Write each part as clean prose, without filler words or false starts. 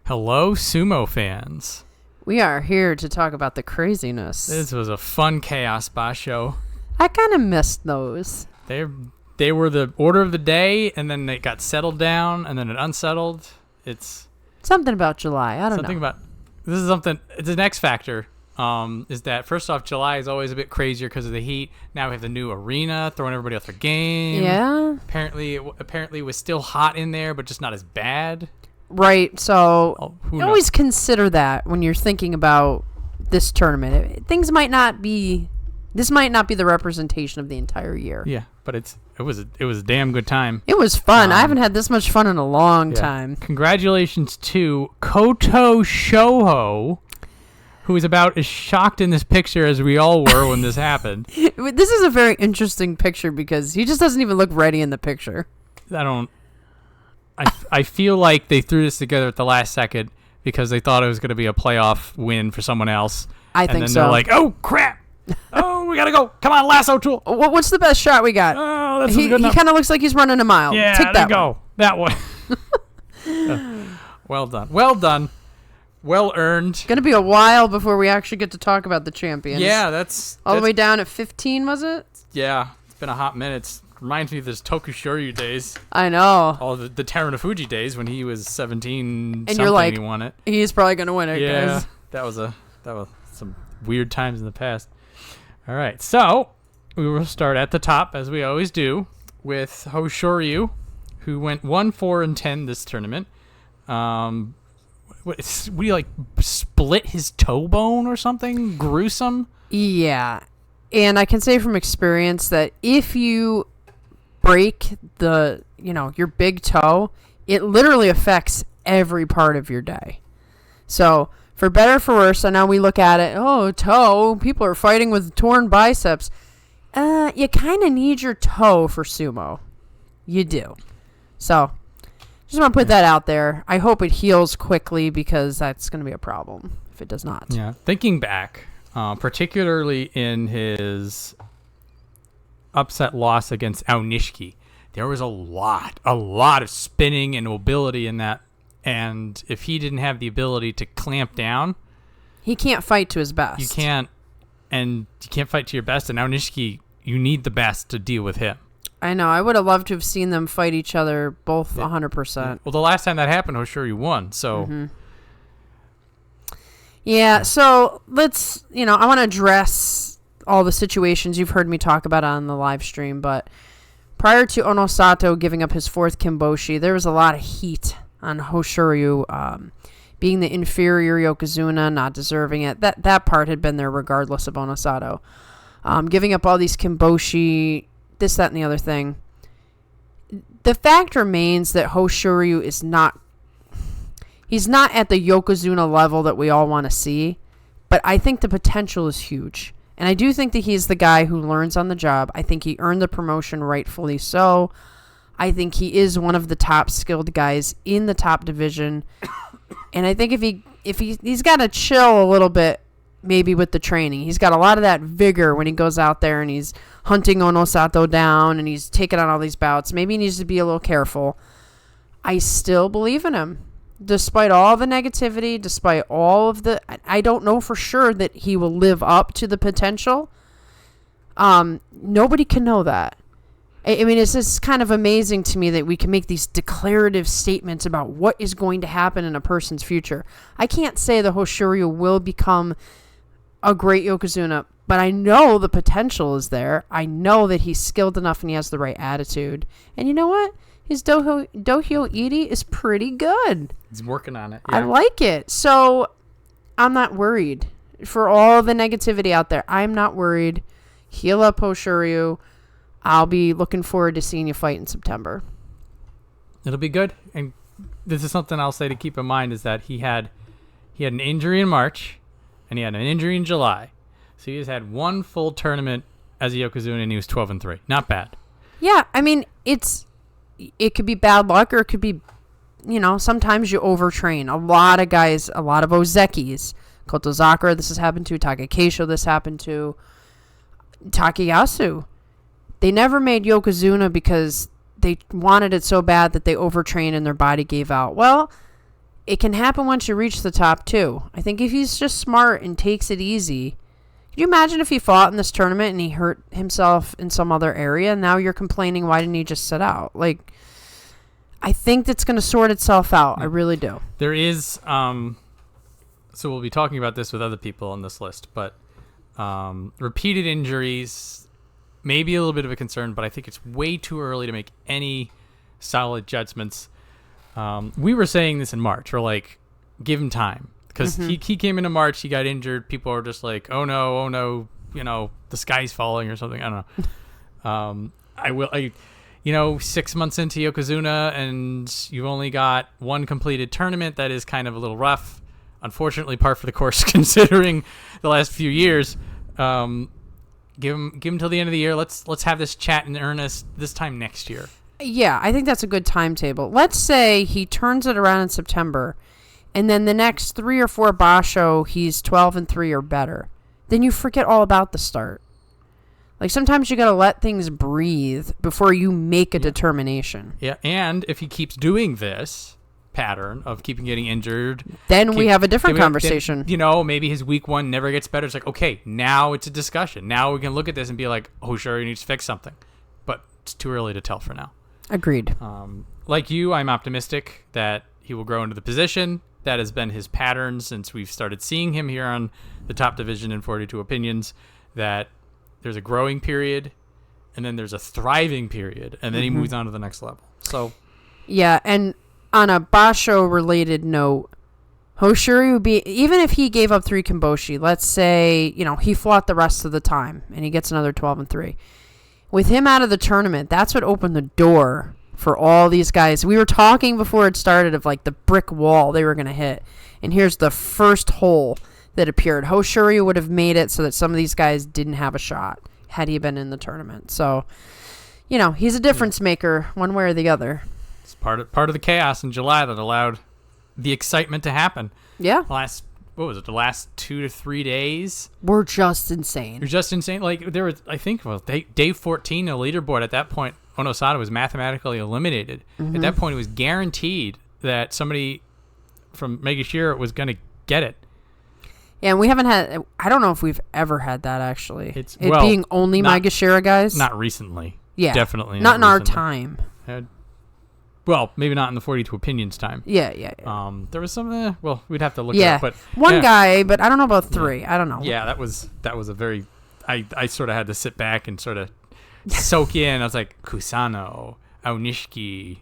Hello, sumo fans. We are here to talk about the craziness. This was a fun Chaos Spa show. I kind of missed those. They were the order of the day, and then it got settled down, and then it unsettled. It's something about July. I don't know. It's an X factor. Is that first off, July is always a bit crazier because of the heat. Now we have the new arena throwing everybody off their game. Yeah. Apparently it was still hot in there, but just not as bad. Right. So always consider that when you're thinking about this tournament. This might not be the representation of the entire year. Yeah, but it was a damn good time. It was fun. I haven't had this much fun in a long time. Congratulations to Kotoshoho, who is about as shocked in this picture as we all were when this happened. This is a very interesting picture because he just doesn't even look ready in the picture. I feel like they threw this together at the last second because they thought it was going to be a playoff win for someone else. I think so. And then they're like, oh, crap. Oh, we got to go. Come on, lasso tool. What's the best shot we got? Oh, that's good enough. He kind of looks like he's running a mile. Yeah, take that go. That one. Well done. Well done. Well earned. Going to be a while before we actually get to talk about the champions. Yeah, that's all the way down at 15, was it? Yeah, it's been a hot minute. Reminds me of those Hoshoryu days. I know. All the Tamawashi days when he was 17 and you're like, he won it. He's probably going to win it, yeah, guys. That was some weird times in the past. All right, so we will start at the top, as we always do, with Hoshoryu, who went 1-4-10 this tournament. What do you, like, split his toe bone or something? Gruesome? Yeah. And I can say from experience that if you break your big toe, it literally affects every part of your day. So for better or for worse, I know we look at it, toe, people are fighting with torn biceps. You kind of need your toe for sumo. You do. So just want to put that out there. I hope it heals quickly because that's going to be a problem if it does not. Yeah. Thinking back, particularly in his upset loss against Aonishiki, there was a lot of spinning and mobility in that. And if he didn't have the ability to clamp down, he can't fight to his best. You can't fight to your best. And Aonishiki, you need the best to deal with him. I know. I would have loved to have seen them fight each other both 100%. Well, the last time that happened, Hoshoryu won. So. Mm-hmm. Yeah, so let's, I want to address all the situations you've heard me talk about on the live stream, but prior to Onosato giving up his fourth Kimboshi, there was a lot of heat on Hoshoryu being the inferior Yokozuna, not deserving it. That part had been there regardless of Onosato. Giving up all these Kimboshi, this, that, and the other thing. The fact remains that Hoshoryu is not... He's not at the Yokozuna level that we all want to see, but I think the potential is huge. And I do think that he's the guy who learns on the job. I think he earned the promotion rightfully so. I think he is one of the top skilled guys in the top division. And I think if he's got to chill a little bit maybe with the training. He's got a lot of that vigor when he goes out there and he's hunting Onosato down and he's taking on all these bouts. Maybe he needs to be a little careful. I still believe in him. Despite all the negativity, despite all of the... I don't know for sure that he will live up to the potential. Nobody can know that. I mean, it's just kind of amazing to me that we can make these declarative statements about what is going to happen in a person's future. I can't say the Hoshoryu will become a great Yokozuna, but I know the potential is there. I know that he's skilled enough and he has the right attitude. And you know what? His dohyo iri is pretty good. He's working on it. Yeah. I like it. So I'm not worried. For all the negativity out there, I'm not worried. Heal up Hoshoryu. I'll be looking forward to seeing you fight in September. It'll be good. And this is something I'll say to keep in mind is that he had an injury in March and he had an injury in July. So he has had one full tournament as a Yokozuna and he was 12-3. Not bad. Yeah, I mean, it could be bad luck or it could be, sometimes you overtrain. A lot of guys, a lot of Ozekis, Kotozakura, this has happened to, Takayasu, this happened to, Takayasu. They never made Yokozuna because they wanted it so bad that they overtrained and their body gave out. Well, it can happen once you reach the top too. I think if he's just smart and takes it easy. Could you imagine if he fought in this tournament and he hurt himself in some other area? And now you're complaining, why didn't he just sit out? Like, I think that's going to sort itself out. I really do. There is, so we'll be talking about this with other people on this list, but repeated injuries may be a little bit of a concern, but I think it's way too early to make any solid judgments. We were saying this in March. We're like, give him time. Because he came into March, he got injured. People are just like, oh no, the sky's falling or something. I don't know. 6 months into Yokozuna, and you've only got one completed tournament. That is kind of a little rough. Unfortunately, par for the course considering the last few years. Give him till the end of the year. Let's have this chat in earnest this time next year. Yeah, I think that's a good timetable. Let's say he turns it around in September. And then the next 3 or 4 basho, he's 12-3 or better. Then you forget all about the start. Like, sometimes you got to let things breathe before you make a determination. Yeah, and if he keeps doing this pattern of keeping getting injured, then we have a different conversation. Then, maybe his week 1 never gets better. It's like, okay, now it's a discussion. Now we can look at this and be like, oh, sure, he needs to fix something. But it's too early to tell for now. Agreed. Like you, I'm optimistic that he will grow into the position. That has been his pattern since we've started seeing him here on the top division in 42 Opinions, that there's a growing period, and then there's a thriving period, and then he moves on to the next level. So, yeah, and on a basho-related note, Hoshoryu would be, even if he gave up 3 Kimboshi, let's say, he fought the rest of the time, and he gets another 12-3. With him out of the tournament, that's what opened the door for all these guys. We were talking before it started of like the brick wall they were going to hit. And here's the first hole that appeared. Hoshoryu would have made it so that some of these guys didn't have a shot had he been in the tournament. So, he's a difference maker one way or the other. It's part of the chaos in July that allowed the excitement to happen. Yeah. The last 2 to 3 days were just insane. You're just insane. Like, there was, I think, day 14, the leaderboard at that point, Onosato was mathematically eliminated. At that point, it was guaranteed that somebody from Megashira was going to get it. Yeah, and we haven't had... I don't know if we've ever had that, actually. Being only Megashira guys? Not recently. Yeah. Definitely not in recently. our time. Well, maybe not in the 42 Opinions time. Yeah. There was some... we'd have to look it up. But one guy, but I don't know about 3. Yeah. I don't know. Yeah, that was a very... I sort of had to sit back and sort of soak in. I was like, Kusano, Aonishiki,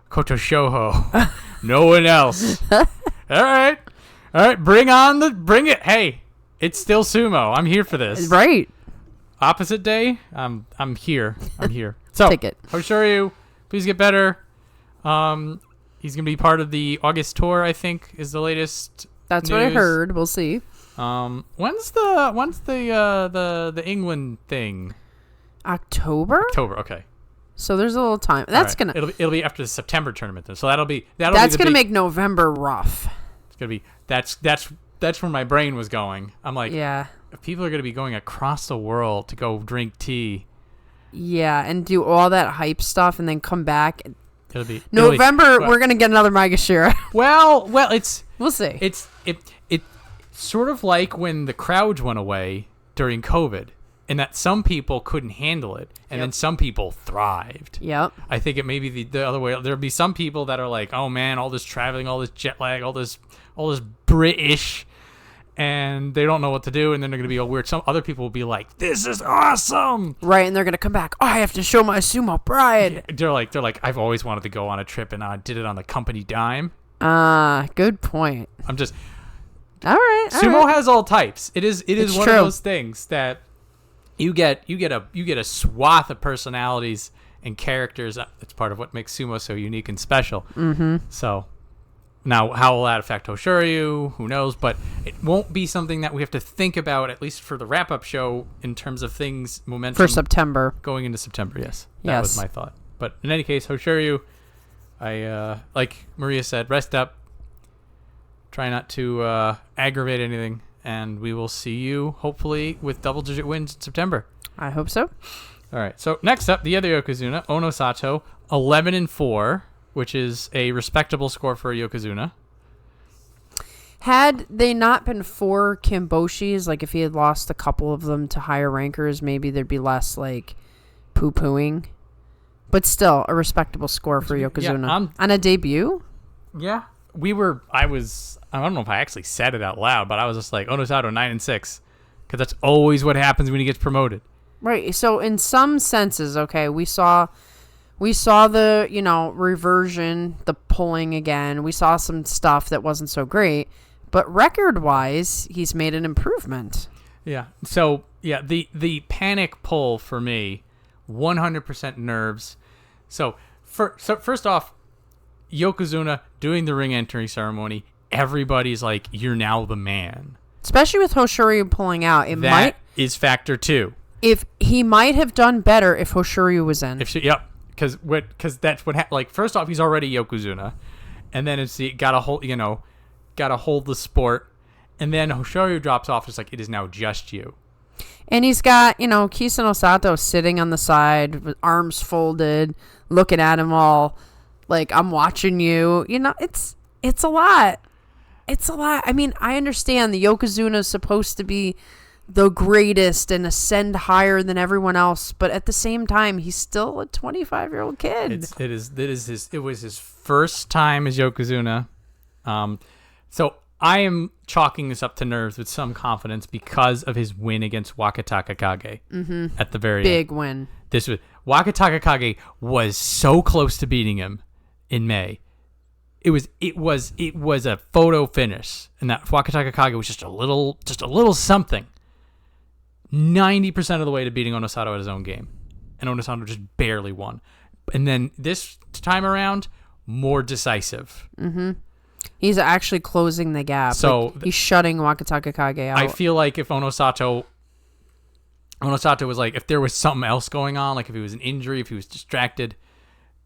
Kotoshoho, no one else. All right, bring it. Hey, it's still sumo. I'm here for this. Right. Opposite day, I'm here. So, take it. Hoshoryu, please get better. He's gonna be part of the August tour, I think, is the latest. That's news. what I heard. We'll see. When's the England thing? October, okay. So there's a little time. That's right. It'll be after the September tournament then. So that'll that's gonna make November rough. It's gonna be that's where my brain was going. I'm like, yeah. If people are gonna be going across the world to go drink tea. Yeah, and do all that hype stuff and then come back. It'll be November. We're gonna get another Megashira. Well, we'll see. It's sort of like when the crowds went away during COVID. And that some people couldn't handle it, and then some people thrived. Yep. I think it may be the other way. There'll be some people that are like, "Oh man, all this traveling, all this jet lag, all this British," and they don't know what to do, and then they're gonna be all weird. Some other people will be like, "This is awesome!" Right, and they're gonna come back. Oh, I have to show my sumo pride. They're like, "I've always wanted to go on a trip, and I did it on the company dime." Good point. I'm just. All right. Sumo has all types. It's one true. of those things that. You get a swath of personalities and characters. It's part of what makes sumo so unique and special. Mm-hmm. So now, how will that affect Hoshoryu? Who knows? But it won't be something that we have to think about, at least for the wrap-up show, in terms of things momentum for September. Going into September, yes, that was my thought. But in any case, Hoshoryu, I like Maria said, rest up. Try not to aggravate anything. And we will see you, hopefully, with double-digit wins in September. I hope so. All right. So next up, the other Yokozuna, Onosato, 11-4, which is a respectable score for a Yokozuna. Had they not been 4 Kimboshis, like if he had lost a couple of them to higher rankers, maybe there'd be less like poo-pooing. But still, a respectable score for Yokozuna. Yeah, on a debut? Yeah. I don't know if I actually said it out loud, but I was just like, Onosato 9-6. Because that's always what happens when he gets promoted. Right. So in some senses, okay, we saw the, reversion, the pulling again. We saw some stuff that wasn't so great. But record-wise, he's made an improvement. Yeah. So, yeah, the panic pull for me, 100% nerves. So first off, Yokozuna doing the ring entry ceremony, everybody's like, you're now the man. Especially with Hoshoryu pulling out. That is factor 2. If he might have done better if Hoshoryu was in. Yep. Because that's what happened. Like, first off, he's already Yokozuna. And then it's gotta hold the sport. And then Hoshoryu drops off. It's like, it is now just you. And he's got, Onosato sitting on the side with arms folded, looking at him all like, I'm watching you. It's a lot. It's a lot. I mean, I understand the Yokozuna is supposed to be the greatest and ascend higher than everyone else, but at the same time, he's still a 25-year-old kid. It was his first time as Yokozuna. So I am chalking this up to nerves with some confidence because of his win against Wakatakakage at the very big end. Win. Wakatakakage was so close to beating him in May. It was a photo finish, and that Wakatakakage was just a little something. 90% of the way to beating Onosato at his own game, and Onosato just barely won. And then this time around, more decisive. Mm-hmm. He's actually closing the gap. So he's shutting Wakatakakage out. I feel like if Onosato was like, if there was something else going on, like if it was an injury, if he was distracted,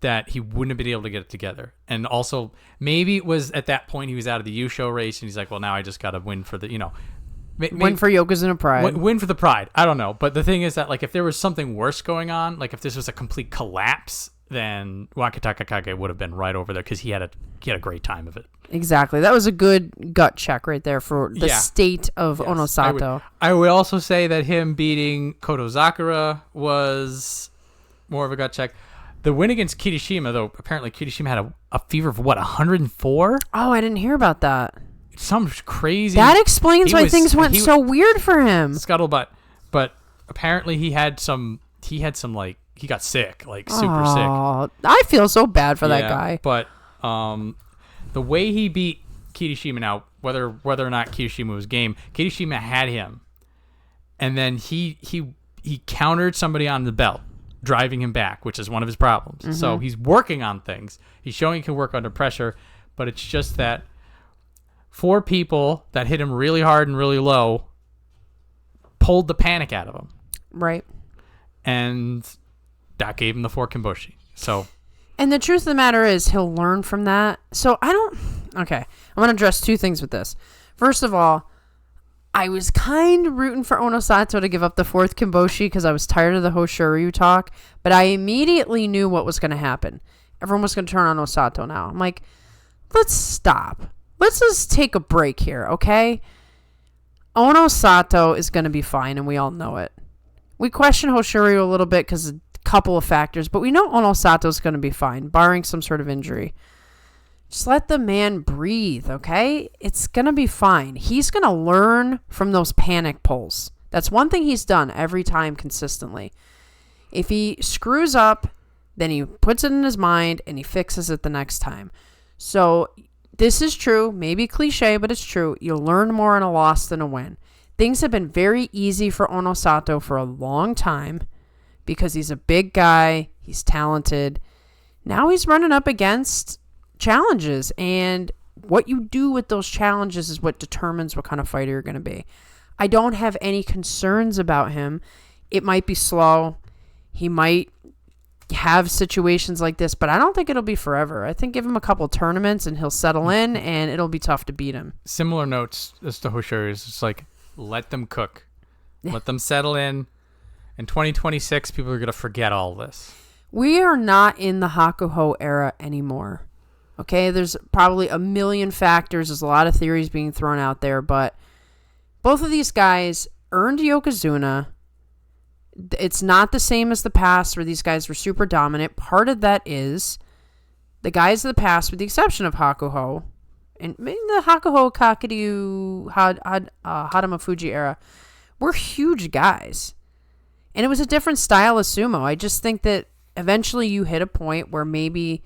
that he wouldn't have been able to get it together. And also, maybe it was at that point he was out of the Yusho race, and he's like, well, now I just got to win for the, win for Yokozuna pride. Win for the pride. I don't know. But the thing is that, like, if there was something worse going on, like if this was a complete collapse, then Wakatakakage would have been right over there because he had a great time of it. Exactly. That was a good gut check right there for the state of Onosato. I would also say that him beating Kotozakura was more of a gut check. The win against Kirishima, though, apparently Kirishima had a fever of, 104? Oh, I didn't hear about that. Some crazy... That explains why things went so weird for him. Scuttlebutt. But apparently he got sick, like super sick. I feel so bad for that guy. But the way he beat Kirishima now, whether or not Kirishima was game, Kirishima had him. And then he countered somebody on the belt, driving him back, which is one of his problems. Mm-hmm. So he's working on things. He's showing he can work under pressure, but it's just that 4 people that hit him really hard and really low pulled the panic out of him. Right. And that gave him the 4 Kimboshi. So... And the truth of the matter is he'll learn from that. So I want to address 2 things with this. First of all, I was kind of rooting for Onosato to give up the 4th Kimboshi because I was tired of the Hoshoryu talk, but I immediately knew what was going to happen. Everyone was going to turn on Onosato now. I'm like, let's stop. Let's just take a break here, okay? Onosato is going to be fine, and we all know it. We question Hoshoryu a little bit because of a couple of factors, but we know Onosato is going to be fine, barring some sort of injury. Just let the man breathe, okay? It's going to be fine. He's going to learn from those panic pulls. That's one thing he's done every time consistently. If he screws up, then he puts it in his mind and he fixes it the next time. So this is true. Maybe cliche, but it's true. You'll learn more in a loss than a win. Things have been very easy for Onosato for a long time because he's a big guy. He's talented. Now he's running up against challenges, and what you do with those challenges is what determines what kind of fighter you're going to be. I don't have any concerns about him. It might be slow. He might have situations like this, but I don't think it'll be forever. I think give him a couple tournaments and he'll settle in, and it'll be tough to beat him. Similar notes as to Hoshoryu. It's like, let them cook. Let them settle in. In 2026, people are going to forget all this. We are not in the Hakuho era anymore. Okay, there's probably a million factors. There's a lot of theories being thrown out there, but both of these guys earned Yokozuna. It's not the same as the past where these guys were super dominant. Part of that is the guys of the past, with the exception of Hakuho, and maybe the Hakuho, Kakuryu, Atamifuji era, were huge guys. And it was a different style of sumo. I just think that eventually you hit a point where maybe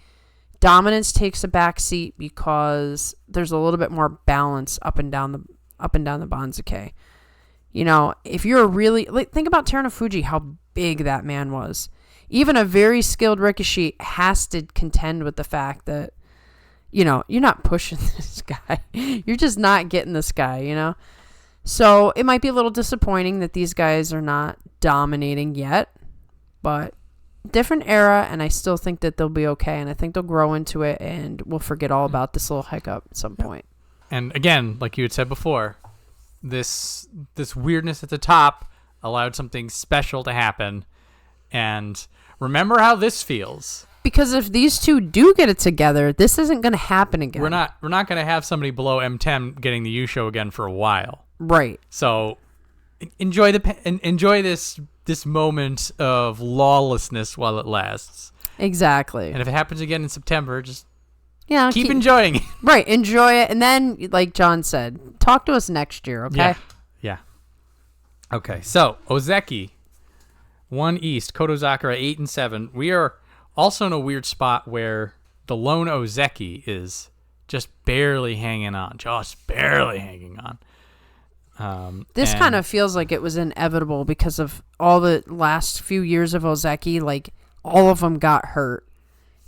dominance takes a backseat because there's a little bit more balance up and down the Banzuke. You know, if you're really think about Terunofuji, how big that man was. Even a very skilled Rikishi has to contend with the fact that, you know, you're not pushing this guy. You're just not getting this guy, you know? So it might be a little disappointing that these guys are not dominating yet, but different era, and I still think that they'll be okay, and I think they'll grow into it, and we'll forget all about this little hiccup at some point. And again, like you had said before, this weirdness at the top allowed something special to happen. And remember how this feels. Because if these two do get it together, this isn't going to happen again. We're not going to have somebody below M10 getting the Yusho again for a while. Right. So enjoy this moment of lawlessness while it lasts. Exactly. And if it happens again in September, just keep enjoying it. Right. Enjoy it. And then, like John said, talk to us next year, okay? Yeah. Okay. So, Ozeki, 1 East, Kotozakura 8 and 7. We are also in a weird spot where the lone Ozeki is just barely hanging on. This kind of feels like it was inevitable because of all the last few years of Ozeki. Like, all of them got hurt.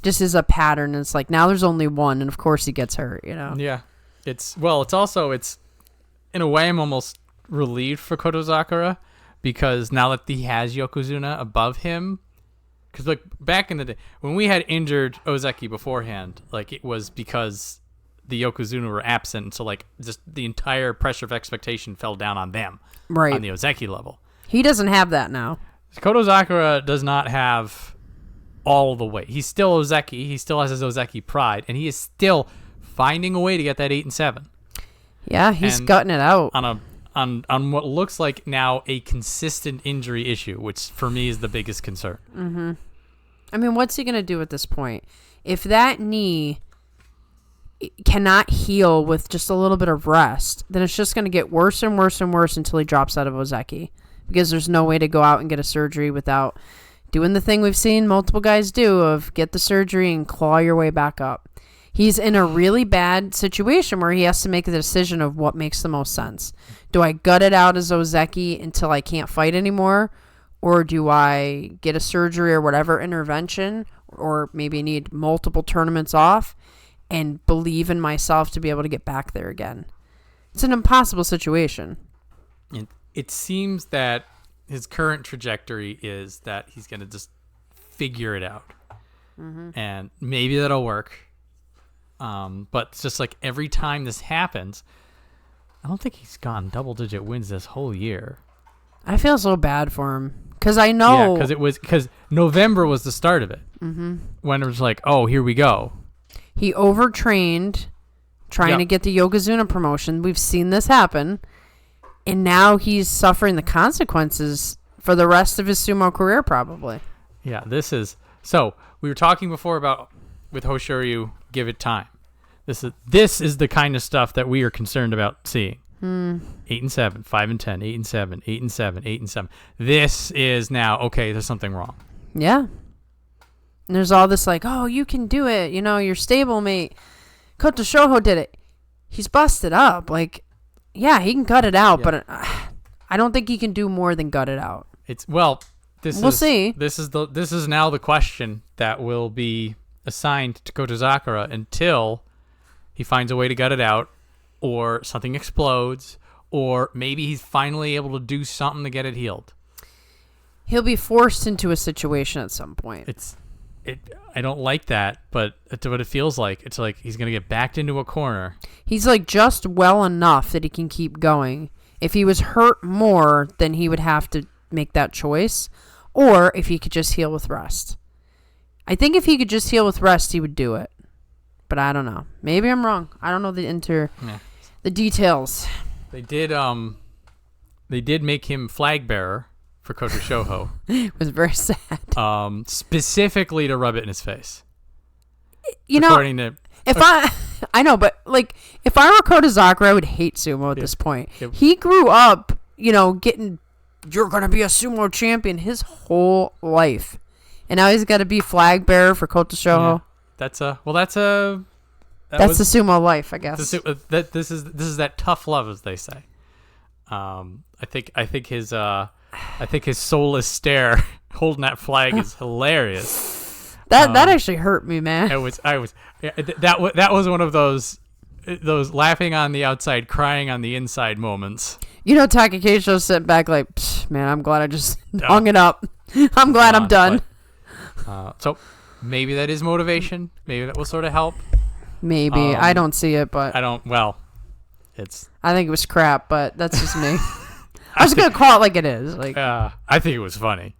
Just as a pattern. It's like, now there's only one, and of course he gets hurt, you know? Yeah. It's in a way, I'm almost relieved for Kotozakura, because now that he has Yokozuna above him, because like back in the day when we had injured Ozeki beforehand, like it was because the Yokozuna were absent, so like just the entire pressure of expectation fell down on them, right, on the Ozeki level. He doesn't have that now. Kotozakura does not have all the weight. He's still Ozeki. He still has his Ozeki pride, and he is still finding a way to get that 8 and 7. Yeah, he's gutting it out on what looks like now a consistent injury issue, which for me is the biggest concern. Mm-hmm. I mean, what's he going to do at this point? If that knee cannot heal with just a little bit of rest, then it's just going to get worse and worse and worse until he drops out of Ozeki, because there's no way to go out and get a surgery without doing the thing we've seen multiple guys do of get the surgery and claw your way back up. He's in a really bad situation where he has to make the decision of what makes the most sense. Do I gut it out as Ozeki until I can't fight anymore? Or do I get a surgery or whatever intervention, or maybe need multiple tournaments off and believe in myself to be able to get back there again? It's an impossible situation. It seems that his current trajectory is that he's going to just figure it out. Mm-hmm. And maybe that'll work. But it's just like every time this happens, I don't think he's gotten double-digit wins this whole year. I feel so bad for him because I know. Yeah, because November was the start of it. Mm-hmm. When it was like, oh, here we go. He overtrained, trying to get the Yokozuna promotion. We've seen this happen, and now he's suffering the consequences for the rest of his sumo career, probably. Yeah, this is so. We were talking before about with Hoshoryu. Give it time. This is the kind of stuff that we are concerned about seeing. 8 and 7, 5 and 10, 8 and 7, 8 and 7, 8 and 7. This is now okay. There's something wrong. Yeah. And there's all this like, oh, you can do it. You know, your stablemate Kotoshoho did it. He's busted up. Like, yeah, he can gut it out, but I don't think he can do more than gut it out. We'll see. This is now the question that will be assigned to Kotozakura until he finds a way to gut it out, or something explodes, or maybe he's finally able to do something to get it healed. He'll be forced into a situation at some point. I don't like that, but it's what it feels like. It's like he's going to get backed into a corner. He's like just well enough that he can keep going. If he was hurt more, then he would have to make that choice, or if he could just heal with rest. I think if he could just heal with rest, he would do it. but I don't know. Maybe I'm wrong. I don't know the details. They did make him flag bearer for Kotoshoho. It was very sad. Specifically to rub it in his face. You know, I know, but like if I were Kotozakura, I would hate sumo at this point. Yep. He grew up, getting you're gonna be a sumo champion his whole life, and now he's got to be flag bearer for Kotoshoho. Yeah. That's the sumo life, I guess. This is that tough love, as they say. I think his soulless stare holding that flag is hilarious. That actually hurt me, man. That was one of those laughing on the outside, crying on the inside moments. Takayasu sitting back like, man, I'm glad I just hung it up. I'm glad I'm done. So maybe that is motivation. Maybe that will sort of help. Maybe. I don't see it, but I don't. Well, I think it was crap, but that's just me. I was gonna call it like it is. Like, I think it was funny.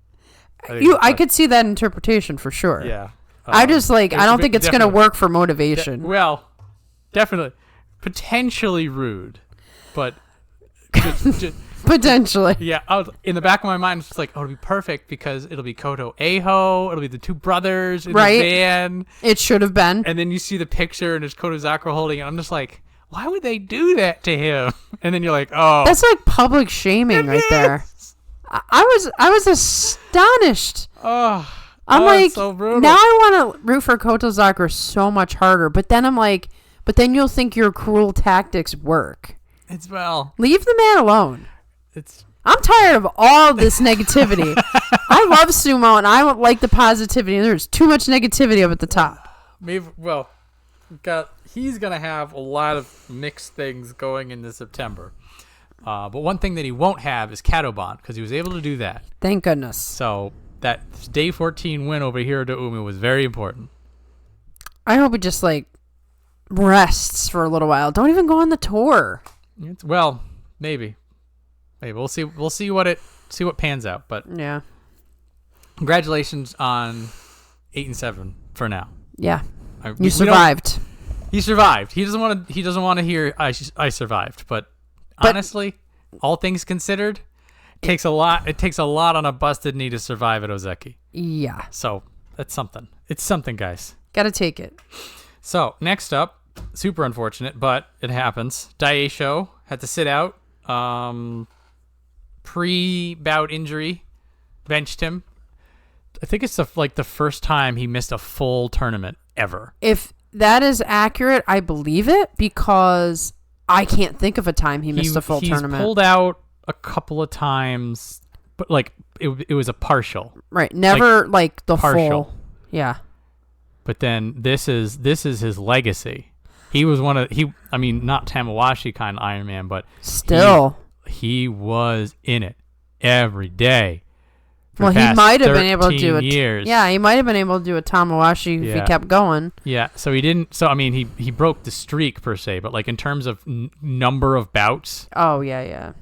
I could see that interpretation for sure. Yeah. I just I don't think it's gonna work for motivation. Definitely, potentially rude, but just potentially. Yeah. In the back of my mind, it's just like, it'll be perfect because it'll be Koto Aho. It'll be the two brothers in the van. It should have been. And then you see the picture and there's Kotozakura holding it. I'm just like, why would they do that to him? And then you're like, oh, that's like public shaming right there. I was astonished. Oh, I'm like, so brutal. Now I want to root for Kotozakura so much harder. But then I'm like, but then you'll think your cruel tactics work. Leave the man alone. I'm tired of all this negativity. I love sumo and I like the positivity. There's too much negativity up at the top. He's going to have a lot of mixed things going into September. But one thing that he won't have is Katoban, because he was able to do that. Thank goodness. So that day 14 win over Hiroto-Umi was very important. I hope he just rests for a little while. Don't even go on the tour. Maybe we'll see. We'll see what pans out. But yeah, congratulations on 8-7 for now. Yeah, you survived. He survived. He doesn't want to hear I survived. But honestly, all things considered, it takes a lot. It takes a lot on a busted knee to survive at Ozeki. Yeah. So that's something. It's something, guys. Gotta take it. So next up, super unfortunate, but it happens. Daieisho had to sit out. Pre-bout injury, benched him. I think it's the first time he missed a full tournament ever. If that is accurate, I believe it because I can't think of a time he missed a full tournament. He's pulled out a couple of times, but it was a partial. Right, never the partial. Full. Yeah. But then this is his legacy. He was not Tamawashi kind of Iron Man, but still he was in it every day. Well, he might have been able to do years. Yeah, he might have been able to do a Tamawashi if he kept going. Yeah, so he didn't. So he broke the streak per se, but in terms of number of bouts. Oh yeah.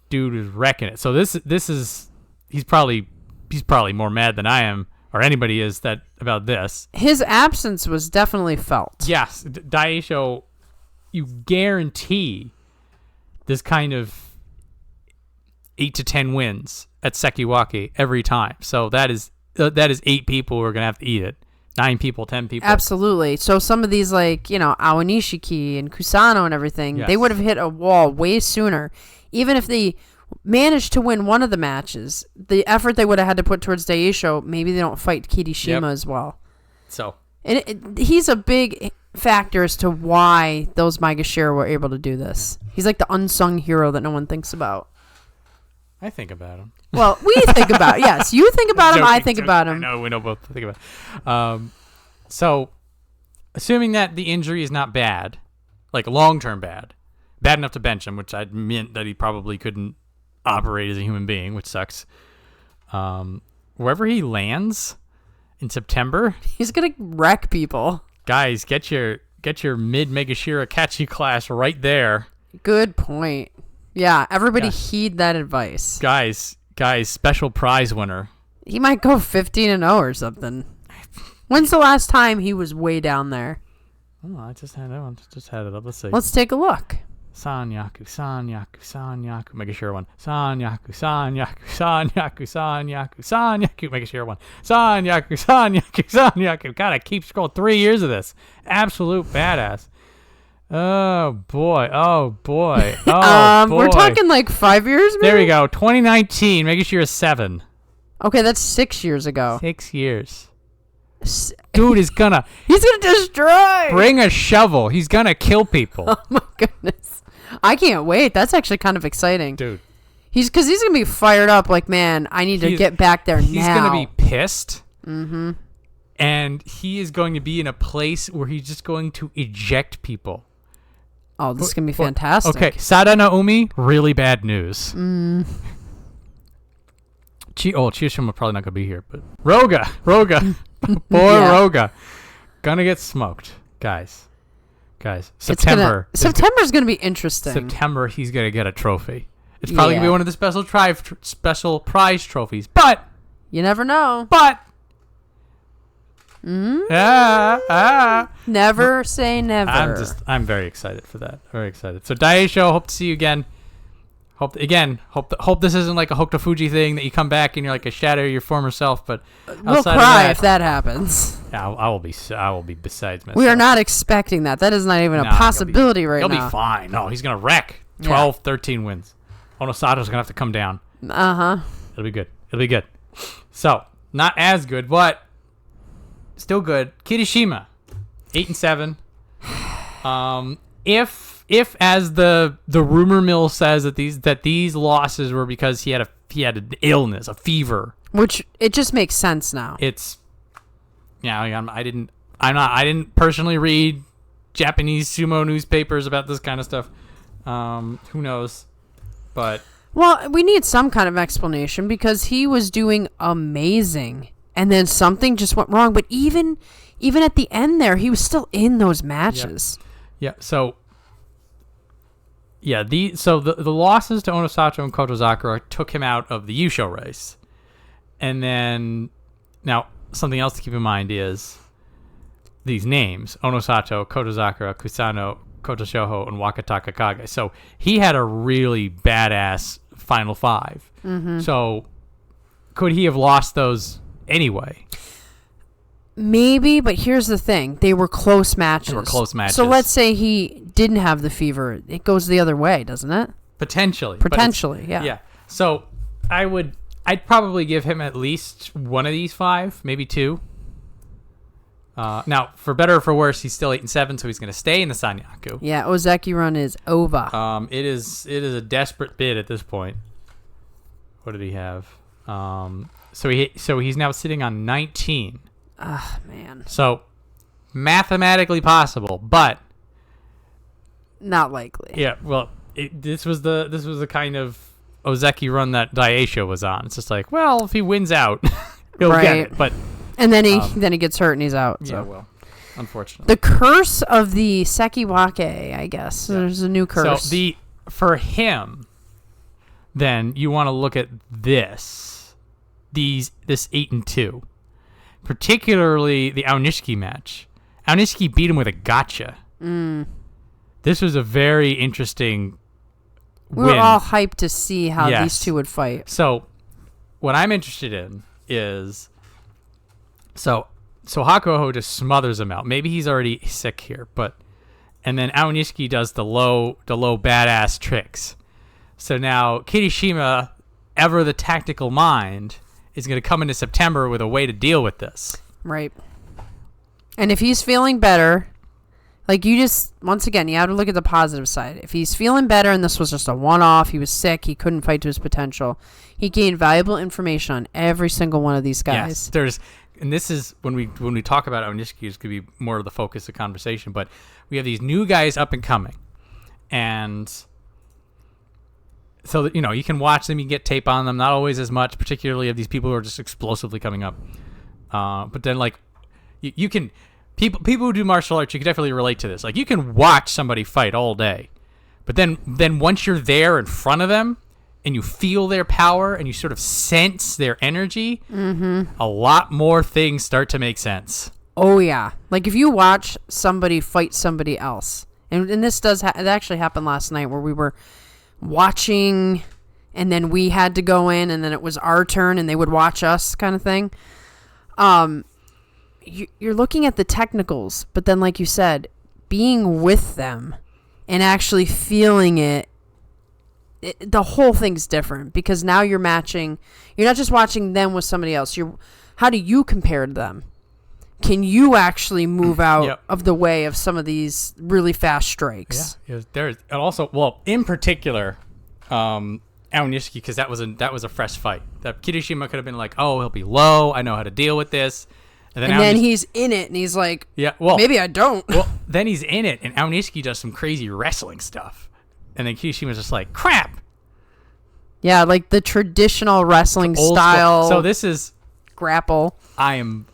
Dude was wrecking it. So this is he's probably more mad than I am. Or anybody is about this. His absence was definitely felt. Yes, Daieisho, you guarantee this kind of 8 to 10 wins at Sekiwake every time. So that is 8 people who are gonna have to eat it. 9 people, 10 people. Absolutely. So some of these Aonishiki and Kusano and everything, yes, they would have hit a wall way sooner, even if they managed to win one of the matches. The effort they would have had to put towards Daieisho, maybe they don't fight Kirishima as well. So, and he's a big factor as to why those Maegashira were able to do this. He's like the unsung hero that no one thinks about. I think about him. Well, we think about yes, you think about him. I think about him. No, we know both think about. So, assuming that the injury is not bad, long-term bad enough to bench him, which I meant that he probably couldn't operate as a human being, which sucks. Wherever he lands in September, he's gonna wreck people. Guys, get your mid Megashira Kachi class right there. Good point. Yeah, everybody heed that advice. Guys, special prize winner. He might go 15-0 or something. When's the last time he was way down there? Oh, I just had it up. Let's see. Let's take a look. Sanyaku. Make a sure one. Sanyaku. Make a sure one. Sanyaku. God, I keep scrolling. 3 years of this. Absolute badass. Oh boy. Boy. We're talking like 5 years, maybe? There we go. 2019. Make sure you're 7. Okay, that's 6 years ago. 6 years. Dude is gonna... He's gonna destroy! Bring a shovel. He's gonna kill people. Oh my goodness. I can't wait. That's actually kind of exciting. Dude. He's gonna be fired up like, man, I need to get back there now. He's gonna be pissed. Mm-hmm. And he is going to be in a place where he's just going to eject people. Oh, this is going to be fantastic. Okay, Sada Naomi, really bad news. Kirishima probably not going to be here, but Roga. Roga. Gonna get smoked, guys. September. September's going to be interesting. September, he's going to get a trophy. It's probably going to be one of the special prize trophies, but... You never know. But... Never say never. I'm very excited for that. Very excited. So Daieisho, hope to see you again. Hope this isn't like a Hokutofuji thing that you come back and you're like a shadow of your former self. But we'll cry if that happens. Yeah, I will be besides myself. We are not expecting that. That is not even a possibility right now. He'll be fine. No, he's gonna wreck. 12, 13 wins. Onosato's gonna have to come down. It'll be good. So not as good, but. Still good. Kirishima, 8-7. If as the rumor mill says that these losses were because he had an illness, a fever, which it just makes sense now. I didn't personally read Japanese sumo newspapers about this kind of stuff. Who knows? But well, we need some kind of explanation because he was doing amazing. And then something just went wrong. But even at the end there, he was still in those matches. Yeah. So the losses to Onosato and Kotozakura took him out of the Yusho race. And then now something else to keep in mind is these names: Onosato, Kotozakura, Kusano, Kotoshoho, and Wakatakakage. So he had a really badass final 5. Mm-hmm. So could he have lost those anyway? Maybe, but here's the thing. They were close matches. So let's say he didn't have the fever. It goes the other way, doesn't it? Potentially, yeah. Yeah. So I'd probably give him at least one of these 5, maybe 2. Now, for better or for worse, he's still 8-7, so he's going to stay in the Sanyaku. Yeah, Ozeki run is over. It is a desperate bid at this point. What did he have? So he's now sitting on 19. Ah, man. So mathematically possible, but not likely. Yeah. Well, this was the kind of Ozeki run that Daieisho was on. It's just like, well, if he wins out, he'll get it. But and then he gets hurt and he's out. So. Yeah. Well, unfortunately, the curse of the Sekiwake, I guess. Yeah. There's a new curse. So for him, then you want to look at this 8-2, particularly the Aonishiki match. Aonishiki beat him with a gotcha. This was a very interesting win. We were all hyped to see how these two would fight. So what I'm interested in is so Hakuho just smothers him out. Maybe he's already sick here, and then Aonishiki does the low badass tricks. So now Kirishima, ever the tactical mind, is going to come into September with a way to deal with this. Right. And if he's feeling better, once again, you have to look at the positive side. If he's feeling better and this was just a one-off, he was sick, he couldn't fight to his potential, he gained valuable information on every single one of these guys. Yes, and this is when we talk about Aonishiki, it's going to be more of the focus of conversation, but we have these new guys up and coming. And so that, you can watch them, you can get tape on them, not always as much, particularly of these people who are just explosively coming up. But then you can people who do martial arts, you can definitely relate to this. Like, you can watch somebody fight all day, but then once you're there in front of them and you feel their power and you sort of sense their energy, a lot more things start to make sense. Oh, yeah. Like, if you watch somebody fight somebody else, and this does, it actually happened last night where we were watching, and then we had to go in, and then it was our turn, and they would watch us kind of thing. You're looking at the technicals, but then, like you said, being with them and actually feeling it, the whole thing's different, because now you're matching. You're not just watching them with somebody else. How do you compare to them? Can you actually move out of the way of some of these really fast strikes? Yeah, there's and also, well, in particular, Aonishiki, because that was a fresh fight. That Kirishima could have been like, oh, he'll be low. I know how to deal with this. And then he's in it, and he's like, maybe I don't. Well, then he's in it, and Aonishiki does some crazy wrestling stuff. And then Kirishima's just like, crap. Yeah, like the traditional wrestling style. So this is grapple. I am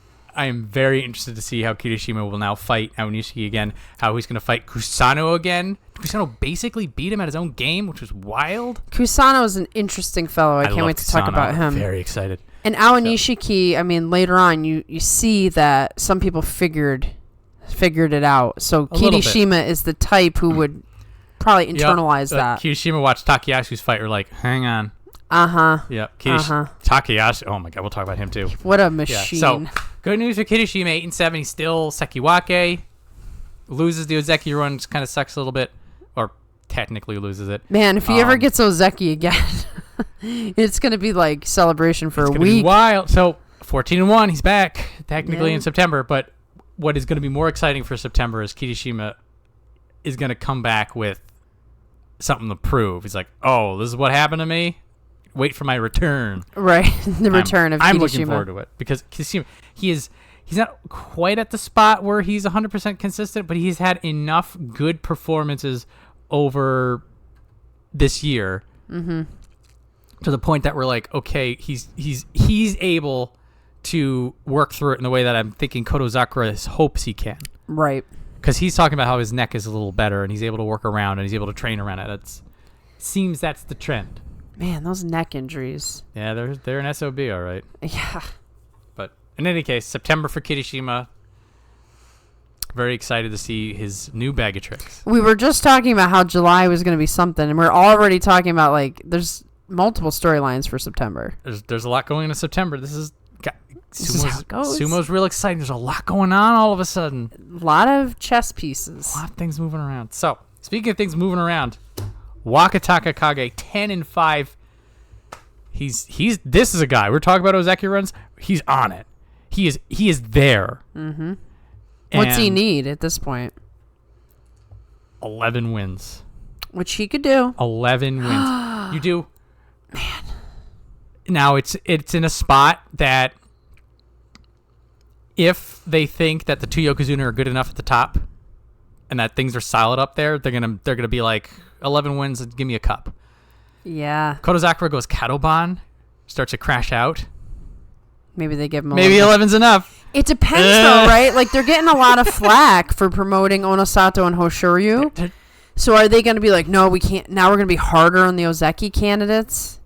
very interested to see how Kirishima will now fight Aonishiki again, how he's going to fight Kusano again. Kusano basically beat him at his own game, which was wild. Kusano is an interesting fellow. I can't wait to talk about him. I'm very excited. And Aonishiki, I mean, later on, you see that some people figured it out. So Kirishima is the type who would probably internalize that. Kirishima watched Takayasu's fight. We're like, hang on. Yep. Takayasu. Oh my God, we'll talk about him too. What a machine. Yeah. So good news for Kirishima, 8-7. He's still Sekiwake. Loses the Ozeki run, kind of sucks a little bit, or technically loses it. Man, if he ever gets Ozeki again, it's gonna be like celebration for a week. Be wild. So 14-1, he's back technically in September. But what is going to be more exciting for September is Kirishima is going to come back with something to prove. He's like, oh, this is what happened to me. Wait for my return. Right, the return of Kirishima. I'm looking forward to it because Kirishima, he's not quite at the spot where he's 100% consistent, but he's had enough good performances over this year to the point that we're like, okay, he's able to work through it in the way that I'm thinking Kotozakura hopes he can. Right. Because he's talking about how his neck is a little better and he's able to work around and he's able to train around it. It seems that's the trend. Man, those neck injuries. Yeah, they're an SOB, all right. Yeah. But in any case, September for Kirishima. Very excited to see his new bag of tricks. We were just talking about how July was going to be something, and we're already talking about, like, there's multiple storylines for September. There's a lot going into September. This is how it goes. Sumo's real exciting. There's a lot going on all of a sudden. A lot of chess pieces. A lot of things moving around. So, speaking of things moving around, Wakatakakage 10-5. He's this is a guy. We're talking about Ozeki runs. He's on it. He is there. Mm-hmm. What's he need at this point? 11 wins. Which he could do. 11 wins. You do. Man. Now it's in a spot that if they think that the two Yokozuna are good enough at the top and that things are solid up there, they're gonna be like 11 wins and give me a cup. Yeah. Kotozakura goes Katoban, starts to crash out. Maybe they give him 11's enough. It depends though, right? Like they're getting a lot of flack for promoting Onosato and Hoshoryu. So are they going to be like, no, we can't. Now we're going to be harder on the Ozeki candidates?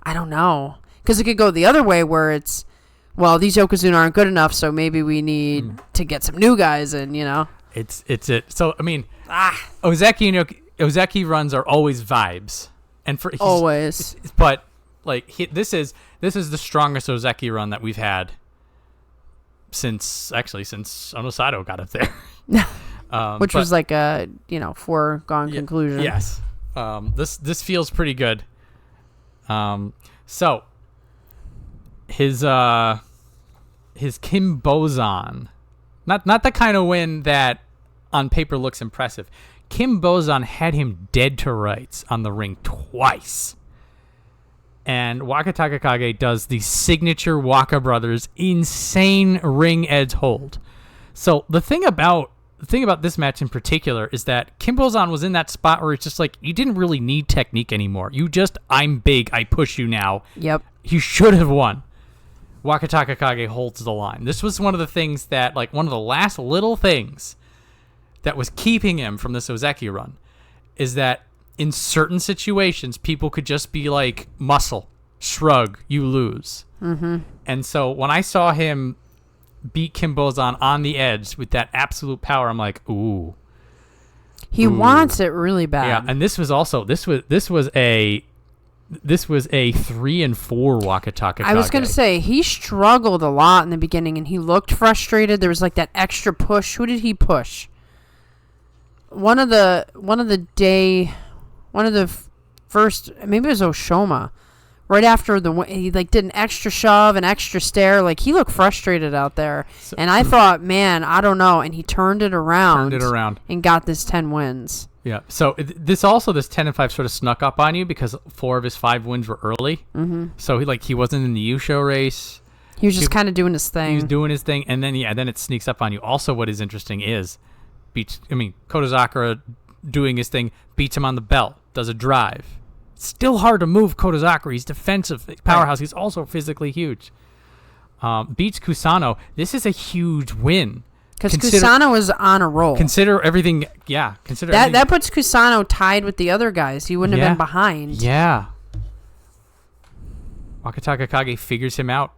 I don't know. Because it could go the other way where it's, well, these Yokozuna aren't good enough, so maybe we need to get some new guys in, you know? It's it. So, I mean, Ozeki runs are always vibes. And for always. But, like, this is the strongest Ozeki run that we've had since Onosato got up there. Which was like a, foregone conclusion. Yes. This feels pretty good. So his Kimbozan, not the kind of win that on paper looks impressive. Kimbozan had him dead to rights on the ring twice. And Wakatakakage does the signature Waka Brothers insane ring edge hold. So the thing about this match in particular is that Kimbozan was in that spot where it's just like, you didn't really need technique anymore. You just, I'm big, I push you now. Yep. You should have won. Wakatakakage holds the line. This was one of the things that, like, one of the last little things that was keeping him from this Ozeki run is that in certain situations, people could just be like, muscle, shrug, you lose. Mm-hmm. And so when I saw him beat Kimbozan on the edge with that absolute power. I'm like, ooh. He wants it really bad. Yeah, and this was a 3-4 Wakatakakage. I was going to say, he struggled a lot in the beginning, and he looked frustrated. There was like that extra push. Who did he push? One of the first, maybe it was Oshoma. Right after he like did an extra shove, an extra stare. Like, he looked frustrated out there. And I thought, man, I don't know. And he turned it around. And got this 10 wins. Yeah. So this 10-5 sort of snuck up on you because 4 of his 5 wins were early. Mm-hmm. So he wasn't in the Yusho race. He was just kind of doing his thing. He was doing his thing, and then it sneaks up on you. Also, what is interesting is, Kotozakura doing his thing, beats him on the belt, does a drive. Still hard to move Kotozakura. He's defensive powerhouse. He's also physically huge. Beats Kusano. This is a huge win. Because Kusano was on a roll. Consider everything. Yeah. That puts Kusano tied with the other guys. He wouldn't have been behind. Yeah. Wakatakakage figures him out.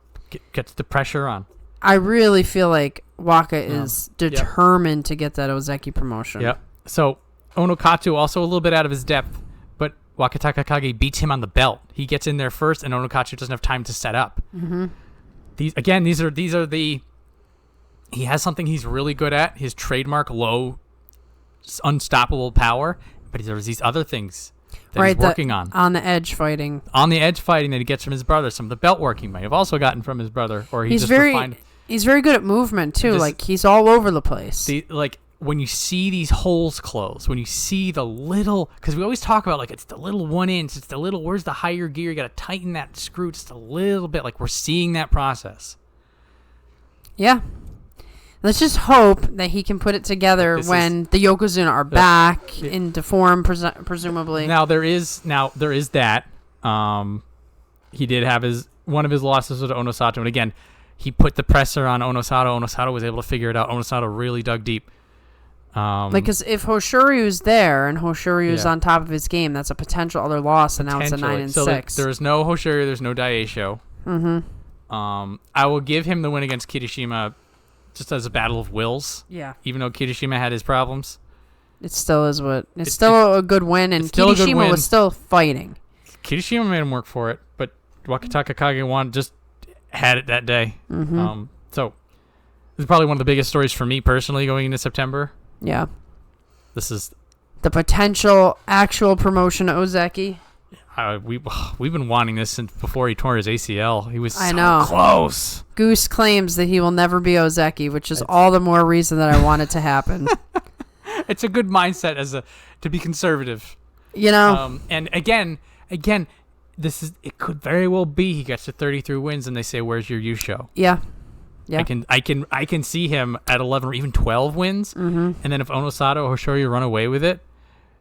Gets the pressure on. I really feel like Waka is determined to get that Ozeki promotion. Yep. So Onokatsu also a little bit out of his depth. Wakatakakage beats him on the belt. He gets in there first, and Onokatsu doesn't have time to set up. Mm-hmm. These are the. He has something he's really good at. His trademark low, unstoppable power. But there's these other things that he's working on. On the edge fighting. On the edge fighting that he gets from his brother. Some of the belt work he might have also gotten from his brother, or he's very good at movement too. He's all over the place. When you see these holes close, when you see the little, because we always talk about it's the little 1 inch, it's the little, where's the higher gear? You got to tighten that screw just a little bit. We're seeing that process. Yeah. Let's just hope that he can put it together when the Yokozuna are back into form, presumably. Now there is that. He did have one of his losses with Onosato, and again, he put the pressure on Onosato. Onosato was able to figure it out. Onosato really dug deep. Because if Hoshoryu's there and Hoshoryu's on top of his game, that's a potential other loss, and now it's a 9-6. There's no Hoshoryu, there's no Daieisho. Mm-hmm. I will give him the win against Kirishima just as a battle of wills. Yeah. Even though Kirishima had his problems. It still is it's still a good win, and Kirishima was still fighting. Kirishima made him work for it, but Wakatakakage just had it that day. Mm-hmm. So this is probably one of the biggest stories for me personally going into September. Yeah. This is the potential actual promotion of Ozeki. We've been wanting this since before he tore his ACL. He was close. Goose claims that he will never be Ozeki, which is all the more reason that I want it to happen. It's a good mindset to be conservative. And again, it could very well be he gets to 33 wins and they say, "Where's your Yusho?" Yeah. Yeah. I can see him at 11 or even 12 wins, and then if Onosato or Hoshoryu run away with it,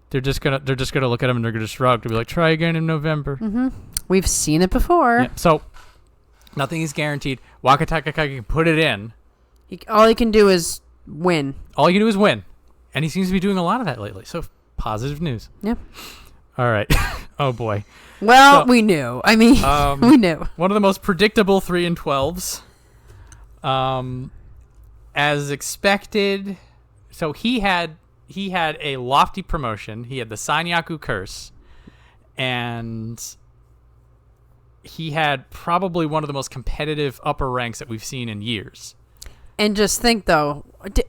they're just gonna look at him and they're gonna shrug to be like, try again in November. Mm-hmm. We've seen it before. Yeah, so nothing is guaranteed. Wakatakakage can put it in. All he can do is win. All he can do is win, and he seems to be doing a lot of that lately. So positive news. Yeah. All right. Oh boy. Well, we knew. I mean, we knew. One of the most predictable 3-12s. As expected, so he had a lofty promotion. He had the Sanyaku curse, and he had probably one of the most competitive upper ranks that we've seen in years. And just think, though,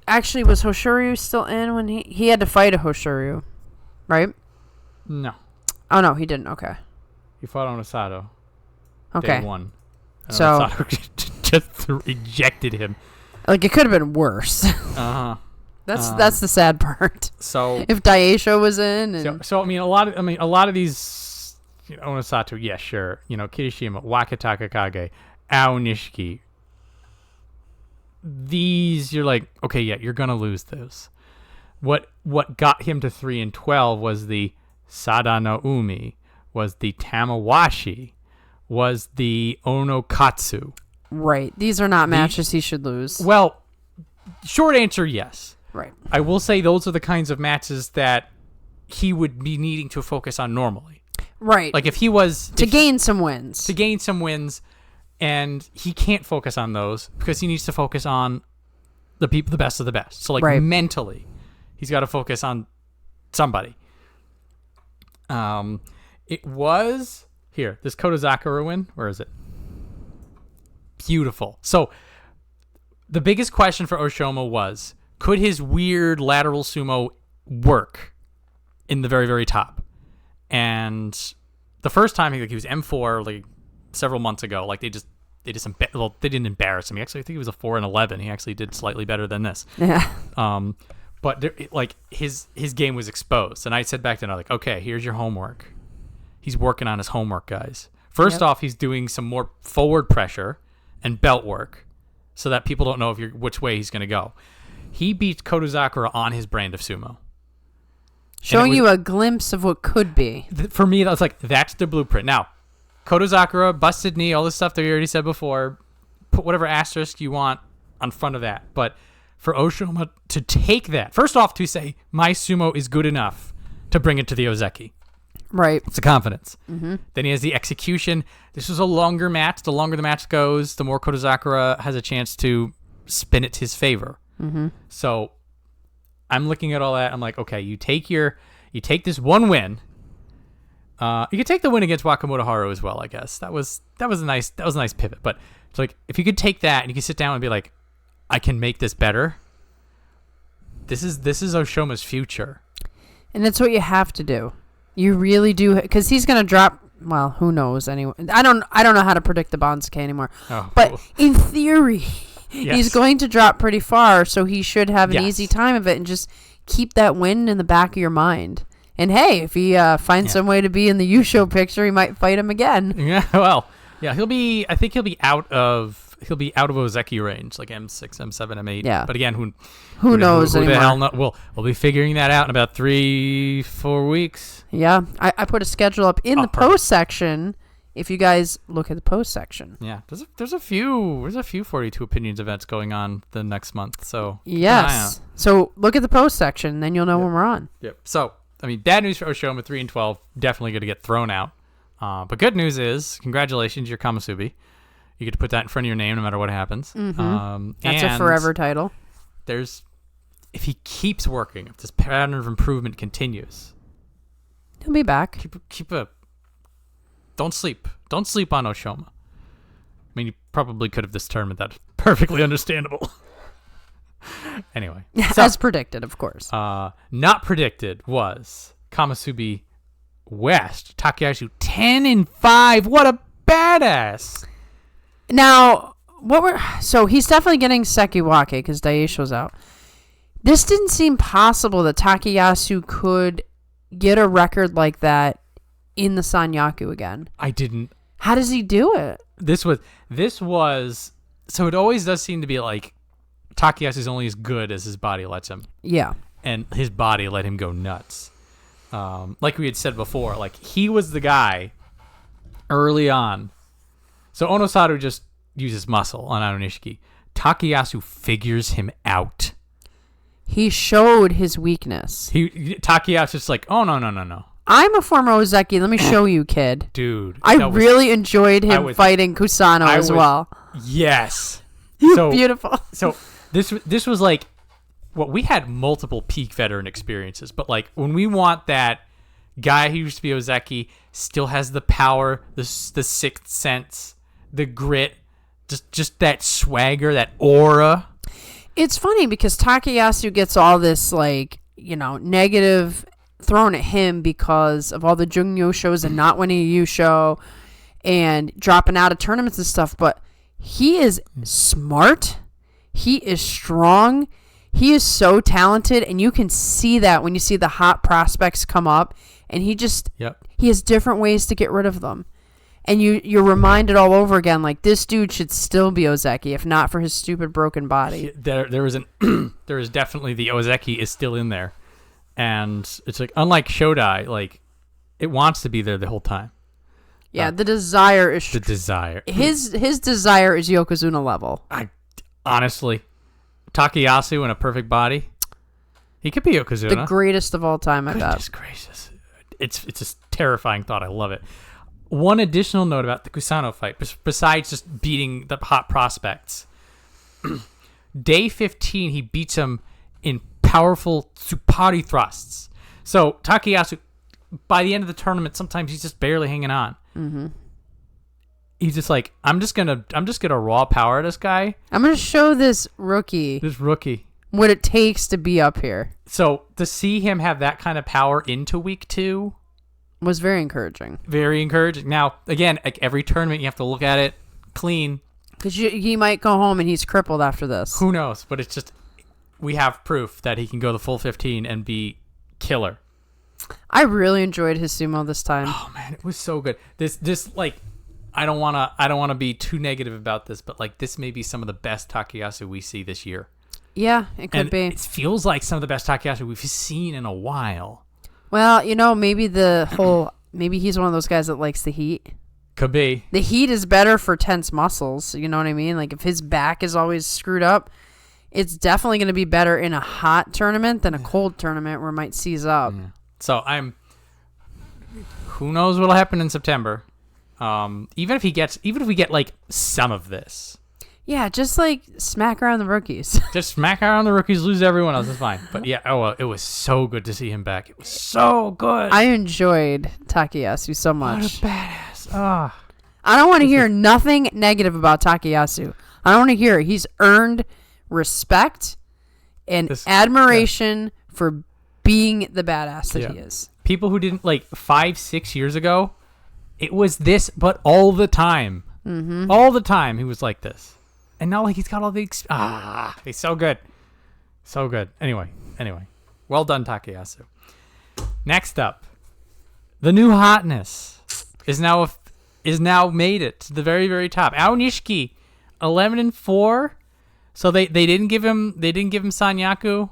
actually, was Hoshoryu still in when he had to fight a Hoshoryu, right? No. Oh, no, he didn't. Okay. He fought Onosato. Okay. Day 1. So Onosato just ejected him. It could have been worse. Uh-huh. That's the sad part. So if Daieisho was in, so a lot of these, Onosato, yeah, sure, Kirishima, Wakatakakage, Aonishiki. These you're like, okay, yeah, you're gonna lose those. What got him to 3-12 was the Sadano Umi, was the Tamawashi, was the Onokatsu. Right. These are not matches he should lose. Well, short answer, yes. Right. I will say those are the kinds of matches that he would be needing to focus on normally. Right. Like if he was... To gain some wins. To gain some wins. And he can't focus on those because he needs to focus on the people, the best of the best. So, like, Right. mentally, he's got to focus on somebody. It was here, this Kotozakura win. Where is it? Beautiful. So, the biggest question for Oshoma was, could his weird lateral sumo work in the very, very top? And the first time he was M4 like several months ago, like they didn't embarrass him. I think he was a 4-11. He actually did slightly better than this. Yeah. But there, like his game was exposed, and I said back then, I'm like, okay, here's your homework. He's working on his homework, guys. First off, he's doing some more forward pressure and belt work, so that people don't know which way he's going to go. He beats Kotozakura on his brand of sumo. Showing you a glimpse of what could be. For me, that's the blueprint. Now, Kotozakura, busted knee, all this stuff that we already said before. Put whatever asterisk you want on front of that. But for Oshoma to take that, first off, to say, my sumo is good enough to bring it to the Ozeki. Right. It's the confidence. Mm-hmm. Then he has the execution. This was a longer match. The longer the match goes, the more Kotozakura has a chance to spin it to his favor. Mm-hmm. So I'm looking at all that. I'm like, okay, you take this one win. You could take the win against Wakamoto Haru as well, I guess. That was a nice pivot. But it's like, if you could take that and you could sit down and be like, I can make this better. This is Oshoma's future. And that's what you have to do. You really do, because he's going to drop. Well, who knows anyway. I don't know how to predict the Bansuke anymore. Oh, but cool. in theory, yes. He's going to drop pretty far, so he should have an Yes. easy time of it, and just keep that win in the back of your mind. And hey, if he finds some way to be in the Yusho picture, he might fight him again. Yeah, well, yeah, I think he'll be out of Ozeki range, like M6, M7, M8. Yeah. But again, who knows who anymore? the hell knows? We'll be figuring that out in about 3-4 weeks. Yeah, I put a schedule up in the post section. If you guys look at the post section. Yeah, there's a few 42 opinions events going on the next month. So yes, so look at the post section, then you'll know when we're on. Yep. So I mean, bad news for Oshoma, 3-12, definitely going to get thrown out. But good news is, congratulations, you're Kamasubi. You get to put that in front of your name no matter what happens. Mm-hmm. That's a forever title. If he keeps working, if this pattern of improvement continues, he'll be back. Don't sleep on Oshoma. I mean, you probably could have this tournament. That's perfectly understandable. Anyway. As predicted, of course. Not predicted was Kamasubi West. Takayasu 10-5. What a badass. Now, so he's definitely getting Sekiwake because Daieisho's out. This didn't seem possible that Takayasu could get a record like that in the Sanyaku again. I didn't. How does he do it? This was so it always does seem to be like Takayasu's only as good as his body lets him. Yeah. And his body let him go nuts. Like we had said before, like he was the guy early on. So Onosato just uses muscle on Aonishiki. Takayasu figures him out. He showed his weakness. Takayasu's like, oh, no. I'm a former Ozeki. Let me show you, kid. Dude. I really enjoyed him fighting Kusano as well. Yes. So beautiful. So this was like, well, we had multiple peak veteran experiences, but like when we want that guy who used to be Ozeki, still has the power, the sixth sense, the grit, just that swagger, that aura. It's funny because Takayasu gets all this like, negative thrown at him because of all the Jungyo shows and not winning a Yusho and dropping out of tournaments and stuff, but he is smart. He is strong. He is so talented, and you can see that when you see the hot prospects come up, and he has different ways to get rid of them. And you're reminded all over again, like, this dude should still be Ozeki, if not for his stupid broken body. There is definitely the Ozeki is still in there. And it's like, unlike Shodai, like, it wants to be there the whole time. Yeah, the desire is... The desire. His desire is Yokozuna level. Honestly, Takayasu in a perfect body, he could be Yokozuna. The greatest of all time, I bet. Goodness gracious. It's a terrifying thought. I love it. one additional note about the Kusano fight, besides just beating the hot prospects. Day 15, he beats him in powerful Tsupari thrusts. So Takayasu, by the end of the tournament, sometimes he's just barely hanging on. Mm-hmm. He's just like, I'm just gonna raw power this guy. I'm gonna show this rookie what it takes to be up here. So to see him have that kind of power into week 2 was very encouraging. Very encouraging. Now, again, like every tournament, you have to look at it clean. Because he might go home and he's crippled after this. Who knows? But it's just, we have proof that he can go the full 15 and be killer. I really enjoyed his sumo this time. Oh man, it was so good. This like, I don't wanna be too negative about this, but like this may be some of the best Takayasu we see this year. Yeah, it could be. It feels like some of the best Takayasu we've seen in a while. Well, maybe maybe he's one of those guys that likes the heat. Could be. The heat is better for tense muscles. You know what I mean? Like if his back is always screwed up, it's definitely going to be better in a hot tournament than a cold tournament where it might seize up. Yeah. So who knows what'll happen in September? Even if we get like some of this. Yeah, just like smack around the rookies. Just smack around the rookies, lose everyone else. It's fine. But yeah, it was so good to see him back. It was so good. I enjoyed Takayasu so much. What a badass. Oh. I don't want to hear nothing negative about Takayasu. I don't want to hear it. He's earned respect and admiration for being the badass that he is. People who didn't, like 5-6 years ago, it was this, but all the time. Mm-hmm. All the time he was like this. And now like he's got all the... he's so good. So good. Anyway. Well done, Takayasu. Next up, the new hotness is now made it to the very, very top. Aonishiki, 11-4. So they didn't give him Sanyaku.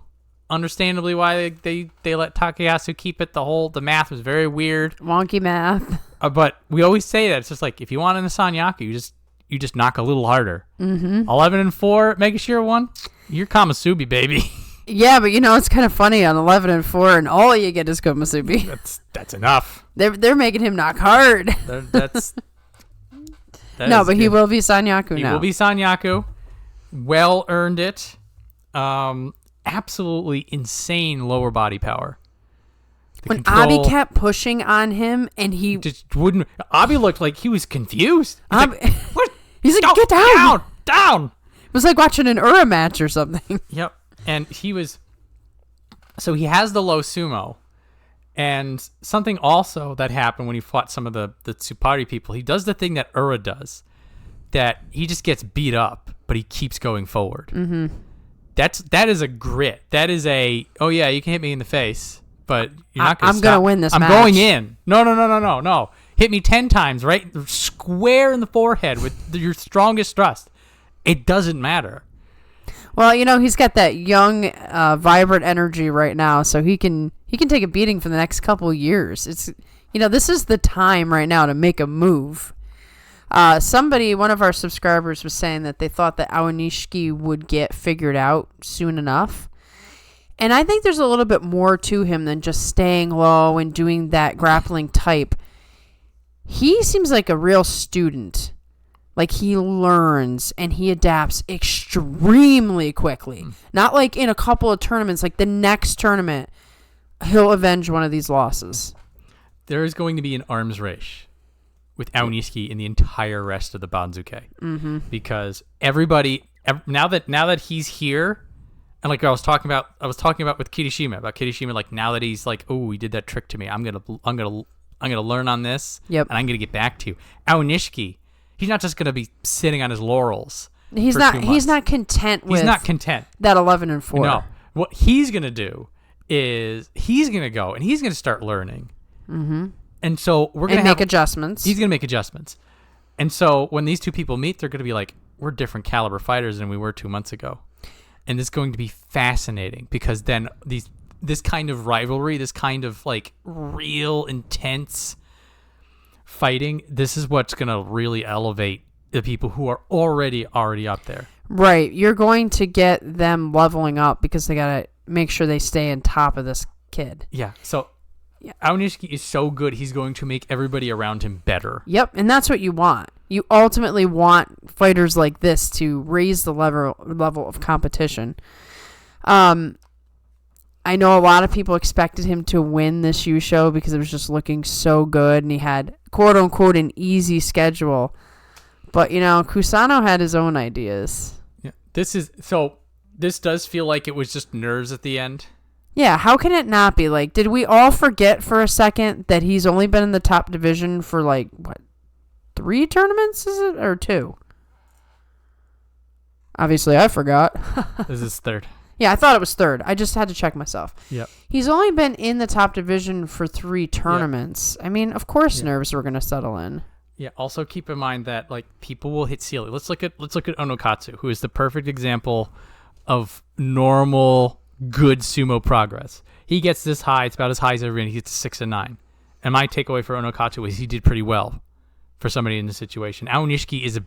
Understandably why they let Takayasu keep it. The math was very weird. Wonky math. But we always say that. It's just like, if you want in the Sanyaku, you just knock a little harder. Mm-hmm. 11-4, Mega Shira 1, you're Kamasubi, baby. Yeah, but it's kind of funny on 11-4, and all you get is Kamasubi. That's enough. They're making him knock hard. He will be Sanyaku now. He will be Sanyaku. Well earned it. Absolutely insane lower body power. When Abi kept pushing on him and he just wouldn't. Abi looked like he was confused. What? He's like, get down! Down! It was like watching an Ura match or something. Yep. And he has the low sumo. And something also that happened when he fought some of the Tsupari people, he does the thing that Ura does, that he just gets beat up, but he keeps going forward. Mm-hmm. That is a grit. That is you can hit me in the face, but you're not going to stop. I'm going to win this match. I'm going in. No. Hit me 10 times, right? Square in the forehead with your strongest thrust. It doesn't matter. Well, he's got that young, vibrant energy right now, so he can take a beating for the next couple of years. It's this is the time right now to make a move. One of our subscribers was saying that they thought that Aonishiki would get figured out soon enough. And I think there's a little bit more to him than just staying low and doing that grappling type. He seems like a real student. Like he learns and he adapts extremely quickly. Not like in a couple of tournaments, like the next tournament, he'll avenge one of these losses. There is going to be an arms race with Aonishiki in the entire rest of the Banzuke. Mm-hmm. Because everybody, now that he's here, and like I was talking about with Kirishima, like now that he's like, oh, he did that trick to me, I'm gonna learn on this, yep, and I'm gonna get back to you. Aonishiki, he's not just gonna be sitting on his laurels. He's not content with that 11-4. No, what he's gonna do is he's gonna go and he's gonna start learning. Mm-hmm. And so we're going to make adjustments. He's going to make adjustments. And so when these two people meet, they're going to be like, we're different caliber fighters than we were 2 months ago. And it's going to be fascinating because then this kind of rivalry, this kind of like real intense fighting, this is what's going to really elevate the people who are already up there. Right. You're going to get them leveling up because they got to make sure they stay on top of this kid. Yeah. So Aonishiki is so good, he's going to make everybody around him better. Yep, and that's what you want. You ultimately want fighters like this to raise the level of competition. I know a lot of people expected him to win this Yusho because it was just looking so good, and he had, quote-unquote, an easy schedule. But, Kusano had his own ideas. Yeah, this does feel like it was just nerves at the end. Yeah, how can it not be? Like, did we all forget for a second that he's only been in the top division for, 3 tournaments, is it? Or 2? Obviously, I forgot. This is 3rd. Yeah, I thought it was 3rd. I just had to check myself. Yep. He's only been in the top division for 3 tournaments. Yep. I mean, of course nerves were going to settle in. Yeah, also keep in mind that people will hit ceiling. Let's look at Onokatsu, who is the perfect example of normal good sumo progress. He gets this high, it's about as high as ever, and he gets 6 and 9. And my takeaway for Onokatsu is he did pretty well for somebody in this situation. Aonishiki is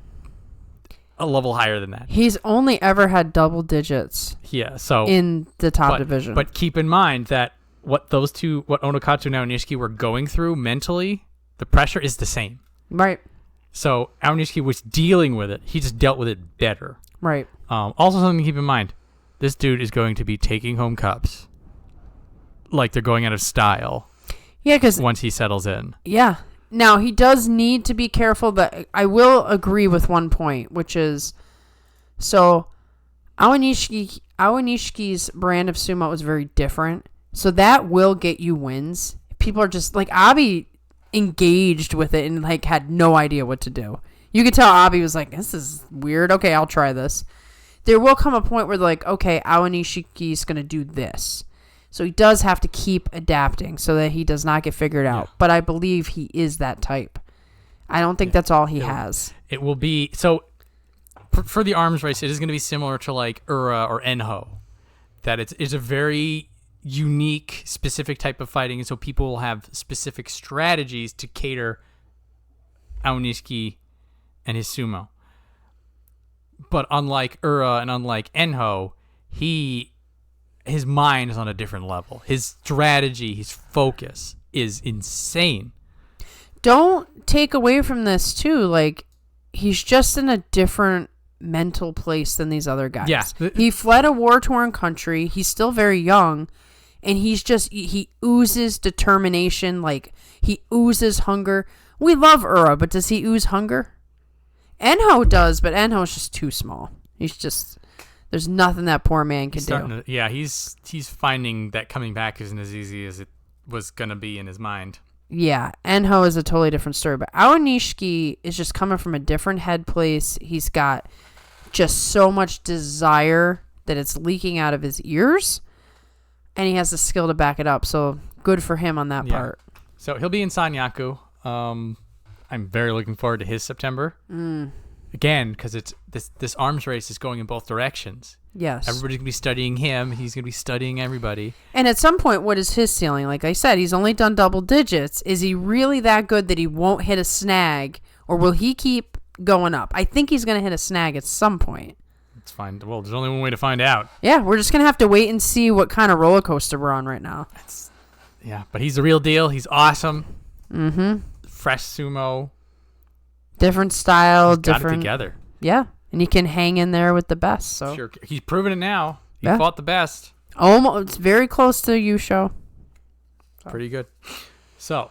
a level higher than that. He's only ever had double digits. Yeah, so in the top division. But keep in mind that what Onokatsu and Aonishiki were going through mentally, the pressure is the same. Right. So Aonishiki was dealing with it. He just dealt with it better. Right. Also, something to keep in mind: this dude is going to be taking home cups, like they're going out of style. Yeah, because once he settles in. Yeah. Now, he does need to be careful, but I will agree with one point, which is, so Aonishiki's brand of sumo is very different, so that will get you wins. People are just, Abi engaged with it and, had no idea what to do. You could tell Abi was like, this is weird. Okay, I'll try this. There will come a point where they're like, okay, Aonishiki's going to do this. So he does have to keep adapting so that he does not get figured out. Yeah. But I believe he is that type. I don't think that's all he has. It will be... So, for the arms race, it is going to be similar to Ura or Enho. That it's a very unique, specific type of fighting. And so people will have specific strategies to cater Aonishiki and his sumo. But unlike Ura and unlike Enho, his mind is on a different level. His strategy, his focus is insane. Don't take away from this, too. He's just in a different mental place than these other guys. Yeah. He fled a war-torn country. He's still very young. And he oozes determination. He oozes hunger. We love Ura, but does he ooze hunger? Enho does, but Enho's just too small. There's nothing that poor man can do. He's finding that coming back isn't as easy as it was going to be in his mind. Yeah, Enho is a totally different story. But Aonishiki is just coming from a different head place. He's got just so much desire that it's leaking out of his ears. And he has the skill to back it up. So good for him on that part. So he'll be in Sanyaku. I'm very looking forward to his September. Again, because it's this arms race is going in both directions. Yes. Everybody's going to be studying him. He's going to be studying everybody. And at some point, what is his ceiling? Like I said, he's only done double digits. Is he really that good that he won't hit a snag? Or will he keep going up? I think he's going to hit a snag at some point. It's fine. Well, there's only one way to find out. Yeah, we're just going to have to wait and see what kind of roller coaster we're on right now. But he's the real deal. He's awesome. Mm-hmm. Fresh sumo. Different style. He's different. Got it together. Yeah. And he can hang in there with the best. So sure, he's proven it now. He fought the best. Almost, it's very close to Yusho. Pretty good. So,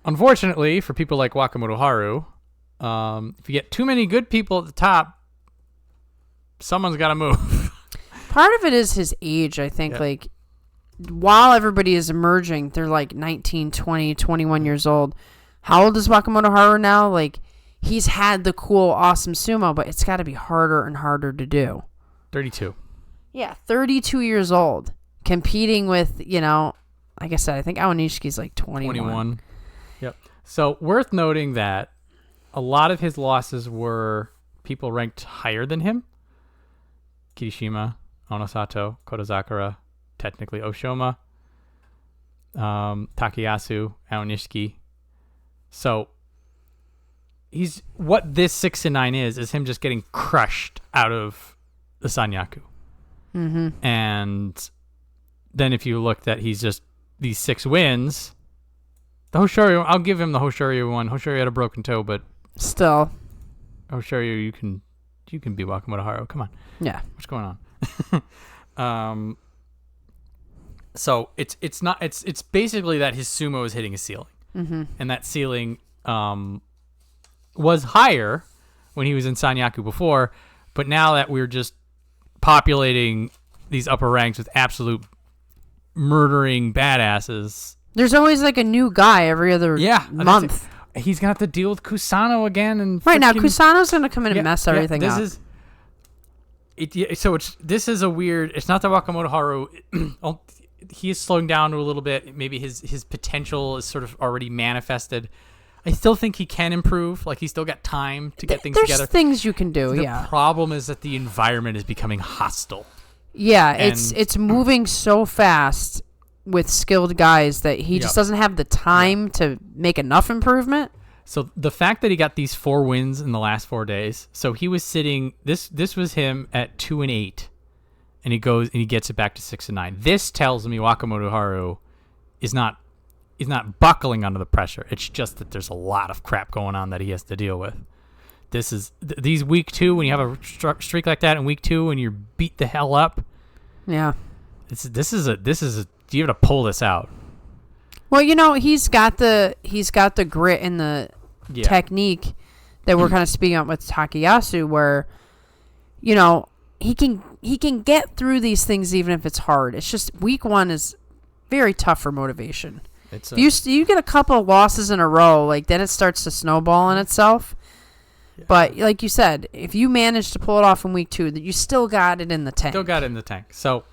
unfortunately, for people like Wakamoto Haru, if you get too many good people at the top, someone's got to move. Part of it is his age, I think. Yeah. While everybody is emerging, they're 19, 20, 21 years old. How old is Wakamoto Haru now? He's had the cool, awesome sumo, but it's got to be harder and harder to do. 32. Yeah, 32 years old. Competing with, like I said, I think Aonishiki's 21. 21. Yep. So, worth noting that a lot of his losses were people ranked higher than him. Kirishima, Onosato, Kotozakura, technically Oshoma, Takayasu, Aonishiki. So, what this 6 and 9 is him just getting crushed out of the Sanyaku. Mm-hmm. And then if you look that he's just these 6 wins. The Hoshoryu, I'll give him the Hoshoryu one. Hoshoryu had a broken toe, but Still. Hoshoryu, you can be Wakamoto Haru. Come on. Yeah. What's going on? So it's basically that his sumo is hitting a ceiling, and that ceiling was higher when he was in Sanyaku before, but now that we're just populating these upper ranks with absolute murdering badasses, There's always like a new guy every other month. He's gonna have to deal with Kusano again, and Right now, Kusano's gonna come in and mess everything up. This is a weird. It's not that Wakamoto Haru. He is slowing down a little bit. Maybe his potential is sort of already manifested. I still think he can improve. Like, he's still got time to get things together. There's things you can do. The problem is that the environment is becoming hostile. Yeah, it's moving so fast with skilled guys that he just doesn't have the time to make enough improvement. So the fact that he got these 4 wins in the last 4 days, so he was sitting. This was him at 2-8, and he goes and he gets it back to 6-9. This tells me Wakamoto Haru is not buckling under the pressure. It's just that there's a lot of crap going on that he has to deal with. This is these week 2 when you have a streak like that in week 2 and you're beat the hell up. Yeah, this is you have to pull this out. Well, he's got the grit and the technique that we're kind of speaking on with Takayasu, where he can get through these things even if it's hard. It's just week 1 is very tough for motivation. If you get a couple of losses in a row, like, then it starts to snowball in itself. Yeah. But like you said, if you manage to pull it off in week 2, that you still got it in the tank. So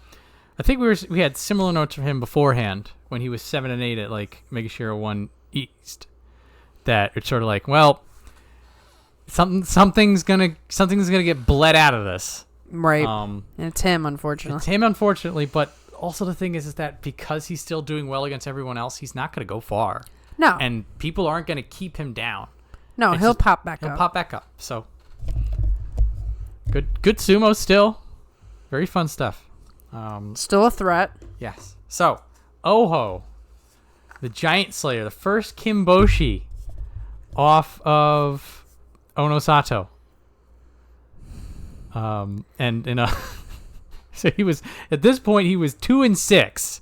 I think we had similar notes from him beforehand when he was 7-8 at like Megashira 1 East. That it's sort of like, well, something's gonna get bled out of this, right? And it's him, unfortunately. But also the thing is that because he's still doing well against everyone else, he's not gonna go far. No, and people aren't gonna keep him down. No, he'll pop back up. So good sumo still, very fun stuff. Still a threat. Yes. So Oho, the Giant Slayer, the first Kimboshi off of Onosato. So he was, at this point, he was 2-6,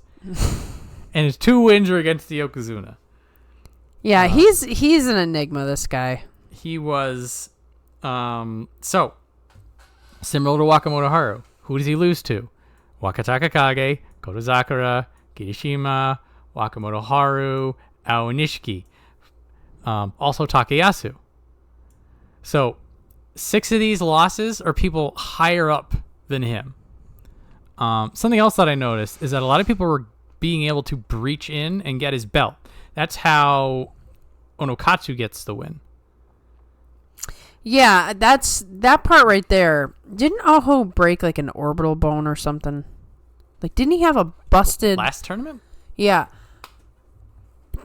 and his 2 wins were against the Yokozuna. Yeah, he's an enigma, this guy. He was, so, similar to Wakamoto Haru. Who does he lose to? Wakatakakage, Kotozakura, Kirishima, Wakamoto Haru, Aonishiki. Also Takayasu. So 6 of these losses are people higher up than him. Something else that I noticed is that a lot of people were being able to breach in and get his belt. That's how Onokatsu gets the win. Yeah, that part right there. Didn't Oho break like an orbital bone or something? Like, didn't he have a busted last tournament? Yeah.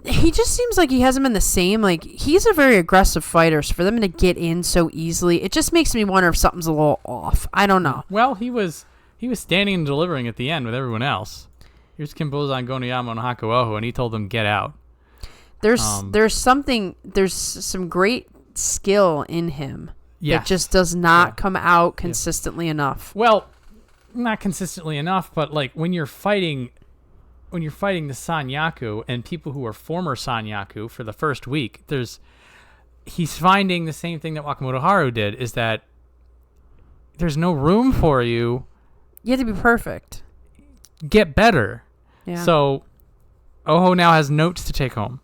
He just seems like he hasn't been the same. Like, he's a very aggressive fighter, so for them to get in so easily, it just makes me wonder if something's a little off. I don't know. Well, he was standing and delivering at the end with everyone else. Here's Kimbozan Goniyama and Hakuohu, and he told them, get out. There's some great skill in him. It just does not come out consistently enough. Well, not consistently enough, but like when you're fighting the Sanyaku and people who are former Sanyaku for the first week, he's finding the same thing that Wakamoto Haru did, is that there's no room for you. You have to be perfect. Get better. Yeah. So Oho now has notes to take home.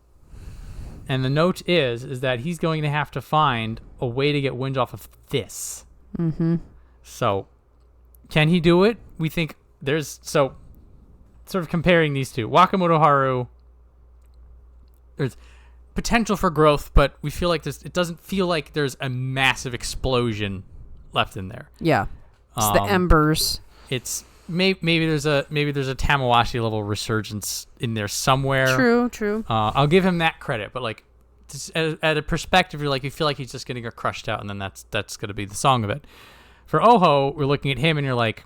And the note is that he's going to have to find a way to get wins off of this. Mm-hmm. So can he do it? We think sort of comparing these two. Wakamoto Haru, there's potential for growth, but we feel like it doesn't feel like there's a massive explosion left in there. Yeah. It's the embers. It's maybe there's a Tamawashi level resurgence in there somewhere. True. I'll give him that credit, but like at a perspective, you feel like he's just going to get crushed out, and then that's going to be the song of it. For Oho, we're looking at him, and you're like,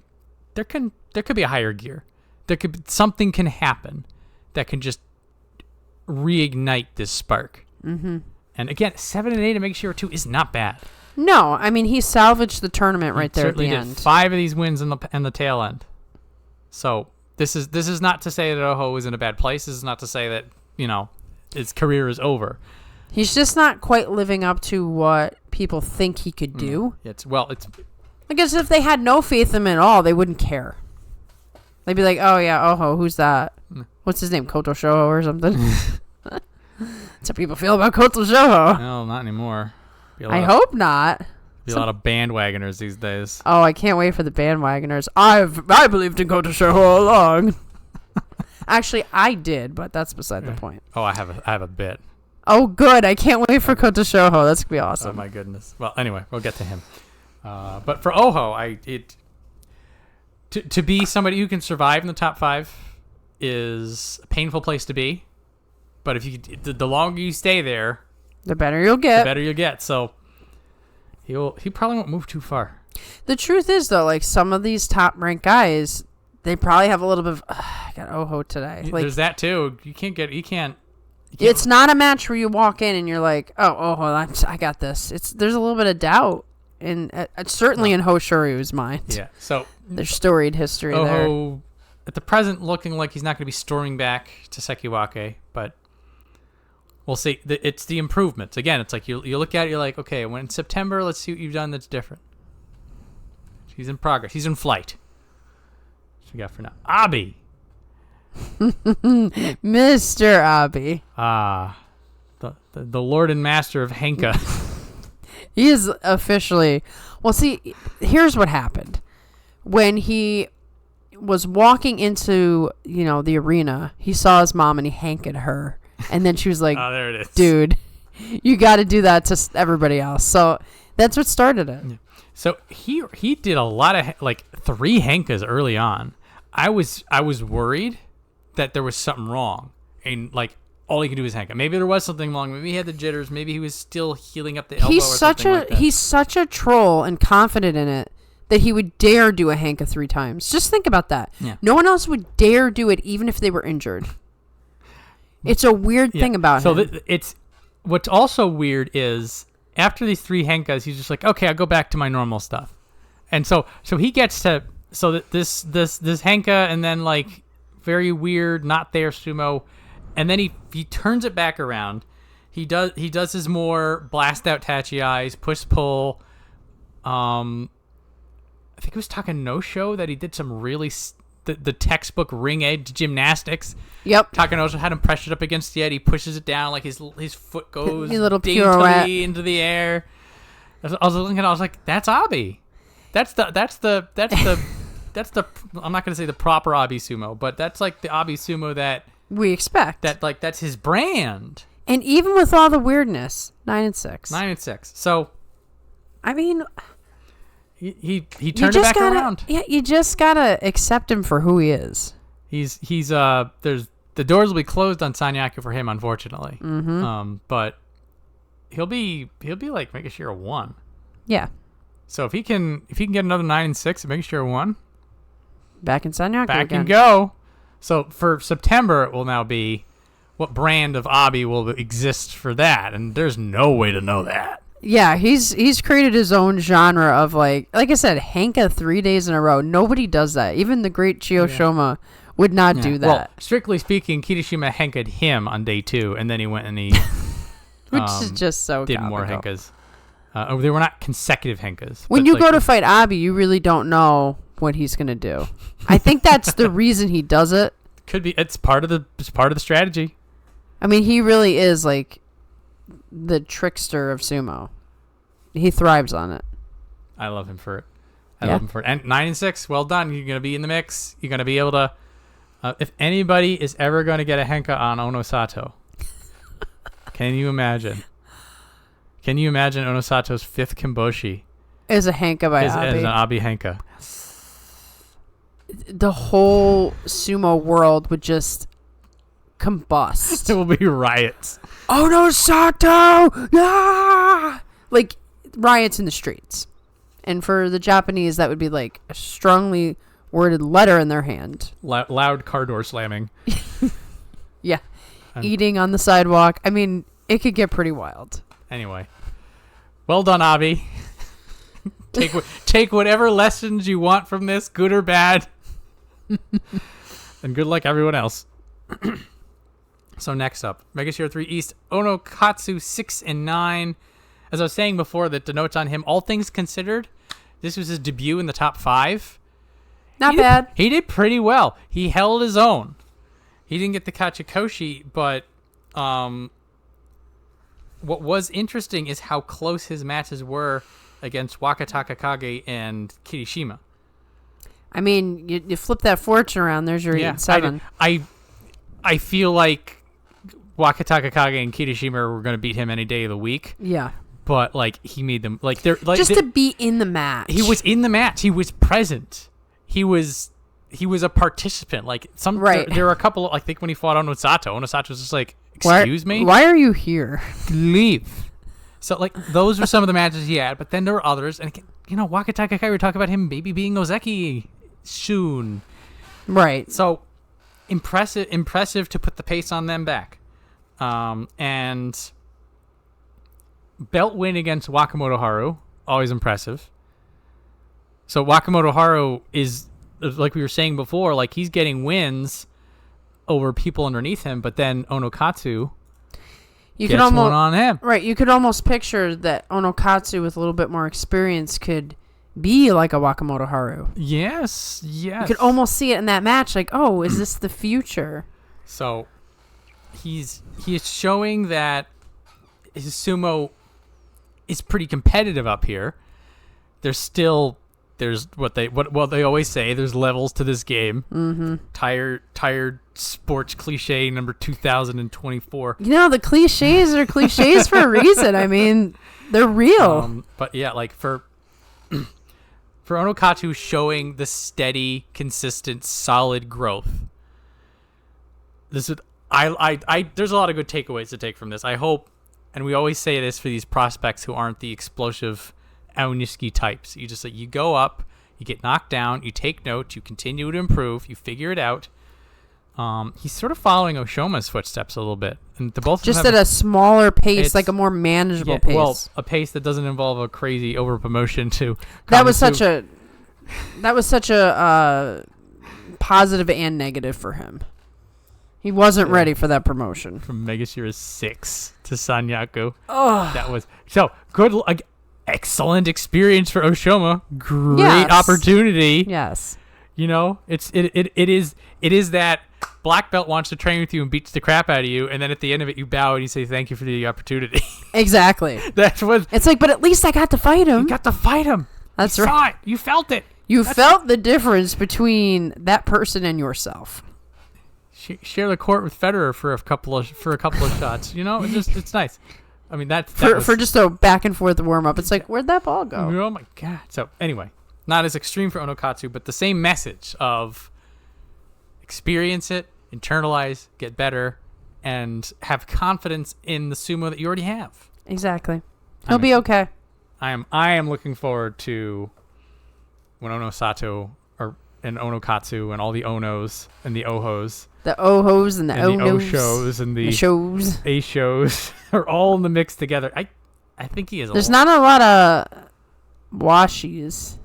there could be a higher gear. Something can happen, that can just reignite this spark. Mm-hmm. And again, 7-8 to make sure 2 is not bad. No, I mean, he salvaged the tournament right there at the Certainly did. end. 5 of these wins in the tail end. So this is not to say that Oho is in a bad place. This is not to say that, his career is over. He's just not quite living up to what people think he could do. It's I guess if they had no faith in him at all, they wouldn't care. They'd be like, oh, yeah, Oho, who's that? What's his name, Kotoshoho or something? That's how people feel about Kotoshoho. no, not anymore. I hope not. Be a lot of bandwagoners these days. Oh, I can't wait for the bandwagoners. I believed in Kotoshoho all along. Actually, I did, but that's beside the point. Oh, I have a bit. Oh, good. I can't wait for Kotoshoho. That's going to be awesome. Oh, my goodness. Well, anyway, we'll get to him. But for Oho, to be somebody who can survive in the top 5 is a painful place to be. But if the longer you stay there, the better you'll get. The better you'll get. So he probably won't move too far. The truth is, though, like some of these top ranked guys, they probably have a little bit of I got Oho today. Like, there's that too. You can't. It's not a match where you walk in and you're like, oh, I got this. There's a little bit of doubt, and certainly in Hoshoryu's mind. Yeah. So there's storied history Oho, there. At the present, looking like he's not going to be storming back to Sekiwake, but we'll see. It's the improvements. Again, it's like you look at it, you're like, okay, when in September, let's see what you've done that's different. He's in progress. He's in flight. What we got for now? Abi. Mr. Abi. The Lord and Master of Henka. He is officially... Well, see, here's what happened. When he was walking into, the arena, he saw his mom and he hanked her. And then she was like, oh, there it is. Dude, you got to do that to everybody else. So that's what started it. Yeah. So he did a lot of 3 Henkas early on. I was worried that there was something wrong, and all he could do is Henka. Maybe there was something wrong. Maybe he had the jitters. Maybe he was still healing up the elbow. He's such a troll and confident in it that he would dare do a Henka 3 times. Just think about that. Yeah. No one else would dare do it, even if they were injured. It's a weird thing about him. So it's what's also weird is after these 3 Henkas, he's just like, okay, I'll go back to my normal stuff, and so he gets to this Henka and then very weird not there sumo, and then he turns it back around. He does his more blast out tachi eyes, push pull. I think it was Takayasu that he did some really the textbook ring edge gymnastics. Yep. Takayasu had him pressured up against the edge. He pushes it down his foot goes little daintily pirouette into the air. I was looking at it, I was like, that's Abi. That's the I'm not going to say the proper Abi sumo, but that's the Abi sumo that we expect. That's his brand. And even with all the weirdness, 9-6. 9-6. So I mean, he turned it back around. Yeah, you just gotta accept him for who he is. He's there's the doors will be closed on Sanyaku for him, unfortunately. Mm-hmm. But he'll be making sure a 1. Yeah. So if he can get another 9-6 and make sure a 1, back in Sanyaku back again. and go. So for September, it will now be what brand of Abi will exist for that, and there's no way to know that. Yeah, he's created his own genre of like I said, Henka 3 days in a row. Nobody does that. Even the great Oshoma would not do that. Well, strictly speaking, Kirishima Henka'd him on day 2, and then he went and he which is just so did more Henkas. They were not consecutive Henkas. When you go to fight Abi, you really don't know what he's gonna do. I think that's the reason he does it. Could be. It's part of the strategy. I mean, he really is the trickster of sumo. He thrives on it. I love him for it. Love him for it. And 9-6, well done. You're gonna be in the mix. You're gonna be able to. If anybody is ever gonna get a Henka on Onosato, can you imagine? Can you imagine Onosato's 5th Kimboshi Is a Henka by Abi. As an Abi Henka. The whole sumo world would just combust. There will be riots. Onosato! Ah! Riots in the streets. And for the Japanese, that would be a strongly worded letter in their hand. Loud car door slamming. Yeah. Eating on the sidewalk. I mean, it could get pretty wild. Anyway. Well done, Abi. Take whatever lessons you want from this, good or bad. And good luck everyone else. So next up, Megashira 3 East, Onokatsu 6 and 9. As I was saying before, that denotes on him, all things considered, this was his debut in the top 5. Not bad. He did pretty well. He held his own. He didn't get the Kachikoshi, but what was interesting is how close his matches were against Wakatakakage and Kirishima. I mean, you flip that fortune around, there's your 8 and 7. I feel like Wakatakakage and Kirishima were going to beat him any day of the week. Yeah. But he made them just to be in the match. He was in the match. He was present. He was a participant. There were a couple. I think when he fought Onosato was just like, "Excuse me, why are you here? Leave." So those were some of the matches he had. But then there were others, and Wakatakakage, we talk about him maybe being Ozeki soon. Right. So impressive to put the pace on them back, and. Belt win against Wakamoto Haru, always impressive. So Wakamoto Haru is, like we were saying before, he's getting wins over people underneath him, but then Onokatsu gets one on him. Right, you could almost picture that Onokatsu with a little bit more experience could be like a Wakamoto Haru. Yes. You could almost see it in that match, is this the future? So he is showing that his sumo is pretty competitive up here. There's what they always say, there's levels to this game. Mm-hmm. Tired sports cliche number 2024. The cliches are cliches for a reason. I mean, they're real. But yeah, for Onokatsu showing the steady, consistent, solid growth. There's a lot of good takeaways to take from this. I hope. And we always say this for these prospects who aren't the explosive Aonishiki types. You go up, you get knocked down, you take notes, you continue to improve, you figure it out. He's sort of following Oshoma's footsteps a little bit, and the both just at a smaller pace, a more manageable pace. Well, a pace that doesn't involve a crazy over promotion to. That was such a positive and negative for him. He wasn't ready for that promotion. From Megashira 6 to Sanyaku. Oh. That was so good. Excellent experience for Oshoma. Great opportunity. Yes. It is that black belt wants to train with you and beats the crap out of you, and then at the end of it you bow and you say thank you for the opportunity. Exactly. That's what it's like. But at least I got to fight him. You got to fight him. That's you right. Saw it. You felt it. You felt the difference between that person and yourself. Share the court with Federer for a couple of shots. It's nice. I mean for just a back and forth warm up. It's where'd that ball go? Oh my god. So anyway, not as extreme for Onokatsu, but the same message of experience it, internalize, get better, and have confidence in the sumo that you already have. Exactly. He'll be okay. I am looking forward to when Onosato and Onokatsu and all the Onos and the Ohos. The Ohos and the Onos. The O-shows and the shows. A-shows are all in the mix together. I think he is There's not a lot of washies.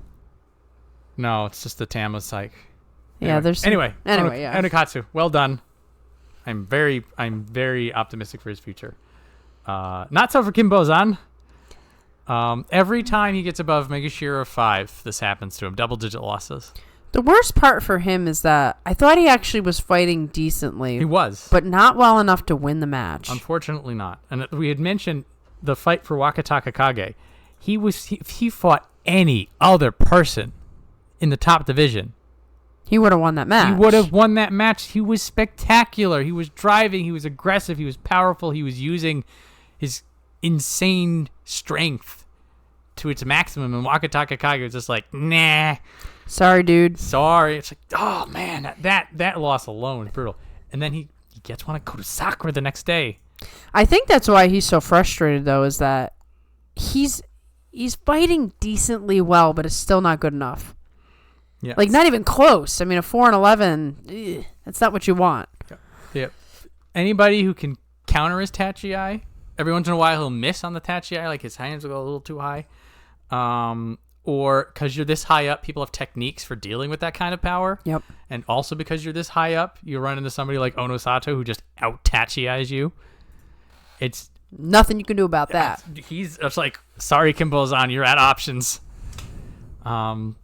No, it's just the Tama psych. Yeah, there's Anyway, yeah. Onokatsu, well done. I'm very optimistic for his future. Not so for Kimbozan. Every time he gets above Megashira 5, this happens to him. Double-digit losses. The worst part for him is that I thought he actually was fighting decently. He was. But not well enough to win the match. Unfortunately not. And we had mentioned the fight for Wakatakakage. If he fought any other person in the top division, he would have won that match. He would have won that match. He was spectacular. He was driving. He was aggressive. He was powerful. He was using his insane strength to its maximum. And Wakatakakage was just like, nah. Sorry, dude. Sorry. It's like, oh, man, that loss alone is brutal. And then he gets one at Kotosakura the next day. I think that's why he's so frustrated, though, is that he's fighting decently well, but it's still not good enough. Yeah. Not even close. I mean, a 4-11, that's not what you want. Yeah. anybody who can counter his Tachi. Every once in a while he'll miss on the Tachi, like his hands will go a little too high. Or because you're this high up, people have techniques for dealing with that kind of power. Yep. And also because you're this high up, you run into somebody like Onosato who just out-Tachi-eyes you. It's nothing you can do about that. He's just like, sorry, Kimbozan, you're at options. And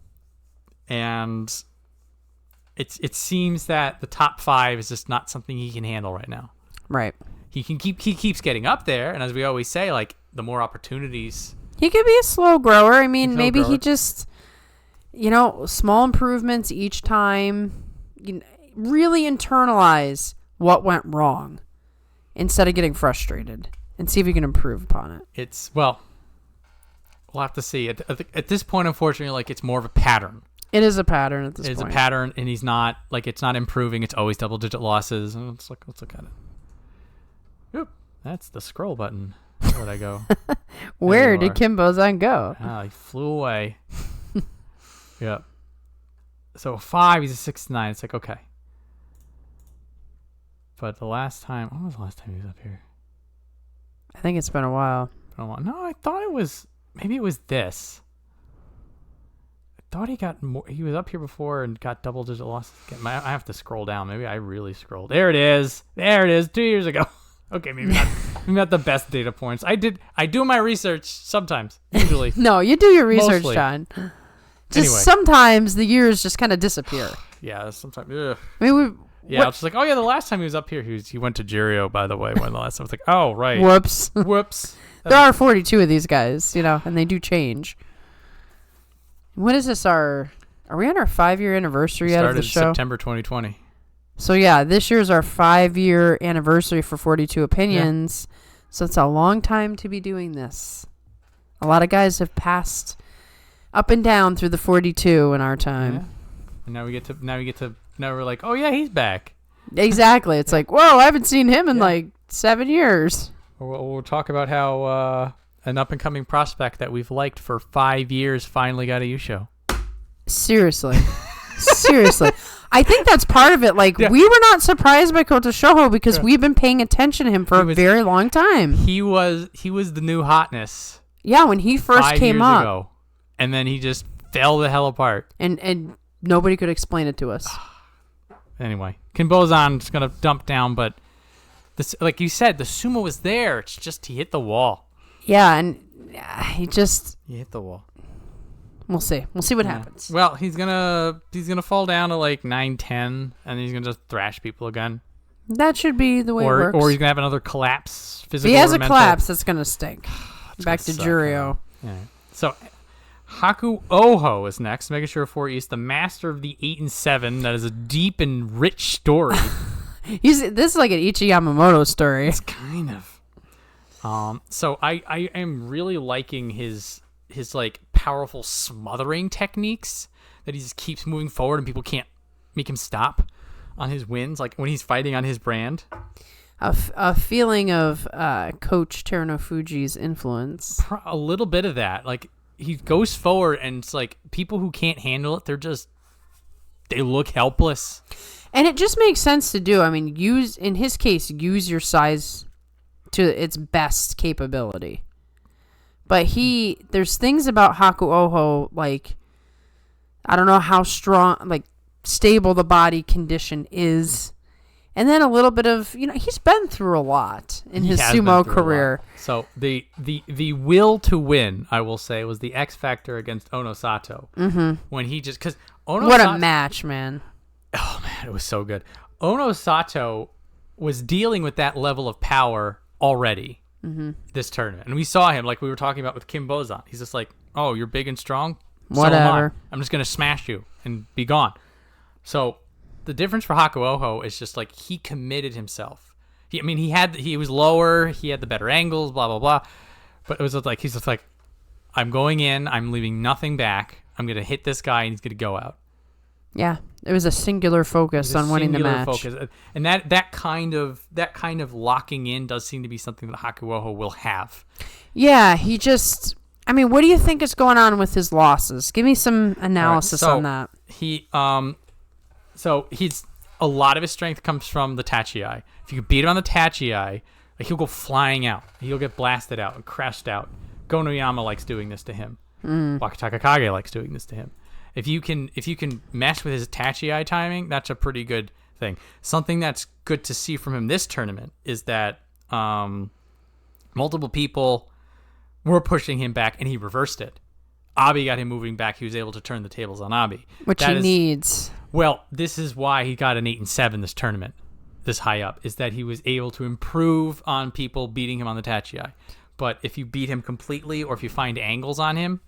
it seems that the top 5 is just not something he can handle right now. Right. He keeps getting up there, and as we always say, like, the more opportunities. He could be a slow grower. I mean, maybe he just, small improvements each time. Really internalize what went wrong instead of getting frustrated and see if you can improve upon it. We'll have to see. At this point, unfortunately, like, it's more of a pattern. It is a pattern at this point. It's a pattern, and he's not, like, it's not improving. It's always double-digit losses. And let's look at it. Oop, that's the scroll button. Where'd I go? Where did Kimbozan go? He flew away. Yep. So 5, he's a 6'9". It's like, okay. But when was the last time he was up here? I think it's been a while. No, I thought maybe it was this. I thought he got more. He was up here before and got double-digit losses. I have to scroll down. Maybe I really scrolled. There it is. 2 years ago. Okay, maybe not the best data points. I do my research sometimes, usually. No, you do your research, Mostly. John. Anyway. Sometimes the years just kind of disappear. Yeah, sometimes. Ugh. I mean, I was just like, oh yeah, the last time he was up here, he went to Jirio, by the way. When the last time I was like, oh right. Whoops. Whoops. There are 42 of these guys, and they do change. What is this? Are we on our 5-year anniversary out of the show? September 2020. So yeah, this year's our 5-year anniversary for 42 Opinions. Yeah. So it's a long time to be doing this. A lot of guys have passed up and down through the 42 in our time. Yeah. And now we're like, oh yeah, he's back. Exactly. It's like, whoa, I haven't seen him in like 7 years. We'll talk about how an up and coming prospect that we've liked for 5 years finally got a Yusho. Seriously. I think that's part of it. Like, we were not surprised by Kotoshoho because we've been paying attention to him for a very long time. He was the new hotness. Yeah, when he first came up. Ago, and then he just fell the hell apart. And nobody could explain it to us. Anyway, Kimbozan's going to dump down, but this, like you said, the sumo was there. It's just he hit the wall. Yeah, and he hit the wall. We'll see. We'll see what happens. Well, he's gonna fall down to like 9-10, and then he's gonna just thrash people again. That should be the way it works. Or he's gonna have another collapse, physical. If he has a mental. collapse, that's gonna stink. Back to Jurio. Yeah. So Haku Oho is next. Making sure 4 East, the master of the 8 and 7. That is a deep and rich story. This is like an Ichi Yamamoto story. It's kind of. So I am really liking his like powerful smothering techniques that he just keeps moving forward and people can't make him stop on his wins, like when he's fighting on his brand. A feeling of Coach Terunofuji's influence. A little bit of that. Like, he goes forward and it's like people who can't handle it, they look helpless. And it just makes sense to do. I mean, in his case, use your size to its best capability. But there's things about Haku Oho, like, I don't know how strong, like, stable the body condition is. And then a little bit of, he's been through a lot in his sumo career. So the will to win, I will say, was the X factor against Onosato. Mm-hmm. When he just, because Onosato. What a match, man. Oh, man, it was so good. Onosato was dealing with that level of power already. Mm-hmm. This tournament, and we saw him like we were talking about with Kimbozan. He's just like, oh, you're big and strong, whatever, I'm just gonna smash you and be gone. So the difference for Haku Oho is just like he committed himself. He was lower, he had the better angles, blah blah blah, but it was just like he's just like, I'm going in, I'm leaving nothing back, I'm gonna hit this guy and he's gonna go out. Yeah, it was a singular focus on winning the match. Focus. And that kind of locking in does seem to be something that Haku Oho will have. Yeah, what do you think is going on with his losses? Give me some analysis on that. So a lot of his strength comes from the Tachi. If if you can beat him on the Tachi-ai, like he'll go flying out. He'll get blasted out and crashed out. Go no Yama likes doing this to him. Wakatakakage likes doing this to him. If you can mess with his Tachi-ai timing, that's a pretty good thing. Something that's good to see from him this tournament is that multiple people were pushing him back, and he reversed it. Abi got him moving back. He was able to turn the tables on Abi. Which he needs. Well, this is why he got an 8-7 this tournament, this high up, is that he was able to improve on people beating him on the Tachi-ai. But if you beat him completely, or if you find angles on him,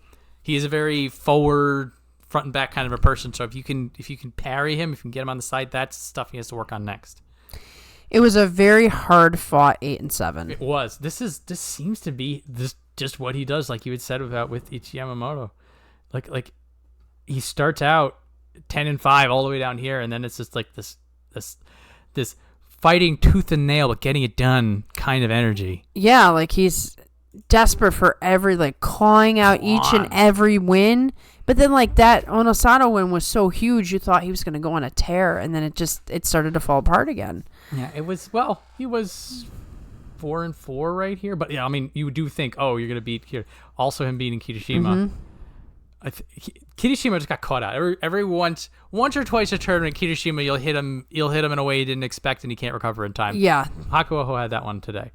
he is a very forward, front and back kind of a person. So if you can parry him, if you can get him on the side, that's stuff he has to work on next. It was a very hard fought 8-7. It was. This seems to be just what he does, like you had said with Ichi Yamamoto. Like he starts out 10-5 all the way down here, and then it's just like this fighting tooth and nail but getting it done kind of energy. Yeah, like he's desperate for clawing out each and every win. But then like that Onosato win was so huge, you thought he was going to go on a tear, and then it started to fall apart again. Yeah, he was 4-4 right here, but yeah, I mean, you do think, oh, you're going to beat here. Also him beating Kirishima. Kirishima just got caught out. Every once or twice a tournament, Kirishima, you'll hit him in a way you didn't expect, and he can't recover in time. Yeah. Hakuoho had that one today,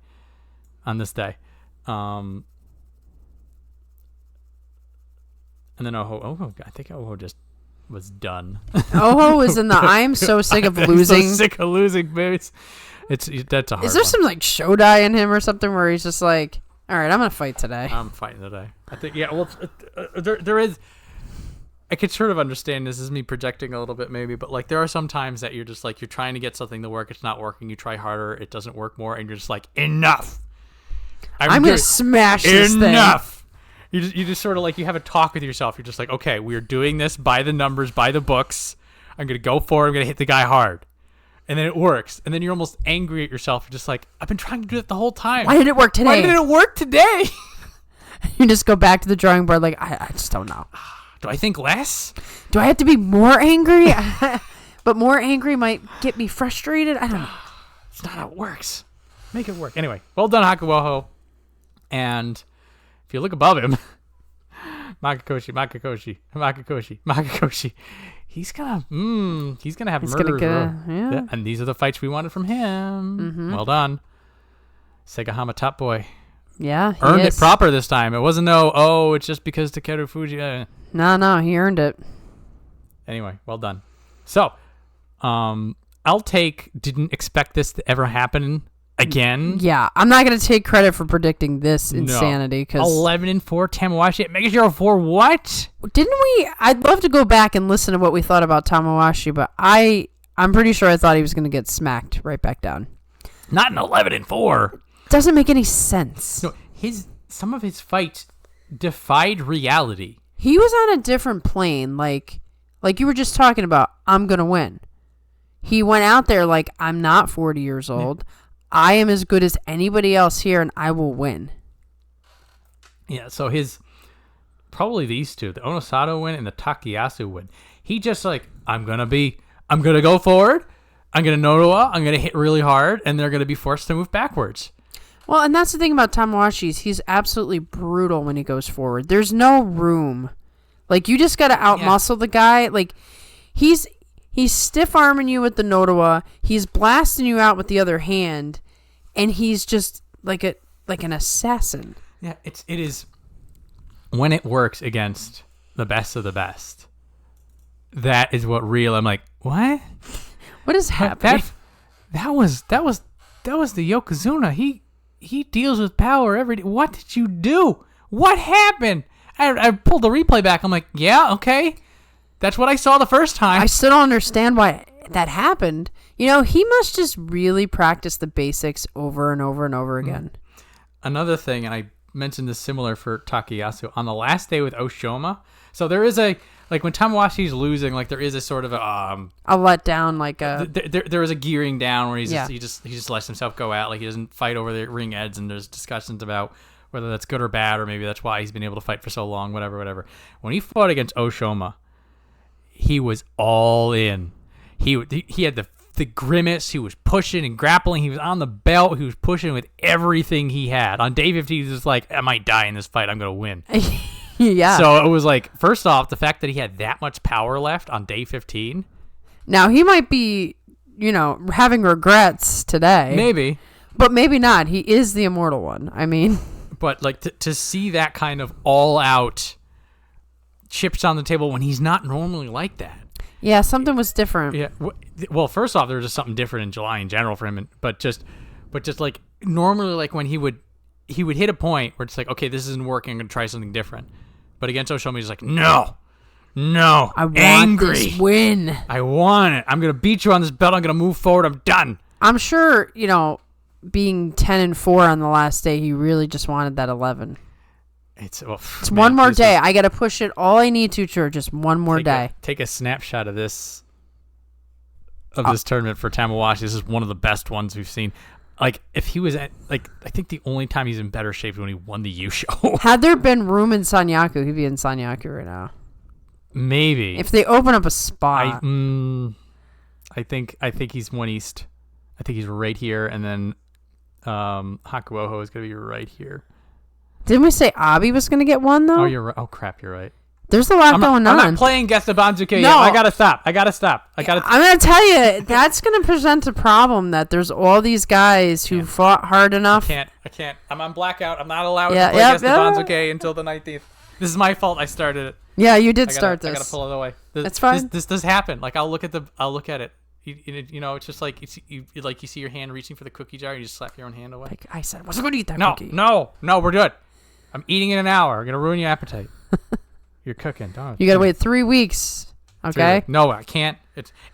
on this day. And then Oho, I think Oho just was done. Oho was in the I'm so sick of losing. I'm so sick of losing, baby. That's a hard Is there one. some like Shodai in him or something where he's just like, all right, I'm going to fight today. I'm fighting today. I think, yeah, well, there is, I could sort of understand this is me projecting a little bit maybe, but like there are some times that you're just like, you're trying to get something to work. It's not working. You try harder. It doesn't work more. And you're just like, enough. I'm going to smash this thing. Enough. You just sort of like, you have a talk with yourself. You're just like, okay, we're doing this by the numbers, by the books. I'm going to go for it. I'm going to hit the guy hard. And then it works. And then you're almost angry at yourself. You're just like, I've been trying to do it the whole time. Why did it work today? Why did it work today? You just go back to the drawing board like, I just don't know. Do I think less? Do I have to be more angry? But more angry might get me frustrated? I don't know. It's not how it works. Make it work. Anyway, well done, Hakuoho. And if you look above him, Makakoshi. He's gonna have murder. Yeah. And these are the fights we wanted from him. Mm-hmm. Well done, Segahama Top Boy. Yeah, he earned is. it proper this time. It wasn't it's just because Takeru Fuji. No, he earned it. Anyway, well done. So, I'll take. Didn't expect this to ever happen again. Yeah, I'm not gonna take credit for predicting this insanity because 11-4 Tamawashi. Mega 04. What? Didn't we? I'd love to go back and listen to what we thought about Tamawashi, but I'm pretty sure I thought he was gonna get smacked right back down. Not an 11-4. Doesn't make any sense. No, some of his fights defied reality. He was on a different plane, like you were just talking about. I'm gonna win. He went out there like, I'm not 40 years old. Yeah. I am as good as anybody else here, and I will win. Yeah, so probably these two, the Onosato win and the Takayasu win. He just like, I'm gonna go forward. I'm gonna Nodoa. I'm gonna hit really hard, and they're gonna be forced to move backwards. Well, and that's the thing about Tamawashi is he's absolutely brutal when he goes forward. There's no room. Like, you just got to outmuscle the guy. Like, he's stiff-arming you with the Nodoa. He's blasting you out with the other hand. And he's just like an assassin. Yeah, it is when it works against the best of the best. That is what I'm like, what? What is happening? That was the Yokozuna. He deals with power every day. What did you do? What happened? I pulled the replay back. I'm like, yeah, okay. That's what I saw the first time. I still don't understand why that happened. You know, he must just really practice the basics over and over and over again. Another thing, and I mentioned this similar for Takayasu, on the last day with Oshoma. So there is like when Tamawashi's losing, like there is a sort of a letdown, like a there is a gearing down where he just lets himself go out, like he doesn't fight over the ring edge, and there's discussions about whether that's good or bad, or maybe that's why he's been able to fight for so long, whatever. When he fought against Oshoma, he was all in. He had the the grimace. He was pushing and grappling. He was on the belt. He was pushing with everything he had. On day 15, he was like, I might die in this fight. I'm going to win. Yeah. So it was like, first off, the fact that he had that much power left on day 15. Now, he might be, having regrets today. Maybe. But maybe not. He is the immortal one. I mean. But like to see that kind of all-out chips on the table when he's not normally like that. Yeah, something was different. Yeah. Well, first off, there was just something different in July in general for him, but just like normally, like when he would hit a point where it's like, okay, this isn't working. I'm gonna try something different. But against Oshoma, he's like, no, I want this win. I want it. I'm gonna beat you on this belt. I'm gonna move forward. I'm done. I'm sure, being 10-4 on the last day, he really just wanted that 11. It's one more day. I got to push it all I need to just one more day. Take a snapshot of this tournament for Tamawashi. This is one of the best ones we've seen. Like, if he was I think the only time he's in better shape is when he won the Yusho. Had there been room in Sanyaku, he'd be in Sanyaku right now. Maybe. If they open up a spot. I think he's one east. I think he's right here, and then Hakuoho is going to be right here. Didn't we say Abi was going to get one, though? Oh, you're right. Oh, crap, you're right. There's a lot going on. I'm not playing Guess the Banzuke yet. I got to stop. I'm going to tell you, that's going to present a problem that there's all these guys who fought hard enough. I can't. I'm on blackout. I'm not allowed to play Guess the Banzuke until the 19th. This is my fault. I started it. Yeah, you did start this. I got to pull it away. That's fine. This does happen. Like, I'll look at it. It's just like you see your hand reaching for the cookie jar, you just slap your own hand away. Like I said, I wasn't going to eat that cookie. No, we're good. I'm eating in an hour. I'm gonna ruin your appetite. You're cooking. Don't. You gotta wait 3 weeks. Okay. No, I can't.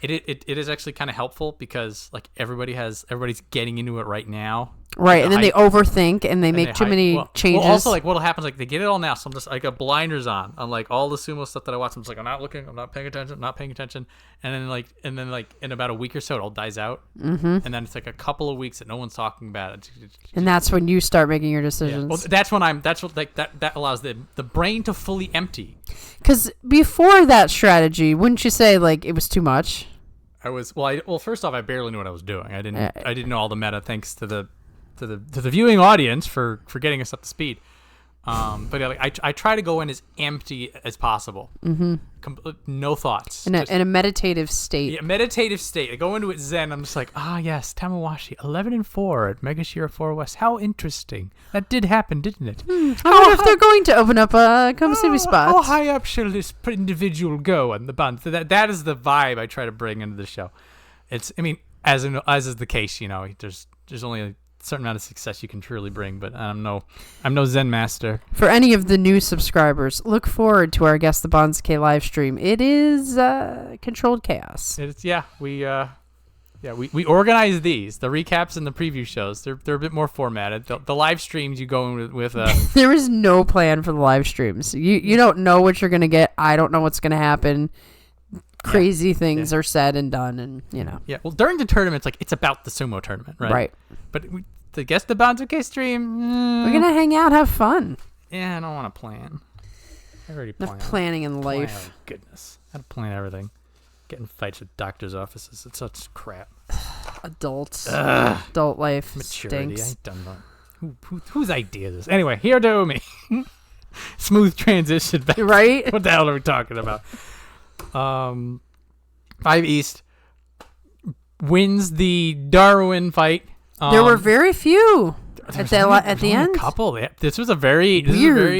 It is actually kind of helpful because like everybody's getting into it right now. Right, and then they overthink and they make too many changes. Well, also like what'll happen is like they get it all now, so I'm just like got blinders on like all the sumo stuff that I watch. I'm just like I'm not looking, I'm not paying attention, and then in about a week or so it all dies out, and then it's like a couple of weeks that no one's talking about it. And that's when you start making your decisions. Yeah. Well, that allows the brain to fully empty. Because before that strategy, wouldn't you say like it was too much? First off, I barely knew what I was doing. I didn't know all the meta, thanks to the viewing audience for getting us up to speed. But I try to go in as empty as possible. Mm-hmm. No thoughts. In a meditative state. Yeah, meditative state. I go into it zen. I'm just like, yes, Tamawashi, 11-4 at Megashira 4 West. How interesting. That did happen, didn't it? I wonder if they're going to open up a Komusubi spot. How high up shall this individual go on the band? That is the vibe I try to bring into the show. As is the case, there's only a certain amount of success you can truly bring, but I'm no Zen master. For any of the new subscribers, look forward to our Guess the Banzuke live stream. It is controlled chaos. We organize these, the recaps and the preview shows. They're a bit more formatted. The live streams you go in with there is no plan for the live streams. You don't know what you're gonna get. I don't know what's gonna happen. Crazy things are said and done, and Yeah, well, during the tournaments, like it's about the sumo tournament, right? Right. But to Guess the Banzuke stream, we're gonna hang out, have fun. Yeah, I don't want to plan. I already planned. Enough planning in life. Oh, goodness, I had to plan everything. Getting fights with doctors' offices. It's such crap. Adult life maturity. stinks. I don't know. Whose idea is this? Anyway, here to me. Smooth transition back. Right? What the hell are we talking about? 5 East wins the Darwin fight. There were very few at the end. A couple. This was a very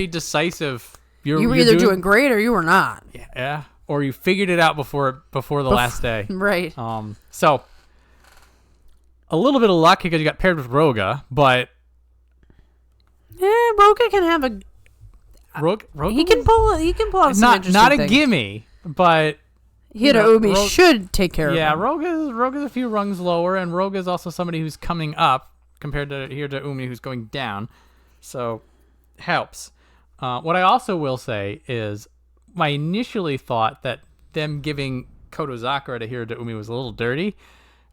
decisive. You were either doing great or you were not. Yeah. Or you figured it out before the last day. Right. So a little bit of luck because you got paired with Roga, but Roga can have a. Roga he can pull out some interesting not a things. Gimme, but Hiraumi should take care of him. Yeah, Roga's a few rungs lower, and Roga's also somebody who's coming up compared to Hiraumi, who's going down. So helps. What I also will say is I initially thought that them giving Kotozakura to Hiraumi was a little dirty.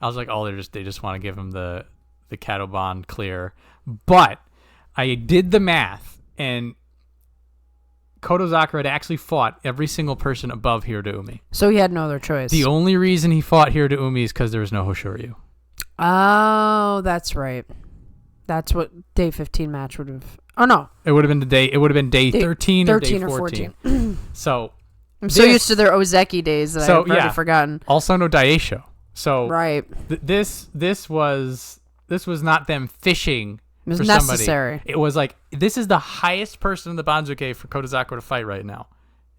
I was like, they just want to give him the Katoban clear. But I did the math, and Kotozakura had actually fought every single person above Hirooumi. So he had no other choice. The only reason he fought Hirooumi is because there was no Hoshoryu. Oh, that's right. That's what day 15 match would have. Oh no, It would have been day 13 or day 13 or 14. 14. So I'm so used to their Ozeki days that I've already forgotten. Also no Daieisho. So right. This was not them fishing. It was for necessary. Somebody. It was like, this is the highest person in the Banzuke for Kotozakura to fight right now,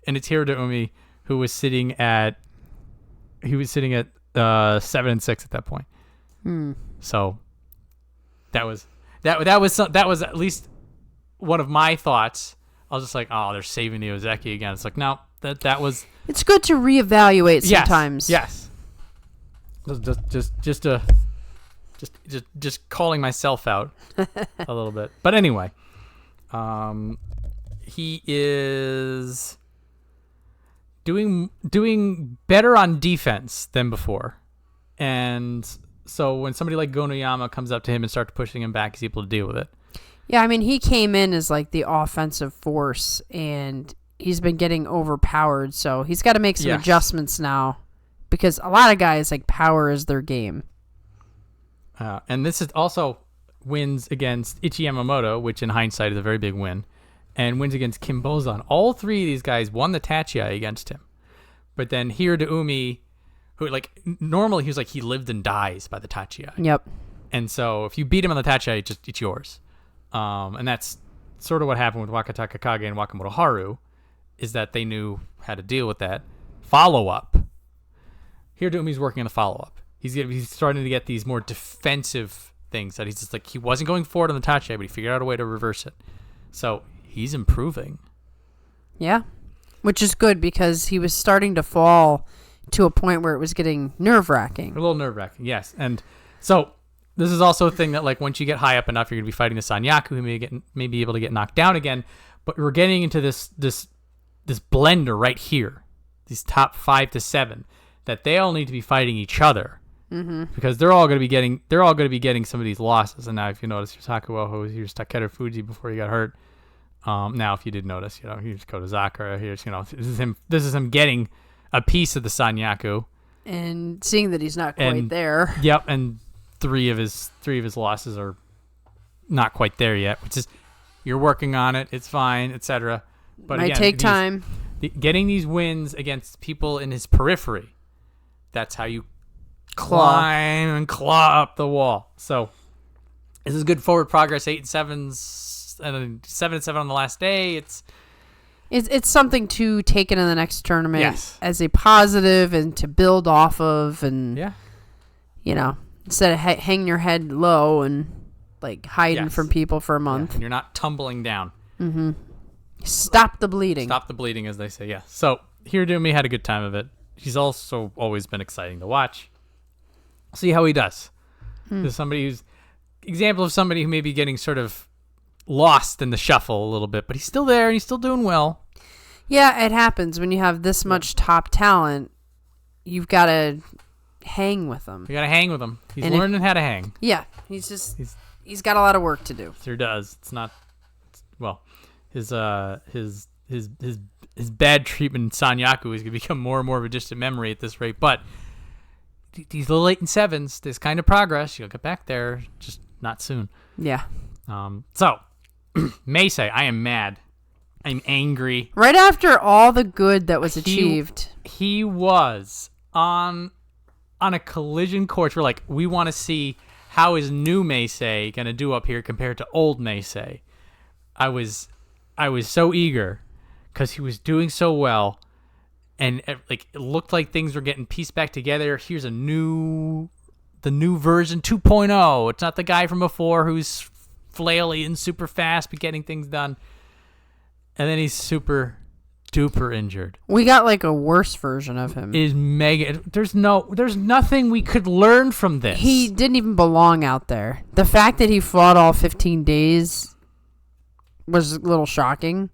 and it's Hirooumi, who was sitting at 7-6 at that point. So that was at least one of my thoughts. I was just like, oh, they're saving the Ozeki again. It's like, no, that was. It's good to reevaluate sometimes. Yes. Just calling myself out a little bit. But anyway, he is doing better on defense than before. And so when somebody like Gonoyama comes up to him and starts pushing him back, he's able to deal with it. Yeah, I mean, he came in as like the offensive force, and he's been getting overpowered. So he's got to make some adjustments now, because a lot of guys, like, power is their game. And this is also wins against Ichi Yamamoto, which in hindsight is a very big win, and wins against Kim Bozan. All three of these guys won the Tachiai against him. But then Hirooumi, who, like, normally he was like, he lived and dies by the Tachiai. Yep. And so if you beat him on the Tachiai, it's yours. And that's sort of what happened with Wakatakakage and Wakamoto Haru, is that they knew how to deal with that. Follow-up. Hiroomi's working on the follow-up. He's starting to get these more defensive things that he's just like, he wasn't going forward on the Tachiai, but he figured out a way to reverse it. So he's improving. Yeah. Which is good, because he was starting to fall to a point where it was getting nerve-wracking. A little nerve-wracking, yes. And so this is also a thing that, like, once you get high up enough, you're going to be fighting the Sanyaku, who may be able to get knocked down again. But we're getting into this blender right here, these top 5 to 7, that they all need to be fighting each other. Mm-hmm. Because they're all going to be getting some of these losses. And now, if you notice, here's Hakuoho, here's Takerufuji before he got hurt. Now, if you did notice, here's Kotozakura. Here's, this is him getting a piece of the Sanyaku, and seeing that he's not quite there. Yep, and three of his losses are not quite there yet. Which is, you're working on it. It's fine, etc. But might take time. Getting these wins against people in his periphery. That's how you climb and claw up the wall. So this is good forward progress. 8-7s and 7-7 on the last day. It's something to take into the next tournament as a positive and to build off of, and instead of hanging your head low and like hiding from people for a month. And you're not tumbling down. Mm-hmm. Stop the bleeding. Stop the bleeding, as they say. Yeah. So Hiroomi had a good time of it. He's also always been exciting to watch. See how he does. There's example of somebody who may be getting sort of lost in the shuffle a little bit, but he's still there and he's still doing well. Yeah, it happens when you have this much top talent. You've got to hang with them. You got to hang with him. He's learning how to hang. Yeah, he's got a lot of work to do. Sure does. It's not his bad treatment in Sanyaku is going to become more and more of a distant memory at this rate, but these little 8-7s, this kind of progress, you'll get back there, just not soon. Yeah. So, Meisei, I am mad. I'm angry. Right after all the good that was achieved. He was on a collision course. We're like, we want to see how is new Meisei going to do up here compared to old Meisei. I was so eager because he was doing so well. And it looked like things were getting pieced back together. Here's the new version 2.0. It's not the guy from before who's flaily and super fast but getting things done. And then he's super duper injured. We got like a worse version of him. Is mega. There's nothing we could learn from this. He didn't even belong out there. The fact that he fought all 15 days was a little shocking.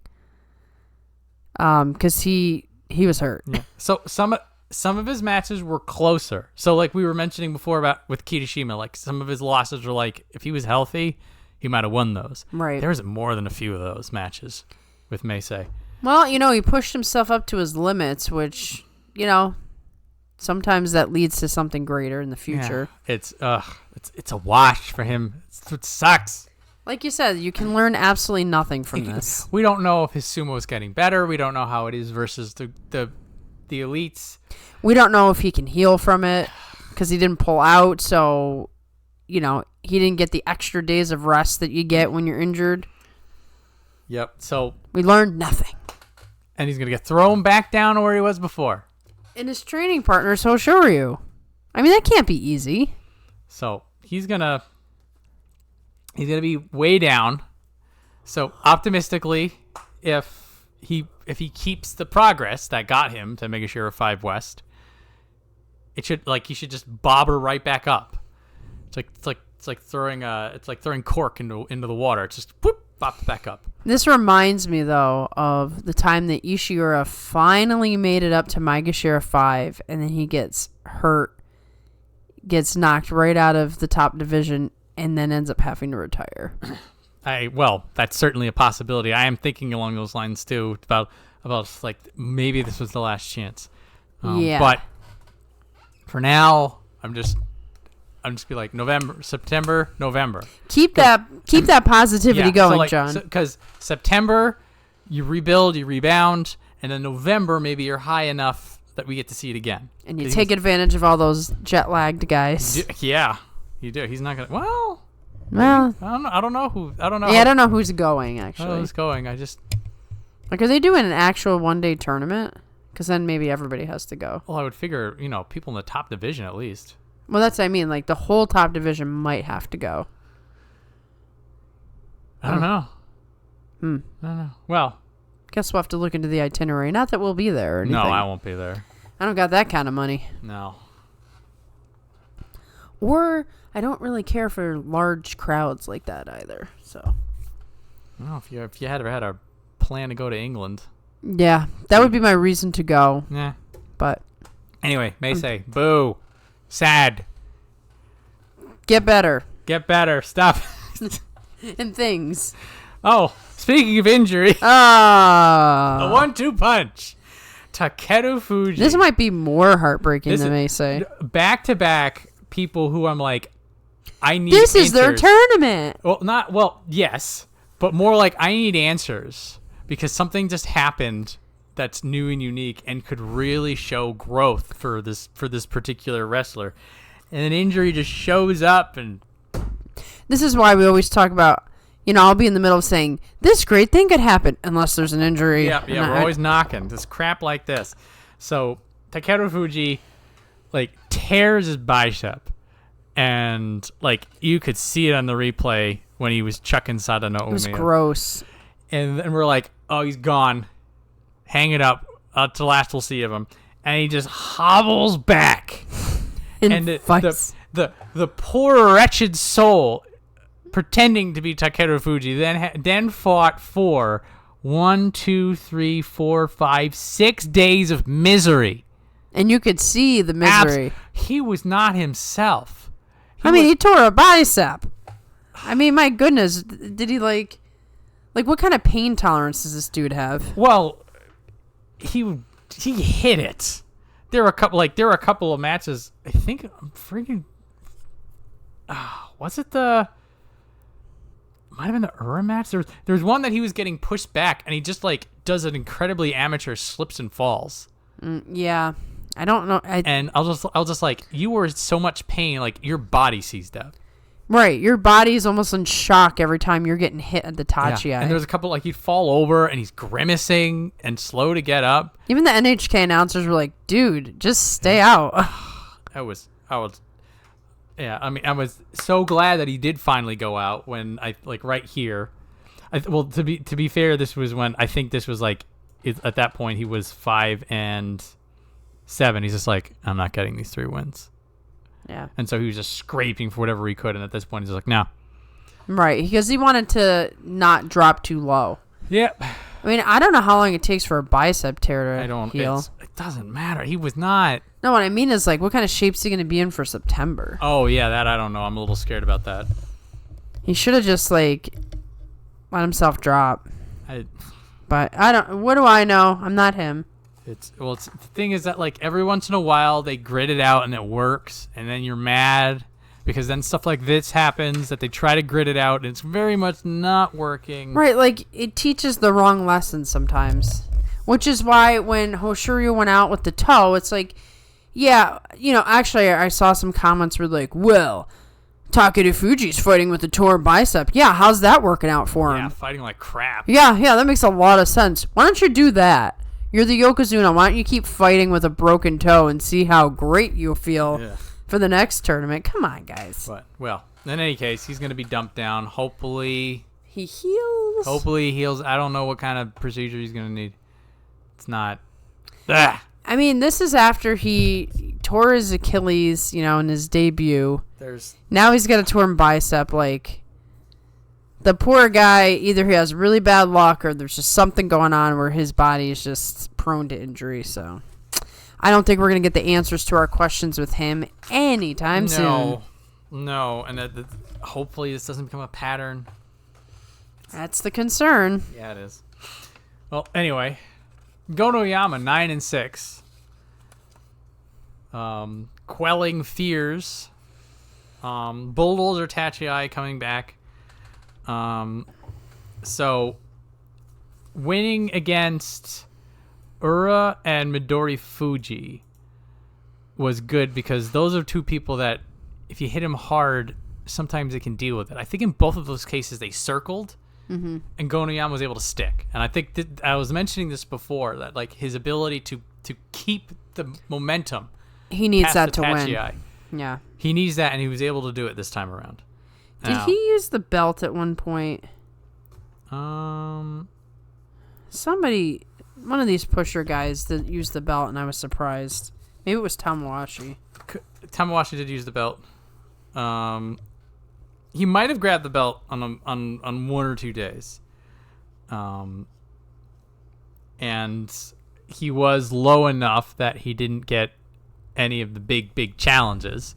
Because he was hurt. Yeah. So some of his matches were closer. So like we were mentioning before about with Kirishima, like some of his losses were like, if he was healthy, he might have won those. Right. There was more than a few of those matches with Meisei. Well, he pushed himself up to his limits, which, sometimes that leads to something greater in the future. Yeah. It's a wash for him. It sucks. Like you said, you can learn absolutely nothing from this. We don't know if his sumo is getting better. We don't know how it is versus the elites. We don't know if he can heal from it because he didn't pull out. So, he didn't get the extra days of rest that you get when you're injured. Yep. So we learned nothing. And he's going to get thrown back down to where he was before. And his training partner is Hoshoryu. I mean, that can't be easy. So he's gonna be way down. So optimistically, if he keeps the progress that got him to Megashira 5 West, he should just bobber right back up. It's like throwing cork into the water. It's just whoop, bops back up. This reminds me, though, of the time that Ishiura finally made it up to Megashira 5, and then he gets hurt, gets knocked right out of the top division, and then ends up having to retire. Well, that's certainly a possibility. I am thinking along those lines, too, about like maybe this was the last chance. Yeah. But for now, I'm just be like September, November. Keep that positivity going, John. Because September, you rebuild, you rebound, and then November, maybe you're high enough that we get to see it again. And you take advantage of all those jet-lagged guys. Yeah, you do. He's not gonna. Well, I don't know. Yeah, I don't know who's going actually. Who's going? Are they doing an actual one-day tournament? Because then maybe everybody has to go. Well, I would figure people in the top division at least. Well, that's what I mean. Like, the whole top division might have to go. I don't know. I don't know. Well, guess we'll have to look into the itinerary. Not that we'll be there or anything. No, I won't be there. I don't got that kind of money. No. Or I don't really care for large crowds like that either. So. Well, if you had ever had a plan to go to England. Yeah, that would be my reason to go. Yeah. But. Anyway, Meisei, boo. Sad. Get better. Stop. And things. Oh, speaking of injury. A 1-2 punch. Takerufuji. This might be more heartbreaking than Meisei. Back-to-back people who I'm like, I need This answers. Is their tournament. Yes. But more like, I need answers. Because something just happened that's new and unique and could really show growth for this particular wrestler. And an injury just shows up. And this is why we always talk about, I'll be in the middle of saying, this great thing could happen unless there's an injury. Yeah, we're always knocking. This crap like this. So, Takerufuji, tears his bicep. And, you could see it on the replay when he was chucking Sadano Umi. It was gross. And then we're like, oh, he's gone. Hang it up. To last we'll see of him. And he just hobbles back. And the poor wretched soul pretending to be Takerufuji then fought for 6 days of misery. And you could see the misery. He was not himself. He tore a bicep. My goodness. Did he what kind of pain tolerance does this dude have? Well, he hit it. There were a couple of matches. I think I'm freaking. Was it the? Might have been the Ura match. There was one that he was getting pushed back, and he just does an incredibly amateur slips and falls. Yeah, I don't know. And I'll just you were in so much pain, your body seized up. Right, your body's almost in shock every time you're getting hit at the tachi. Yeah. And there's a couple he'd fall over and he's grimacing and slow to get up. Even the NHK announcers were like, "Dude, just stay out." I was so glad that he did finally go out when right here. To be fair, this was when I think this was at that point he was 5-7. He's just I'm not getting these 3 wins. Yeah. And so he was just scraping for whatever he could, and at this point he's like, no. Right, because he wanted to not drop too low. Yep. I don't know how long it takes for a bicep tear to heal. It doesn't matter. He was not. No, what I mean is, what kind of shape's he going to be in for September? Oh, yeah, that I don't know. I'm a little scared about that. He should have just, let himself drop. But what do I know? I'm not him. It's the thing is that like every once in a while they grit it out and it works, and then you're mad because then stuff like this happens that they try to grit it out and it's very much not working. Right, like it teaches the wrong lesson sometimes. Which is why when Hoshoryu went out with the toe, it's like, yeah, actually I saw some comments where like, well, Takayafuji's fighting with a torn bicep. Yeah, how's that working out for him? Yeah, fighting like crap. Yeah, that makes a lot of sense. Why don't you do that? You're the Yokozuna. Why don't you keep fighting with a broken toe and see how great you'll feel for the next tournament? Come on, guys. But, well, in any case, he's going to be dumped down. Hopefully he heals. I don't know what kind of procedure he's going to need. It's not... Ugh. I mean, this is after he tore his Achilles, in his debut. Now he's got a torn bicep. Like, the poor guy, either he has really bad luck or there's just something going on where his body is just prone to injury. So, I don't think we're going to get the answers to our questions with him anytime soon. No, and hopefully this doesn't become a pattern. That's the concern. Yeah, it is. Well, anyway... Gonoyama 9-6, quelling fears. Bulldozer Tachiai coming back. So winning against Ura and Midori Fuji was good because those are two people that if you hit them hard, sometimes they can deal with it. I think in both of those cases they circled. Mm-hmm. And Gonoyama was able to stick. And I think that I was mentioning this before, that like his ability to keep the momentum. He needs that to win. Yeah. He needs that, and he was able to do it this time around. Did he use the belt at one point? Somebody, one of these pusher guys that used the belt, and I was surprised. Maybe it was Tamawashi. Tamawashi did use the belt. He might have grabbed the belt on 1 or 2 days. And he was low enough that he didn't get any of the big challenges,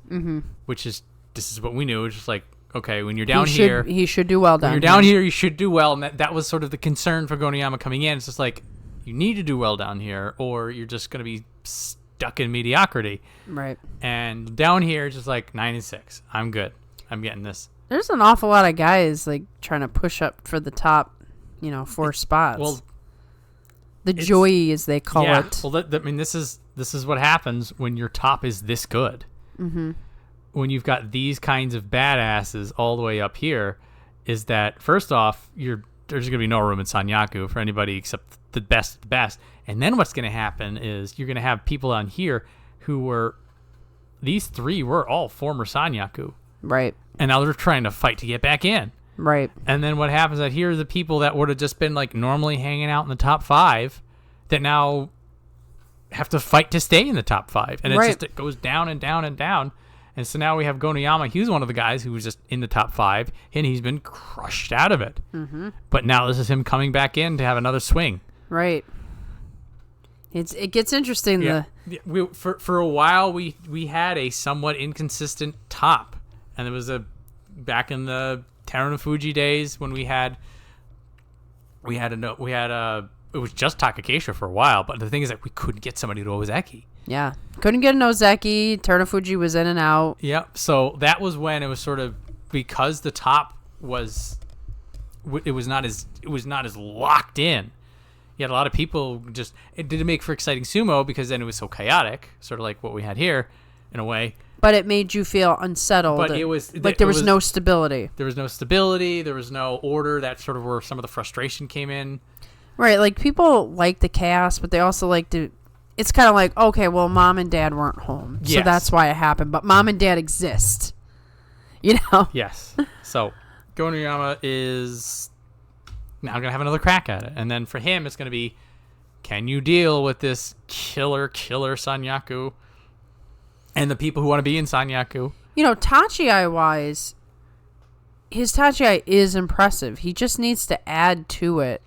which is, this is what we knew. It's just like, okay, when you're down here... He should do well down here. When you're down here, you should do well. And that was sort of the concern for Gonoyama coming in. It's just like, you need to do well down here, or you're just going to be stuck in mediocrity. Right. And down here, it's just like 9-6. I'm good. I'm getting this. There's an awful lot of guys like trying to push up for the top, 4 spots. Well, the joy, as they call it. Well, this is what happens when your top is this good. Mm-hmm. When you've got these kinds of badasses all the way up here, is that first off, there's going to be no room in Sanyaku for anybody except the best of the best. And then what's going to happen is you're going to have people on here these 3 were all former Sanyaku. Right. And now they're trying to fight to get back in. Right. And then what happens is here are the people that would have just been like normally hanging out in the top 5 that now have to fight to stay in the top 5. And it goes down and down and down. And so now we have Gonoyama. He was one of the guys who was just in the top 5, and he's been crushed out of it. Mm-hmm. But now this is him coming back in to have another swing. Right. It gets interesting. Yeah. For a while, we had a somewhat inconsistent top. And it was back in the Terunofuji days when it was just Takayasu for a while, but the thing is that we couldn't get somebody to Ozeki. Yeah. Couldn't get an Ozeki. Terunofuji was in and out. Yep. So that was when it was sort of, because the top was not as locked in. You had a lot of people it didn't make for exciting sumo because then it was so chaotic, sort of like what we had here in a way. But it made you feel unsettled. But there was no stability. There was no stability. There was no order. That's sort of where some of the frustration came in. Right. Like, people like the chaos, but they also like to... It's kind of like, okay, well, mom and dad weren't home. Yes. So that's why it happened. But mom and dad exist. Yes. So, Gonoyama is now going to have another crack at it. And then for him, it's going to be, can you deal with this killer Sanyaku? And the people who want to be in Sanyaku. Tachiai-wise, his Tachiai is impressive. He just needs to add to it.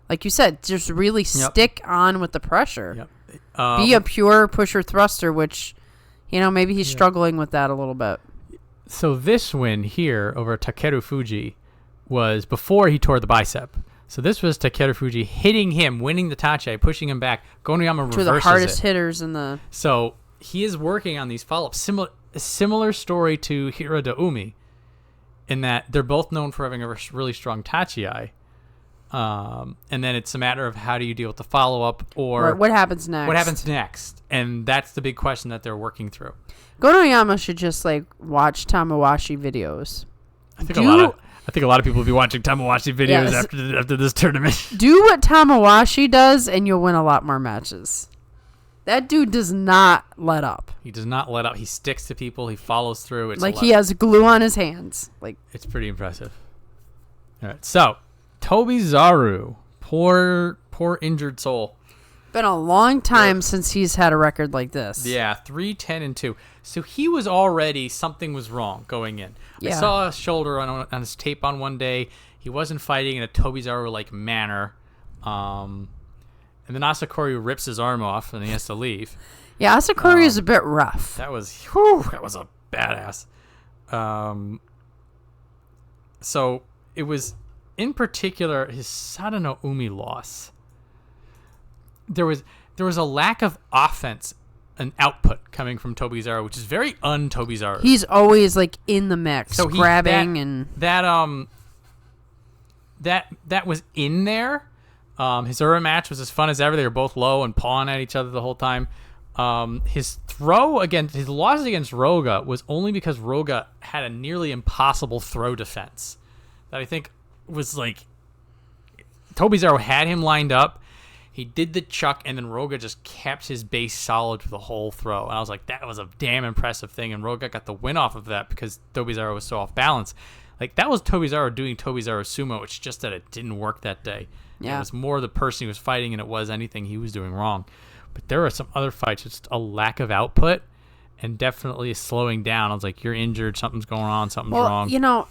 Like you said, just really stick on with the pressure. Yep. Be a pure pusher thruster, which, maybe he's struggling with that a little bit. So this win here over Takeru Fuji was before he tore the bicep. So this was Takerufuji hitting him, winning the tachi, pushing him back. Gonoyama reverses it. Two of the hardest hitters in the... So he is working on these follow-ups. Similar story to Hira da Umi, in that they're both known for having a really strong tachi. And then it's a matter of how do you deal with the follow-up, or what happens next. What happens next? And that's the big question that they're working through. Gonoyama should just watch Tamawashi videos. I think a lot of people will be watching Tamawashi videos after this tournament. Do what Tamawashi does, and you'll win a lot more matches. That dude does not let up. He does not let up. He sticks to people. He follows through. It's he has glue on his hands. It's pretty impressive. All right, so Tobizaru, poor injured soul. Been a long time since he's had a record like this. Yeah, 3-10-2. So he was already, something was wrong going in. Yeah. I saw a shoulder on his tape on one day. He wasn't fighting in a Tobizaru-like manner. And then Asakori rips his arm off and he has to leave. Yeah, Asakori is a bit rough. That was a badass. So it was, in particular, his Sadano Umi loss. There was a lack of offense and output coming from Tobizaru, which is very un-Tobizaru. He's always in the mix, so grabbing that was in there. His Ura match was as fun as ever. They were both low and pawing at each other the whole time. His loss against Roga was only because Roga had a nearly impossible throw defense that I think was Tobizaru had him lined up. He did the chuck, and then Roga just kept his base solid for the whole throw. And I was like, that was a damn impressive thing. And Roga got the win off of that because Tobizaru was so off balance. That was Tobizaru doing Tobizaru sumo. It's just that it didn't work that day. Yeah. It was more the person he was fighting than it was anything he was doing wrong. But there were some other fights, just a lack of output and definitely slowing down. I was like, you're injured. Something's going on. Something's wrong.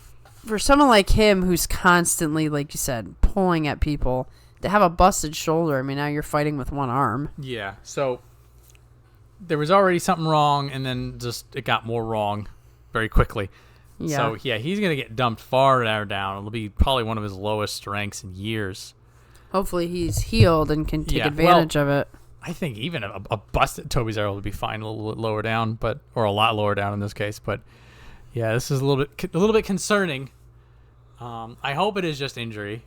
For someone like him who's constantly, like you said, pulling at people, to have a busted shoulder, now you're fighting with one arm. Yeah, so there was already something wrong, and then just it got more wrong very quickly. Yeah. So, yeah, he's going to get dumped far down. It'll be probably one of his lowest ranks in years. Hopefully he's healed and can take advantage of it. I think even a busted Tobizaru would be fine a little bit lower down, or a lot lower down in this case. But, yeah, this is a little bit concerning. I hope it is just injury.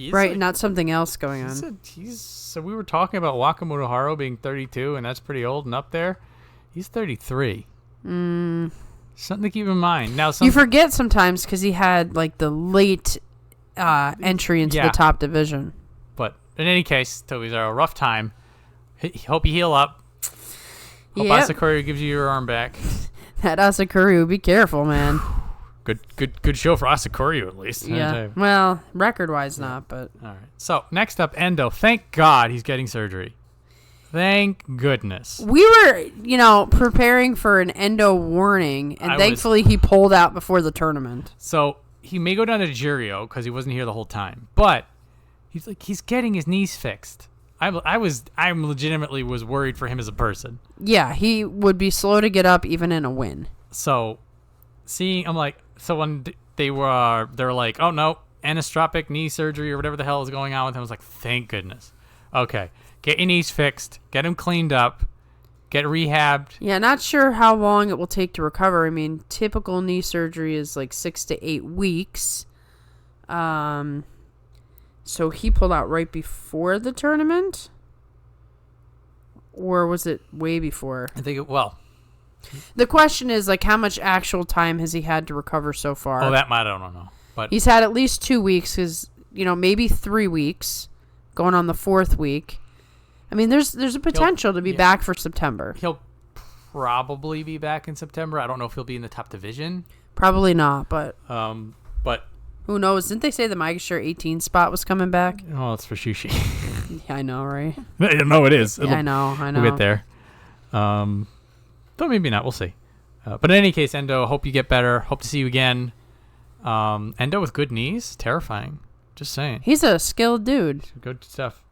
Right, not something else going on. So we were talking about Wakamoto Haru being 32, and that's pretty old and up there. He's 33. Something to keep in mind. Now, you forget sometimes because he had the late entry into the top division. But in any case, Tobizaru, rough time. Hope you heal up. Hope Asakori gives you your arm back. That Asakori, be careful, man. Good show for Asakori at least. Yeah. Well, record-wise not, but... All right. So, next up, Endo. Thank God he's getting surgery. Thank goodness. We were, preparing for an Endo warning, and thankfully he pulled out before the tournament. So, he may go down to Jirio because he wasn't here the whole time, but he's getting his knees fixed. I legitimately was worried for him as a person. Yeah, he would be slow to get up even in a win. So, so when they're like, oh no, anostropic knee surgery or whatever the hell is going on with him, I was like, thank goodness. Okay, get your knees fixed, get him cleaned up, get rehabbed. Yeah, not sure how long it will take to recover. Typical knee surgery is 6 to 8 weeks. So he pulled out right before the tournament? Or was it way before? I think the question is, how much actual time has he had to recover so far? Oh, that I don't know. But he's had at least 2 weeks, because, maybe 3 weeks, going on the 4th week. There's a potential to be back for September. He'll probably be back in September. I don't know if he'll be in the top division. Probably not, but but who knows? Didn't they say the Magisher 18 spot was coming back? Oh, it's for Shushi. Yeah, I know, right? No, it is. Yeah, I know. We'll get there. But maybe not. We'll see. But in any case, Endo, hope you get better. Hope to see you again. Endo with good knees, terrifying. Just saying. He's a skilled dude. Good stuff.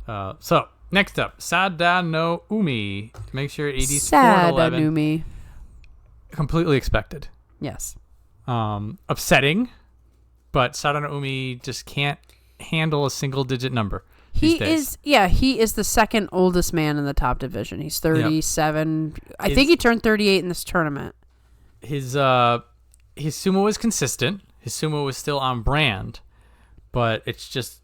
So next up, Sadano Umi. Make sure AD's 4-11. Umi. Completely expected. Yes. Upsetting, but Sadano Umi just can't handle a single-digit number. He is the second oldest man in the top division. He's 37. Yep. I think he turned 38 in this tournament. His sumo was consistent. His sumo was still on brand, but he's just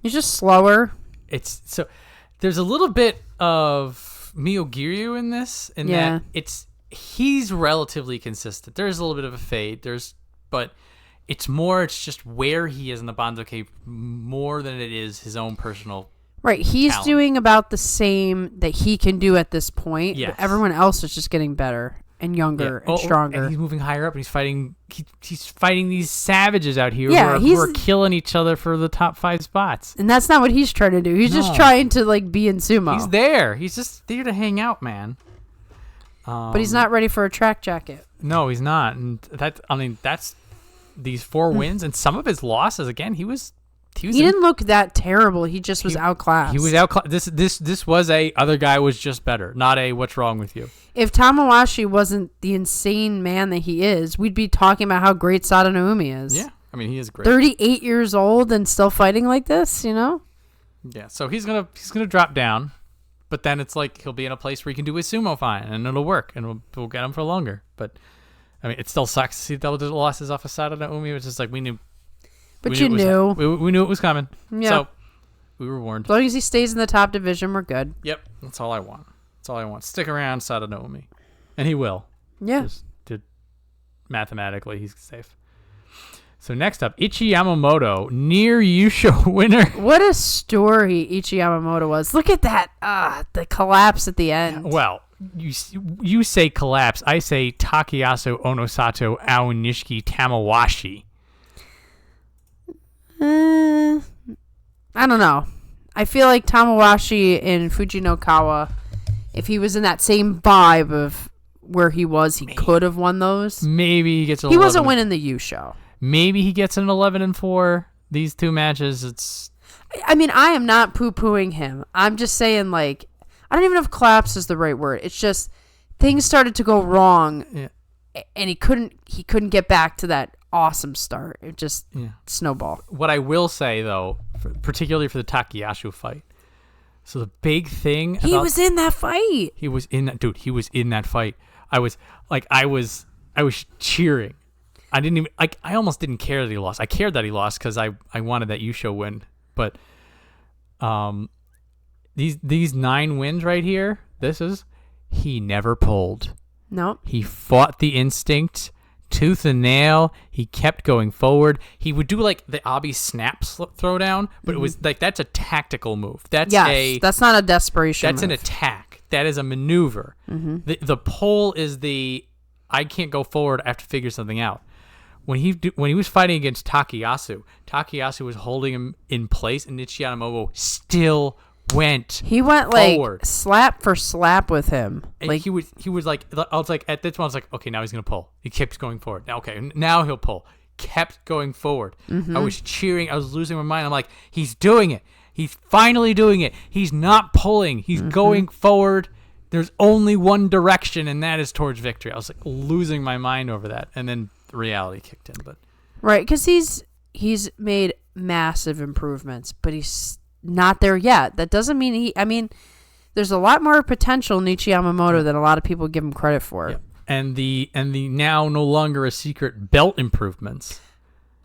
slower. There's a little bit of Miyogiryu in this, that he's relatively consistent. There's a little bit of a fade. But it's just where he is in the Banzoke more than it is his own personal. Right, he's talent. doing about the same that he can do at this point. Yes. But everyone else is just getting better and younger and stronger. And he's moving higher up, and he's fighting. He's fighting these savages out here who are killing each other for the top 5 spots. And that's not what he's trying to do. He's just trying to be in sumo. He's there. He's just there to hang out, man. But he's not ready for a track jacket. No, he's not. And that's these 4 wins and some of his losses. Again, he didn't look that terrible. He just was outclassed. He was outclassed. This was other guy was just better, not what's wrong with you. If Tamawashi wasn't the insane man that he is, we'd be talking about how great Sada Naomi is. Yeah, he is great. 38 years old and still fighting like this, Yeah, so he's gonna drop down, but then it's he'll be in a place where he can do his sumo fine, and it'll work, and we'll get him for longer. But it still sucks to see double-digit losses off of Sada Naomi. It's just we knew. But you knew. We knew it was coming. Yeah. So we were warned. As long as he stays in the top division, we're good. Yep. That's all I want. Stick around, Sada Naomi. And he will. Yeah. Mathematically, he's safe. So next up, Ichi Yamamoto, near Yusho winner. What a story Ichi Yamamoto was. Look at that. The collapse at the end. Well, you say collapse. I say Takayasu, Onosato, Aonishiki, Tamawashi. I don't know. I feel like Tamawashi and Fujinokawa, if he was in that same vibe of where he was, he could have won those. Maybe he gets. He wasn't winning the U show. Maybe he gets an 11-4. These 2 matches, I am not poo-pooing him. I'm just saying, I don't even know if collapse is the right word. It's just things started to go wrong, and he couldn't get back to that awesome start. It just snowballed. What I will say, though, particularly for the Takayasu fight, so the big thing he was in that fight. He was in that fight. I was cheering. I didn't even I almost didn't care that he lost. I cared that he lost because I wanted that Yusho win. But these 9 wins right here, he never pulled. Nope. He fought the instinct tooth and nail. He kept going forward. He would do the Abi snap throwdown, but it was that's a tactical move. That's not a desperation. That's move. An attack. That is a maneuver. Mm-hmm. The pull is I can't go forward. I have to figure something out. When he was fighting against Takayasu was holding him in place, and Ichi Yamamoto still went. He went forward. Slap for slap with him. And he was I was at this point I was okay, now he's gonna pull. He keeps going forward. Now he'll pull. Kept going forward. Mm-hmm. I was cheering. I was losing my mind. I'm he's doing it. He's finally doing it. He's not pulling. He's going forward. There's only one direction, and that is towards victory. I was losing my mind over that, and then reality kicked in. But right, because he's made massive improvements, but he's not there yet. That doesn't mean there's a lot more potential in Ichi Yamamoto than a lot of people give him credit for. Yeah. And the now no longer a secret belt improvements.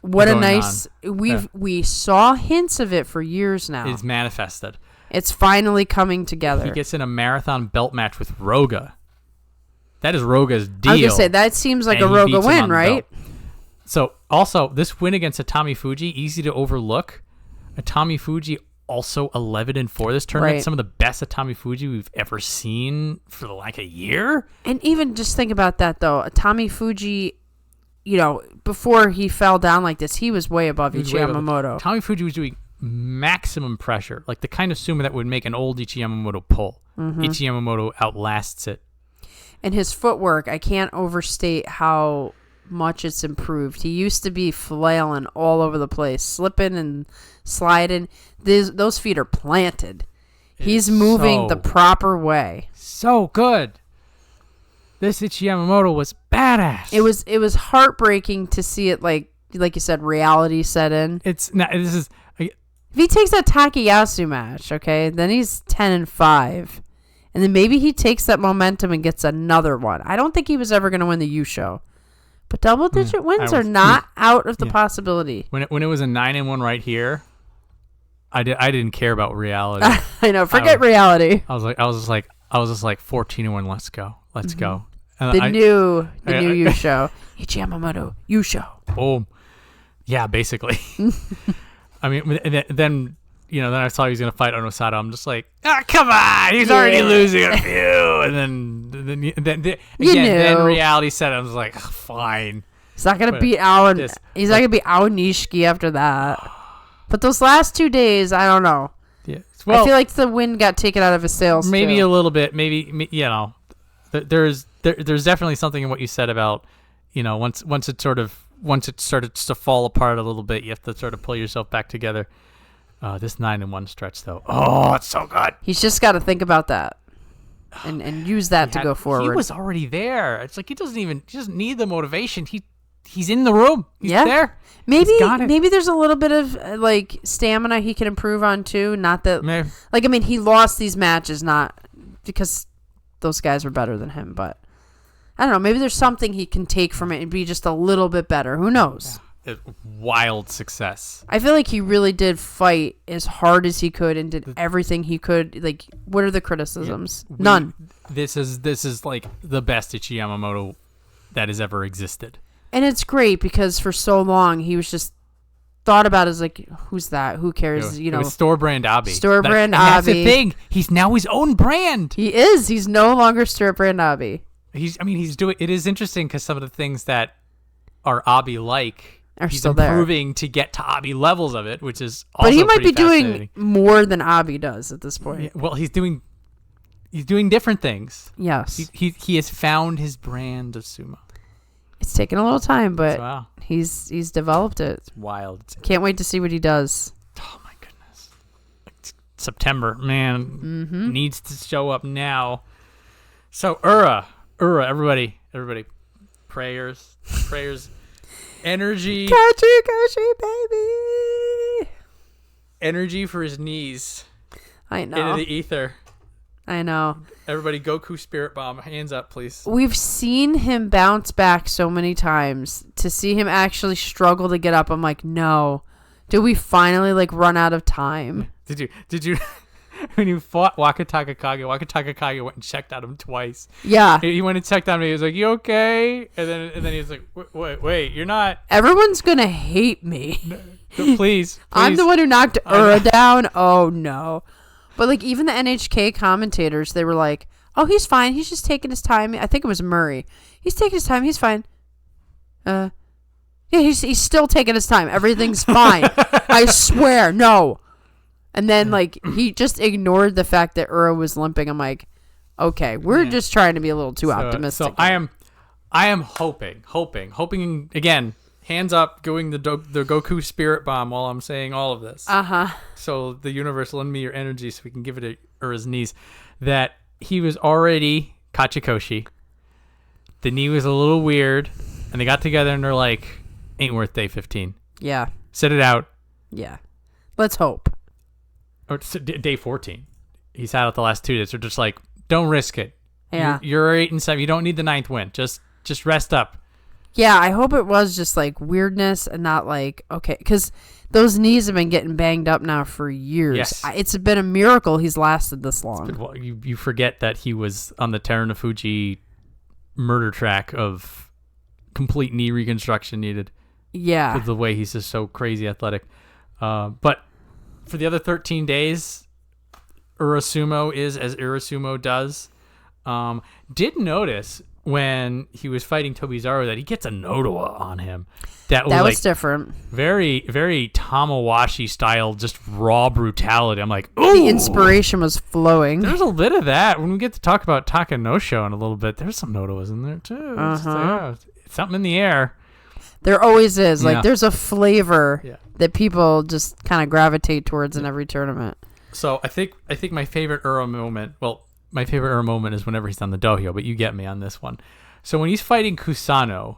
What a nice we saw hints of it for years now. It's manifested. It's finally coming together. He gets in a marathon belt match with Roga. That is Roga's deal. I was gonna say that seems like a Roga win, right? So also this win against Atamifuji, easy to overlook. Atamifuji also 11-4 this tournament. Right. Some of the best Atamifuji we've ever seen for a year. And even just think about that though. Atamifuji, before he fell down like this, he was way above Ichi Yamamoto. Atamifuji was doing maximum pressure, like the kind of sumo that would make an old Ichi Yamamoto pull. Mm-hmm. Ichi Yamamoto outlasts it. And his footwork, I can't overstate how much it's improved. He used to be flailing all over the place, slipping and sliding. Those feet are planted. He's moving the proper way. So good. This Ichi Yamamoto was badass. It was heartbreaking to see it like you said, reality set in. It's not. This is If he takes that Takayasu match, okay, then he's 10-5. And then maybe he takes that momentum and gets another one. I don't think he was ever going to win the U show. But double-digit wins are not out of the possibility. When it was a 9-1 right here, I didn't care about reality. I know. Forget reality. I was just like 14-1. Let's go. Let's go. And The new U show. Ichi Yamamoto U show. Boom. Yeah, basically. I mean, then I saw he was gonna fight Onosato. I'm just like, come on, he's already losing a few. And then reality set. I was like, fine. He's not gonna beat He's not gonna beat Aonishiki after that. But those last 2 days, I don't know. Yeah. Well, I feel like the wind got taken out of his sails. Maybe too. a little bit. Maybe there's definitely something in what you said about once it started to fall apart a little bit, you have to sort of pull yourself back together. This 9-1 stretch though, it's so good. He's just got to think about that and use that to go forward. He was already there. It's like he doesn't need the motivation. He's in the room. He's there. Maybe there's a little bit of like stamina he can improve on too. Not that he lost these matches not because those guys were better than him, but I don't know. Maybe there's something he can take from it and be just a little bit better. Who knows? Yeah. Wild success. I feel like he really did fight as hard as he could and did everything he could. Like, what are the criticisms? None. This is like the best Ichi Yamamoto that has ever existed. And it's great because for so long he was just thought about as like, who's that? Who cares? It was store brand Abi. Store brand Abi. That's the thing. He's now his own brand. He is. He's no longer store brand Abi. He's doing. It is interesting because some of the things that are Abi like he's still improving to get to Abi levels of it, which is also but he might be doing more than Abi does at this point. Yeah, well, he's doing different things. Yes, he has found his brand of sumo. It's taken a little time, but wow. he's developed it. It's wild. Can't wait to see what he does. Oh my goodness! September, man, needs to show up now. So Ura, everybody, prayers, energy, Kachi, baby, energy for his knees. I know. Into the ether. I know. Everybody, Goku Spirit Bomb, hands up, please. We've seen him bounce back so many times. To see him actually struggle to get up, I'm like, no. Did we finally run out of time? Did you? When you fought Wakatakakage went and checked on him twice. Yeah. He went and checked on me. He was like, "You okay?" And then he was like, "Wait, you're not." Everyone's gonna hate me. No, please. I'm the one who knocked Ura down. Oh no. But even the NHK commentators, they were like, "Oh, he's fine. He's just taking his time." I think it was Murray. He's taking his time. He's fine. Yeah, he's still taking his time. Everything's fine. I swear, no. And then he just ignored the fact that Ura was limping. I'm like, okay, we're just trying to be a little too optimistic. So I am hoping again. Hands up, going the Goku Spirit Bomb while I'm saying all of this. So the universe lend me your energy so we can give it to Ura's knees. That he was already Kachikoshi. The knee was a little weird, and they got together and they're like, "Ain't worth day 15." Yeah. Sit it out. Yeah. Let's hope. Or day 14. He's out the last 2 days. They're just like, don't risk it. Yeah. You're 8-7. You don't need the 9th win. Just rest up. Yeah, I hope it was just weirdness and not okay, because those knees have been getting banged up now for years. Yes. It's been a miracle he's lasted this long. You forget that he was on the Terunofuji murder track of complete knee reconstruction needed. Yeah. Because of the way he's just so crazy athletic. But for the other 13 days, Urasumo is as Urasumo does. Did notice when he was fighting Tobizaru that he gets a Nodowa on him. That was different. Very, very Tamawashi style, just raw brutality. I'm like, ooh! The inspiration was flowing. There's a bit of that. When we get to talk about Takanosho in a little bit, there's some Nodowas in there too. It's something in the air. There always is. There's a flavor that people just kind of gravitate towards in every tournament. So I think my favorite Ura moment, my favorite Ura moment is whenever he's on the dohyo, but you get me on this one. So when he's fighting Kusano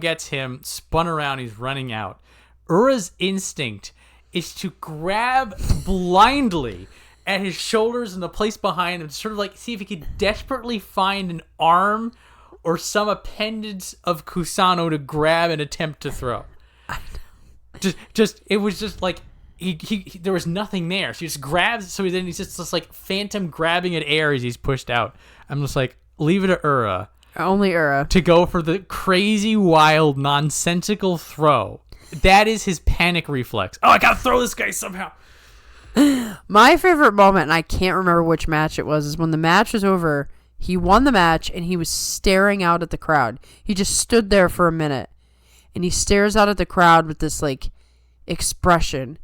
gets him spun around, he's running out. Ura's instinct is to grab blindly at his shoulders and the place behind him, to sort of like see if he could desperately find an arm or some appendage of Kusano to grab and attempt to throw. It was just like he there was nothing there. So he just grabs. So then he's just like phantom grabbing at air as he's pushed out. I'm just like, leave it to Ura. Only Ura To go for the crazy, wild, nonsensical throw. That is his panic reflex. Oh, I gotta throw this guy somehow. My favorite moment, and I can't remember which match it was, is when the match was over. He won the match, and he was staring out at the crowd. He just stood there for a minute, and he stares out at the crowd with this, like, expression.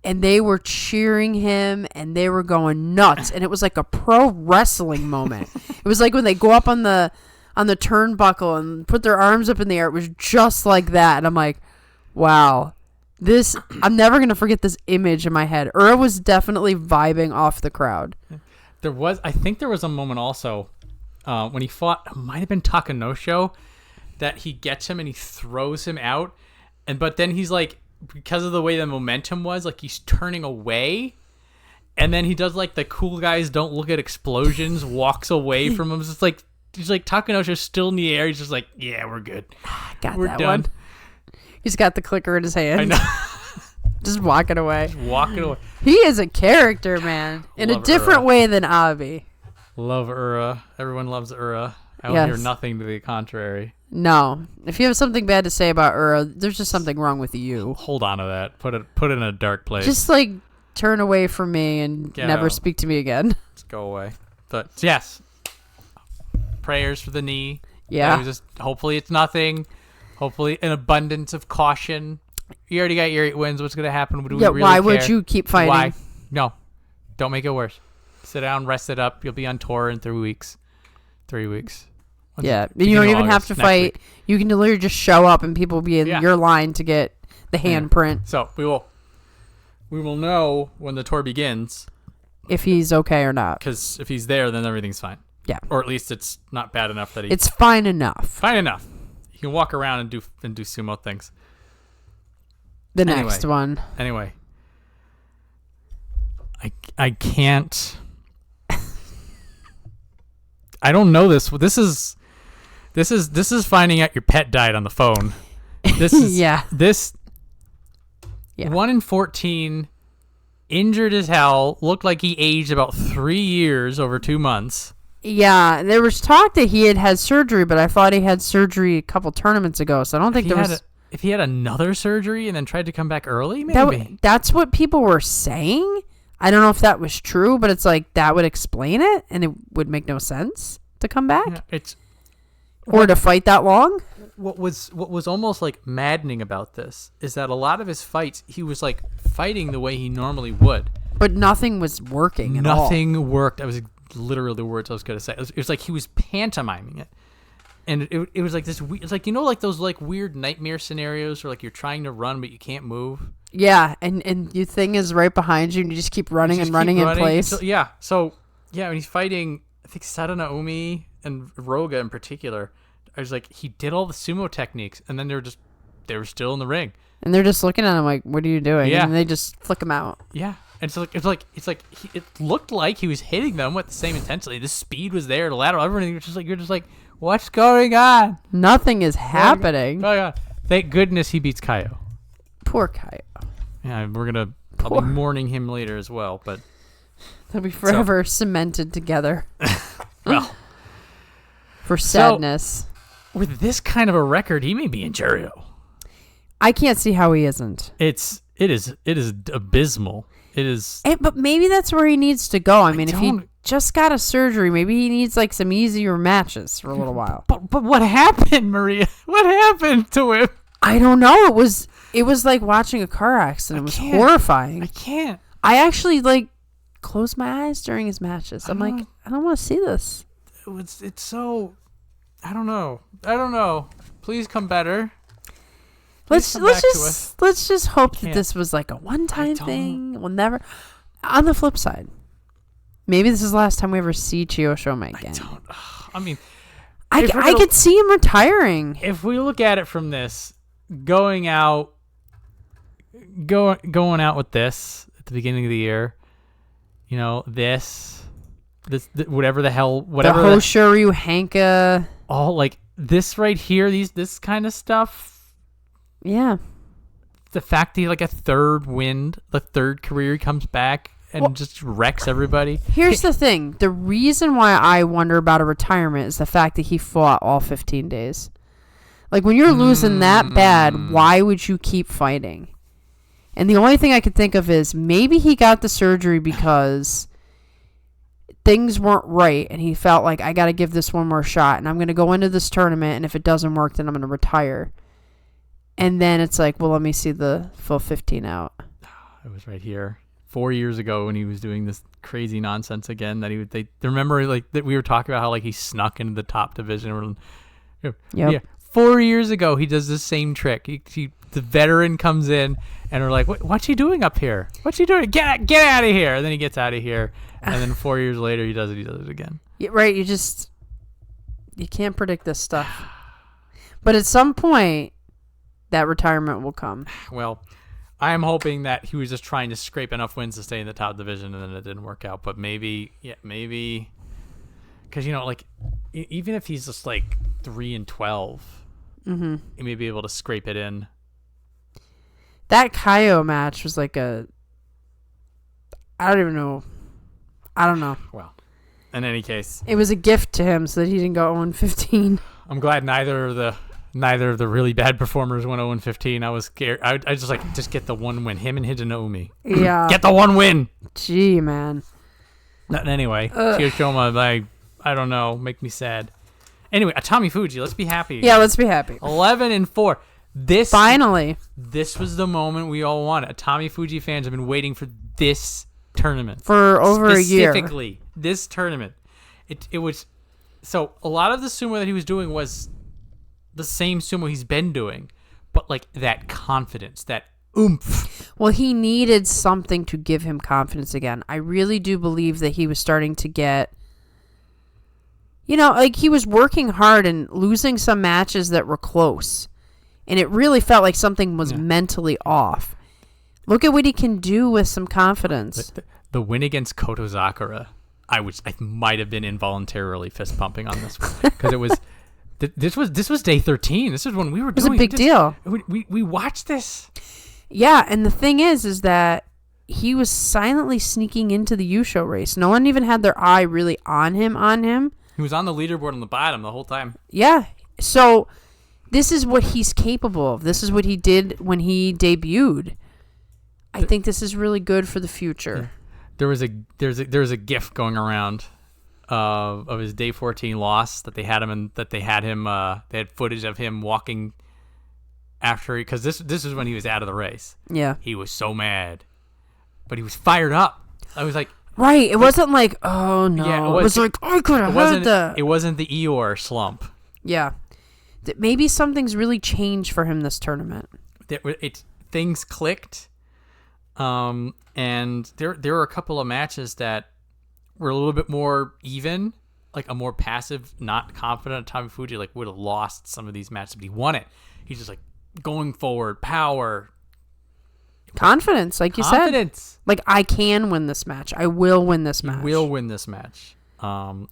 And they were cheering him, and they were going nuts. And it was like a pro wrestling moment. It was like when they go up on the turnbuckle and put their arms up in the air. It was just like that. And I'm like, wow. I'm never going to forget this image in my head. Ura was definitely vibing off the crowd. I think there was a moment also when he fought, it might have been Takayasu, that he gets him and he throws him out. But then he's like, because of the way the momentum was, like he's turning away. And then he does like the cool guys don't look at explosions, walks away from him. It's just like, he's like, Takayasu still in the air. He's just like, yeah, we're good. We're that done. One. He's got the clicker in his hand. I know. Just walking away. He is a character, man. In a different way than Abi. Love Ura. Everyone loves Ura. I don't hear nothing to the contrary. No. If you have something bad to say about Ura, there's just something wrong with you. Hold on to that. Put it in a dark place. Just like turn away from me and never speak to me again. Just go away. But yes. Prayers for the knee. Yeah. Hopefully it's nothing. Hopefully an abundance of caution. You already got your 8 wins. What's going to happen? Do we really why care? Would you keep fighting? Why? No. Don't make it worse. Sit down, rest it up. You'll be on tour in 3 weeks. 3 weeks. You don't even have to fight. Week. You can literally just show up and people will be in your line to get the handprint. So we will know when the tour begins. If he's okay or not. Because if he's there, then everything's fine. Yeah. Or at least it's not bad enough that it's fine enough. Fine enough. You can walk around and do sumo things. Next one. Anyway. I can't. I don't know this. This is finding out your pet died on the phone. This is This 1 in 14, injured as hell, looked like he aged about 3 years over 2 months. Yeah, there was talk that he had surgery, but I thought he had surgery a couple tournaments ago, so I don't think there was... If he had another surgery and then tried to come back early, maybe. That's what people were saying. I don't know if that was true, but it's like that would explain it, and it would make no sense to come back. Yeah, to fight that long. What was almost like maddening about this is that a lot of his fights, he was like fighting the way he normally would. But nothing was working at all. Nothing worked. That was literally the words I was going to say. It was like he was pantomiming it. And it was like this. It's like, like those like weird nightmare scenarios where like you're trying to run but you can't move. Yeah, and your thing is right behind you, and you just keep running in place. So when he's fighting, I think Sadanaumi and Roga in particular, I was like, he did all the sumo techniques, and then they were still in the ring, and they're just looking at him like, "What are you doing?" Yeah. And they just flick him out. Yeah, and so it looked like he was hitting them with the same intensity. The speed was there, the lateral, everything. You're just like. What's going on? Nothing is happening. Oh, thank goodness he beats Kaio. Poor Kaio. Yeah, I'll be mourning him later as well, but they'll be forever cemented together. Well, for sadness. So, with this kind of a record, he may be in Juryo. I can't see how he isn't. It is abysmal. It is. But maybe that's where he needs to go. I mean, if he just got a surgery, maybe he needs like some easier matches for a little while. But what happened, Maria? What happened to him? I don't know. It was like watching a car accident. It was horrifying. I can't. I actually like closed my eyes during his matches. I'm like, I don't want to see this. It's so. I don't know. Please come better. Let's just hope that this was like a one-time thing. We'll never. On the flip side, maybe this is the last time we ever see Oshoma again. I could see him retiring. If we look at it from this, going out, going out with this at the beginning of the year, this whatever the hell, whatever the Hoshoryu Hanka, all like this right here, this kind of stuff. Yeah. The fact that he like a third career he comes back and just wrecks everybody. Here's the thing. The reason why I wonder about a retirement is the fact that he fought all 15 days. Like, when you're losing that bad, why would you keep fighting? And the only thing I could think of is maybe he got the surgery because things weren't right, and he felt like, I got to give this one more shot, and I'm going to go into this tournament, and if it doesn't work, then I'm going to retire. And then it's like, well, let me see the full 15 out. It was right here 4 years ago when he was doing this crazy nonsense again. That they remember like that we were talking about how like he snuck into the top division. Yeah, 4 years ago he does the same trick. The veteran comes in and we're like, what's he doing up here? What's he doing? Get out of here! And then he gets out of here, and then 4 years later he does it again. Yeah, right. You can't predict this stuff. But at some point, that retirement will come. Well, I am hoping that he was just trying to scrape enough wins to stay in the top division, and then it didn't work out. But maybe, because like even if he's just like 3-12, he may be able to scrape it in. That Kaio match was like I don't even know. I don't know. Well, in any case, it was a gift to him so that he didn't go 0-15. I'm glad neither of the really bad performers went 0-15. I was scared. I just get the one win. Him and Hidenomi. Yeah. Get the one win. Gee, man. Anyway, Kirishima, I don't know. Make me sad. Anyway, Atamifuji, let's be happy. Yeah, let's be happy. 11-4. Finally. This was the moment we all wanted. Atamifuji fans have been waiting for this tournament. For over a year. Specifically, this tournament. It was... So, a lot of the sumo that he was doing was the same sumo he's been doing, but like that confidence, that oomph. Well, he needed something to give him confidence again. I really do believe that he was starting to get, like he was working hard and losing some matches that were close, and it really felt like something was mentally off. Look at what he can do with some confidence. The win against Kotozakura, I might have been involuntarily fist pumping on this one because it was. This was day 13. This is when we were doing it. It was a big deal. We watched this. Yeah, and the thing is that he was silently sneaking into the Yusho race. No one even had their eye really on him. He was on the leaderboard on the bottom the whole time. Yeah. So this is what he's capable of. This is what he did when he debuted. I think this is really good for the future. There was a GIF going around of his day 14 loss that they had footage of him walking after, because this is when he was out of the race. Yeah, he was so mad, but he was fired up. I was like, right, it wasn't like, oh no, yeah, it was like, I could have had that. It wasn't the Eeyore slump. Yeah, maybe something's really changed for him this tournament. Things clicked, and there were a couple of matches that were a little bit more even, like a more passive, not confident Atamifuji like would have lost some of these matches, but he won it. He's just like going forward, power, confidence, like you said. Like, I can win this match. I will win this match. He will win this match. And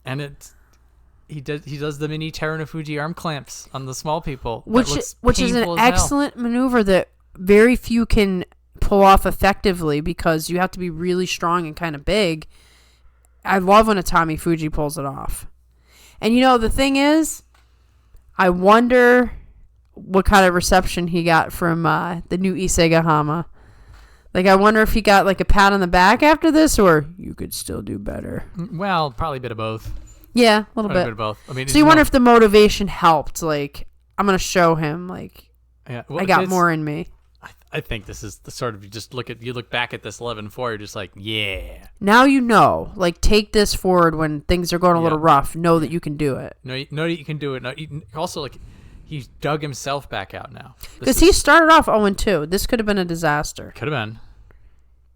he does the mini Terunofuji arm clamps on the small people, which is an excellent maneuver that very few can pull off effectively because you have to be really strong and kind of big. I love when Atamifuji pulls it off. And the thing is, I wonder what kind of reception he got from the new Isegahama. Like, I wonder if he got like a pat on the back after this, or you could still do better. Well, probably a bit of both. Yeah, a little bit. A bit of both. I mean, so you wonder if the motivation helped. Like, I'm gonna show him, like, I got more in me. I think this is the sort of, you look back at this 11-4, you're just like, yeah. Now like, take this forward when things are going a little rough. Know that you can do it. Know that you can do it. Also, like, he's dug himself back out now. Because he started off 0-2. This could have been a disaster. Could have been.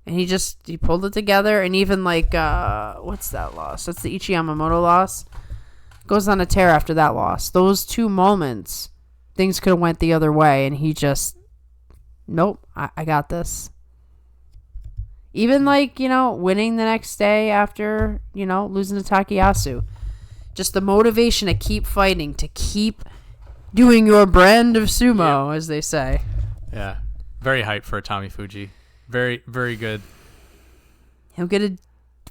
And he pulled it together, and even, like, what's that loss? That's the Ichi Yamamoto loss. Goes on a tear after that loss. Those two moments, things could have went the other way, and he just nope, I got this. Even like, winning the next day after, losing to Takayasu. Just the motivation to keep fighting, to keep doing your brand of sumo, as they say. Yeah. Very hyped for Atamifuji. Very, very good. He'll get a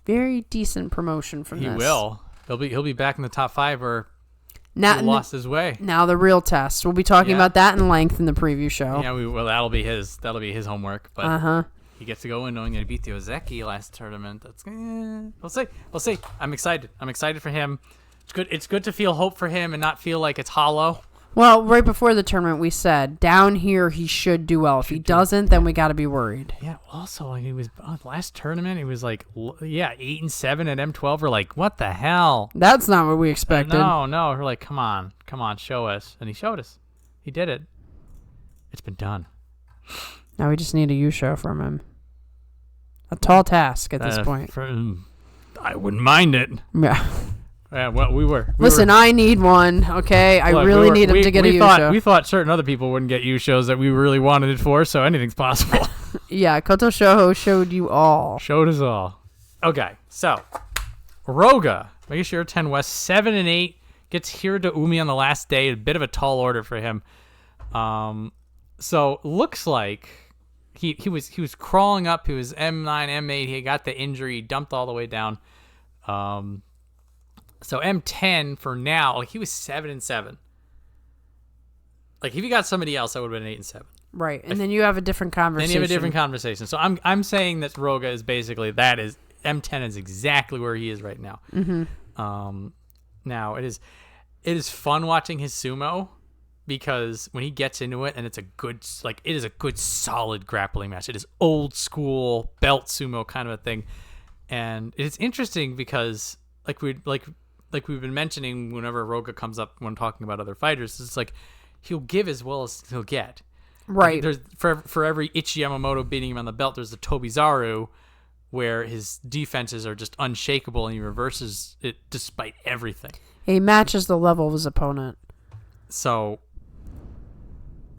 very decent promotion from this. He will. He'll be back in the top 5 or he lost his way. Now the real test. We'll be talking about that in length in the preview show. Yeah, that'll be his homework. But he gets to go in knowing that he beat the Ozeki last tournament. We'll see. I'm excited for him. It's good to feel hope for him and not feel like it's hollow. Well, right before the tournament, we said down here he should do well. If he doesn't, then we got to be worried. Yeah. Also, he was last tournament. He was 8-7 at M12. We're like, what the hell? That's not what we expected. No. We're like, come on, show us. And he showed us. He did it. It's been done. Now we just need a U show from him. A tall task at this point. I wouldn't mind it. Yeah. Yeah, well, we were. Listen, I need one, okay? I really need him to get a U show. We thought certain other people wouldn't get U shows that we really wanted it for, so anything's possible. Yeah, Kotoshoho showed you all. Showed us all. Okay, so Roga, making sure 10 West, 7-8, gets Hira Umi on the last day. A bit of a tall order for him. So looks like he was crawling up. He was M9, M8. He got the injury. He dumped all the way down. So M10 for now, he was 7-7. Like if you got somebody else, that would have been 8-7. Right, and then you have a different conversation. Then you have a different conversation. So I'm saying that Roga is basically M10 is exactly where he is right now. Mm-hmm. Now it is fun watching his sumo because when he gets into it and it is a good solid grappling match. It is old school belt sumo kind of a thing, and it's interesting because like we've been mentioning whenever Roga comes up when talking about other fighters, it's like he'll give as well as he'll get. Right. Like there's for every Ichi Yamamoto beating him on the belt, there's the Tobizaru where his defenses are just unshakable and he reverses it despite everything. He matches the level of his opponent. So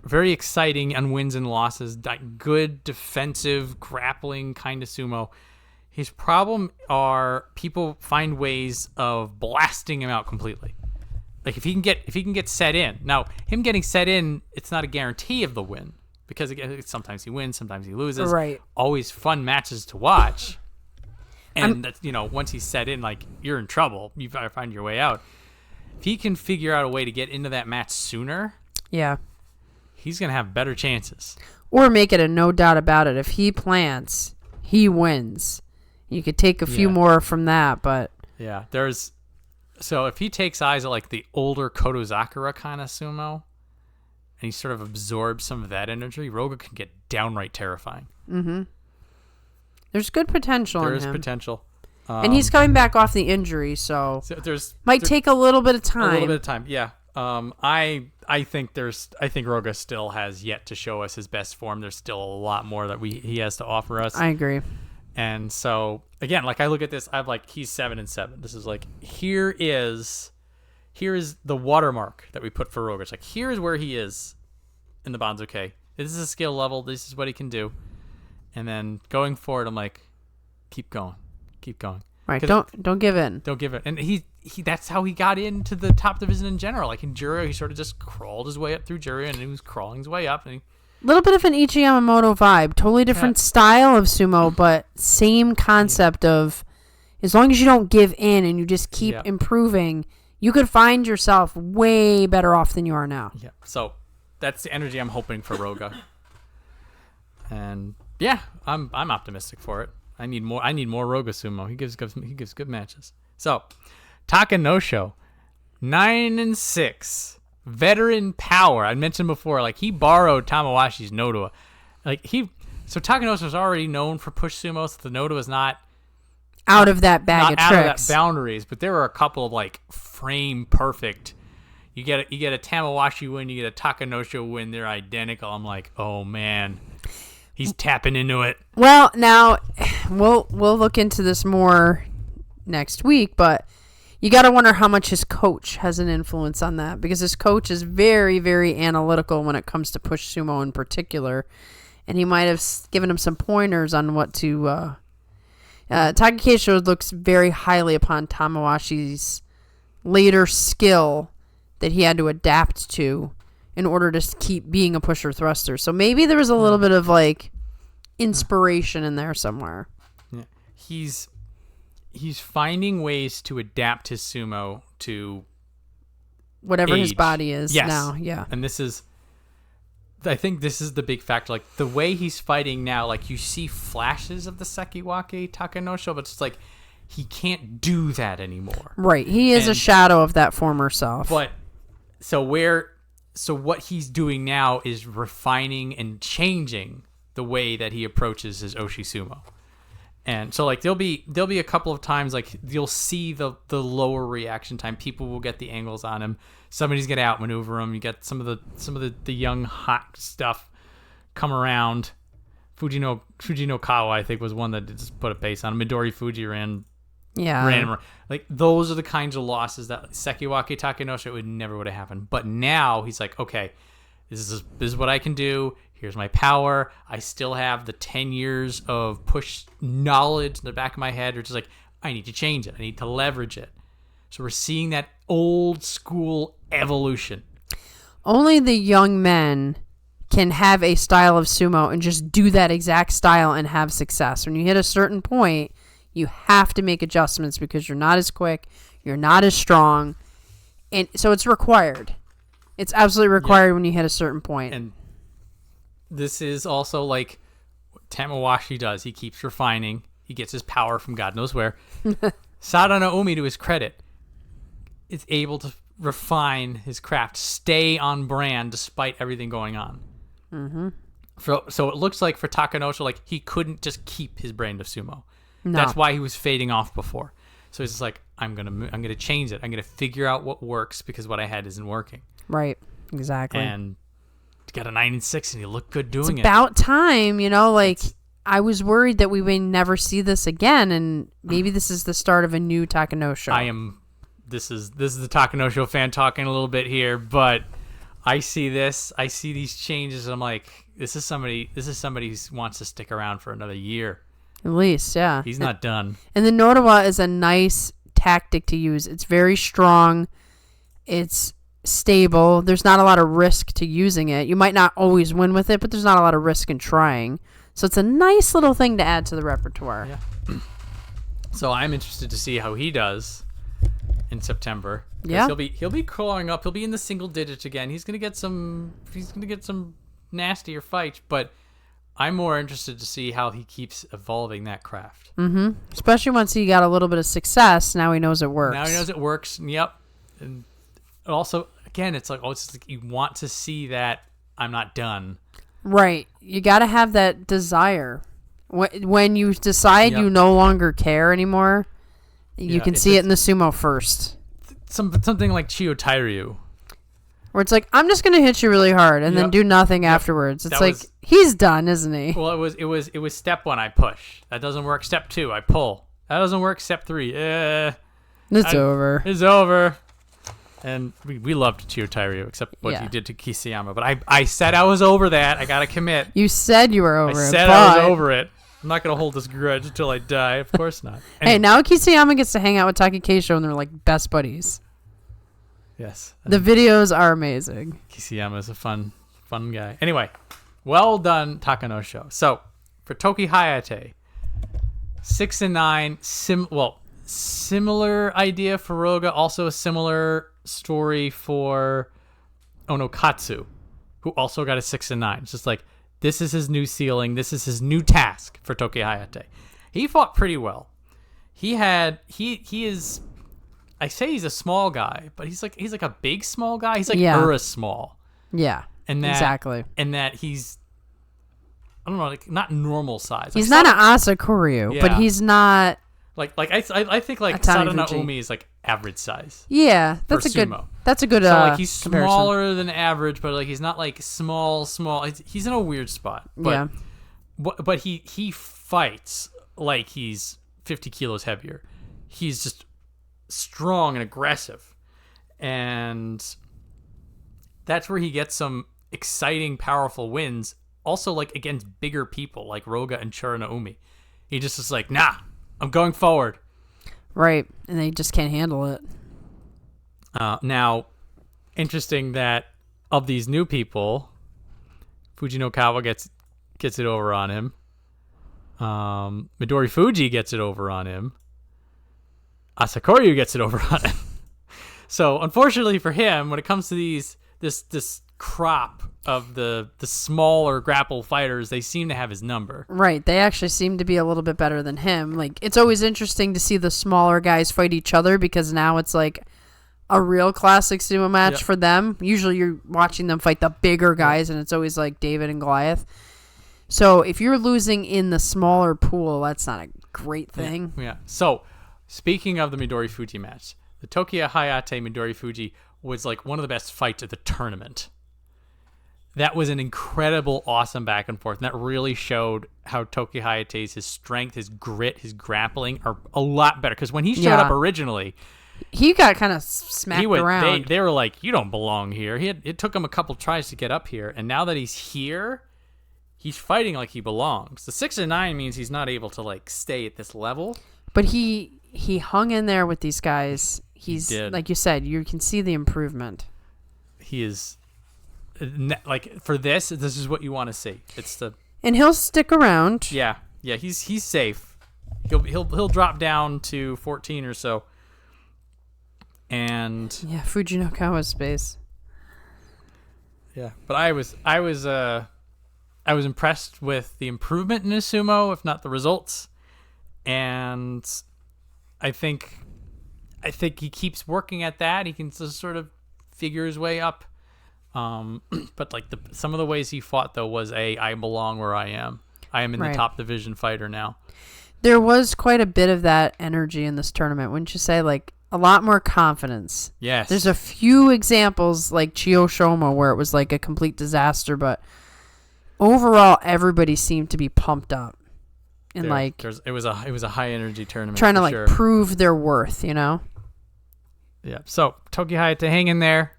very exciting on wins and losses, good defensive grappling kind of sumo. His problem are people find ways of blasting him out completely. Like if he can get set in. Now, him getting set in, it's not a guarantee of the win because again, sometimes he wins, sometimes he loses. Right. Always fun matches to watch. And that's, once he's set in, like you're in trouble. You gotta find your way out. If he can figure out a way to get into that match sooner, he's gonna have better chances. Or make it a no doubt about it. If he plants, he wins. You could take a few more from that, but yeah, so if he takes eyes at like the older Kotozakura kind of sumo, and he sort of absorbs some of that energy, Roga can get downright terrifying. Mm-hmm. There's good potential in him. There is potential. And he's coming back off the injury, so might take a little bit of time. A little bit of time, yeah. I think Roga still has yet to show us his best form. There's still a lot more that he has to offer us. I agree. And so again, like I look at this, I'm like, he's 7-7. This is like here is the watermark that we put for Roga. It's like here is where he is in the Banzuke. This is a skill level. This is what he can do. And then going forward, I'm like, keep going. Right. Don't give in. Don't give in. And he that's how he got into the top division in general. Like in Juryo, he sort of just crawled his way up through Juryo, and he was crawling his way up, and little bit of an Ichi Yamamoto vibe. Totally different style of sumo, but same concept of as long as you don't give in and you just keep improving, you could find yourself way better off than you are now. Yeah. So that's the energy I'm hoping for Roga. And yeah, I'm optimistic for it. I need more Roga sumo. He gives good matches. So Takanosho, 9-6. Veteran power. I mentioned before, like he borrowed Tamawashi's Nodoa. So Takanosho is already known for push sumo, so the Nodoa is not out of that bag of tricks. Out of that boundaries, but there were a couple of like frame perfect. You get a Tamawashi win, you get a Takanosho win, they're identical. I'm like, oh man. He's tapping into it. Well, now we'll look into this more next week, but you got to wonder how much his coach has an influence on that, because his coach is very, very analytical when it comes to push sumo in particular. and he might have given him some pointers on what to. Takayasu looks very highly upon Tamawashi's later skill that he had to adapt to in order to keep being a pusher thruster. So maybe there was a little bit of like inspiration in there somewhere. Yeah. He's finding ways to adapt his sumo to whatever age. His body is Yes. now. Yeah. And I think this is the big factor. Like the way he's fighting now, like you see flashes of the Sekiwake Takanosho, but it's like he can't do that anymore. Right. He is a shadow of that former self. But so what he's doing now is refining and changing the way that he approaches his Oshi Sumo. And so like there'll be a couple of times like you'll see the lower reaction time. People will get the angles on him. Somebody's gonna outmaneuver him. You get some of the young hot stuff come around. Fujinokawa, I think, was one that just put a pace on him. Midori Fuji ran him around. Like those are the kinds of losses that Sekiwake Takanosho would never have happened. But now he's like, okay, this is what I can do. Here's my power. I still have the 10 years of push knowledge in the back of my head, which is like, I need to change it. I need to leverage it. So we're seeing that old school evolution. Only the young men can have a style of sumo and just do that exact style and have success. When you hit a certain point, you have to make adjustments because you're not as quick, you're not as strong, and so it's required. It's absolutely required when you hit a certain point. And this is also like what Tamawashi does. He keeps refining. He gets his power from God knows where. Sada no Umi, to his credit, is able to refine his craft, stay on brand despite everything going on. Mm-hmm. So it looks like for Takanosho, like he couldn't just keep his brand of sumo. No. That's why he was fading off before. So he's just like, I'm gonna change it. I'm gonna figure out what works because what I had isn't working. Right. Exactly. And you got a 9-6 and you look good doing it. It's about time, like I was worried that we may never see this again, and maybe this is the start of a new Takanosho. This is the Takanosho fan talking a little bit here, but I see these changes, and I'm like, this is somebody who wants to stick around for another year. At least, yeah. He's not done. And the Nodowa is a nice tactic to use. It's very strong. It's stable. There's not a lot of risk to using it. You might not always win with it, but there's not a lot of risk in trying. So it's a nice little thing to add to the repertoire. Yeah. So I'm interested to see how he does in September. Yeah. He'll be crawling up. He'll be in the single digits again. He's gonna get some nastier fights, but I'm more interested to see how he keeps evolving that craft. Mm-hmm. Especially once he got a little bit of success. Now he knows it works. Yep. And also, again, it's like you want to see that I'm not done. Right. You got to have that desire. When you decide you no longer care anymore, you can see it in the sumo first. Something like Chiyotairyu. Where it's like, I'm just going to hit you really hard and then do nothing afterwards. It's he's done, isn't he? Well, it was step 1, I push. That doesn't work. Step 2, I pull. That doesn't work. Step 3, it's over. It's over. And we loved Chiyotairyu, except what he did to Kisayama. But I said I was over that. I got to commit. You said you were over it. I said I was over it. I'm not going to hold this grudge until I die. Of course not. Anyway. Hey, now Kisayama gets to hang out with Takayasu and they're like best buddies. Yes. The videos are amazing. Kisayama is a fun guy. Anyway, well done, Takanosho. So, for Toki Hayate, 6 and 9, similar idea for Roga, also a similar story for Onokatsu, who also got a 6 and 9. It's just like, this is his new ceiling. This is his new task for Toki Hayate. He fought pretty well. He is, I say he's a small guy, but he's like a big small guy. He's like Ura small. Yeah. And that, exactly. And that he's, I don't know, like not normal size. He's not an Asakuryu, but he's not like I think like Atamifuji. Sadana is like average size. Yeah, that's a good. That's a good. So like he's comparison. Smaller than average, but like he's not like small. He's in a weird spot. But, but he fights like he's 50 kilos heavier. He's just strong and aggressive, and that's where he gets some exciting, powerful wins. also like against bigger people like Roga and Churanaumi. He just is like, nah, I'm going forward. Right, and they just can't handle it. Now, interesting that of these new people, Fujinokawa gets it over on him. Midori Fuji gets it over on him. Asakoryu gets it over on him. So, unfortunately for him, when it comes to this crop of the smaller grapple fighters, they seem to have his number. Right, they actually seem to be a little bit better than him. Like, it's always interesting to see the smaller guys fight each other because now it's like a real classic sumo match for them. Usually you're watching them fight the bigger guys, and it's always like David and Goliath. So if you're losing in the smaller pool, that's not a great thing. Yeah. So speaking of the Midori Fuji match, the Tokiya Hayate Midori Fuji was like one of the best fights of the tournament. That was an incredible, awesome back and forth. And that really showed how Tokiya Hayate's, his strength, his grit, his grappling are a lot better. Because when he showed up originally, he got kind of smacked around. They were like, you don't belong here. It took him a couple tries to get up here. And now that he's here, he's fighting like he belongs. The 6-9 means he's not able to like stay at this level. But he hung in there with these guys. He's, like you said, you can see the improvement. He is, like, for this is what you want to see. And he'll stick around. Yeah, he's safe. He'll drop down to 14 or so. And Fujinokawa space. Yeah, but I was impressed with the improvement in his sumo, if not the results. And I think he keeps working at that. He can just sort of figure his way up. But like some of the ways he fought though was I belong where I am. I am in the top division fighter now. There was quite a bit of that energy in this tournament, wouldn't you say? Like a lot more confidence. Yes. There's a few examples like Oshoma where it was like a complete disaster, but overall everybody seemed to be pumped up. And it was a high energy tournament. Trying to prove their worth, you know? Yeah. So Tokiya Hayate, hang in there.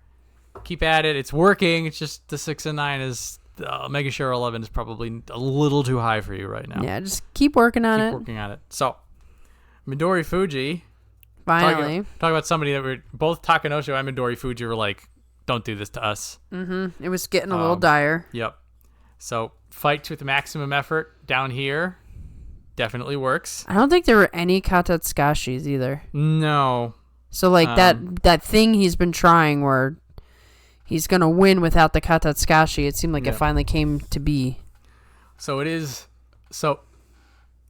Keep at it. It's working. It's just the 6-9 is Mega Share 11 is probably a little too high for you right now. Yeah, just keep working on it. Keep working on it. So Midori Fuji. Finally. Talk about somebody that were both Takayasu and Midori Fuji were like, don't do this to us. Mm-hmm. It was getting a little dire. Yep. So fight with maximum effort down here. Definitely works. I don't think there were any Katatsukashis either. No. So like that thing he's been trying where he's going to win without the Katatsukashi, it seemed like it finally came to be. So it is. So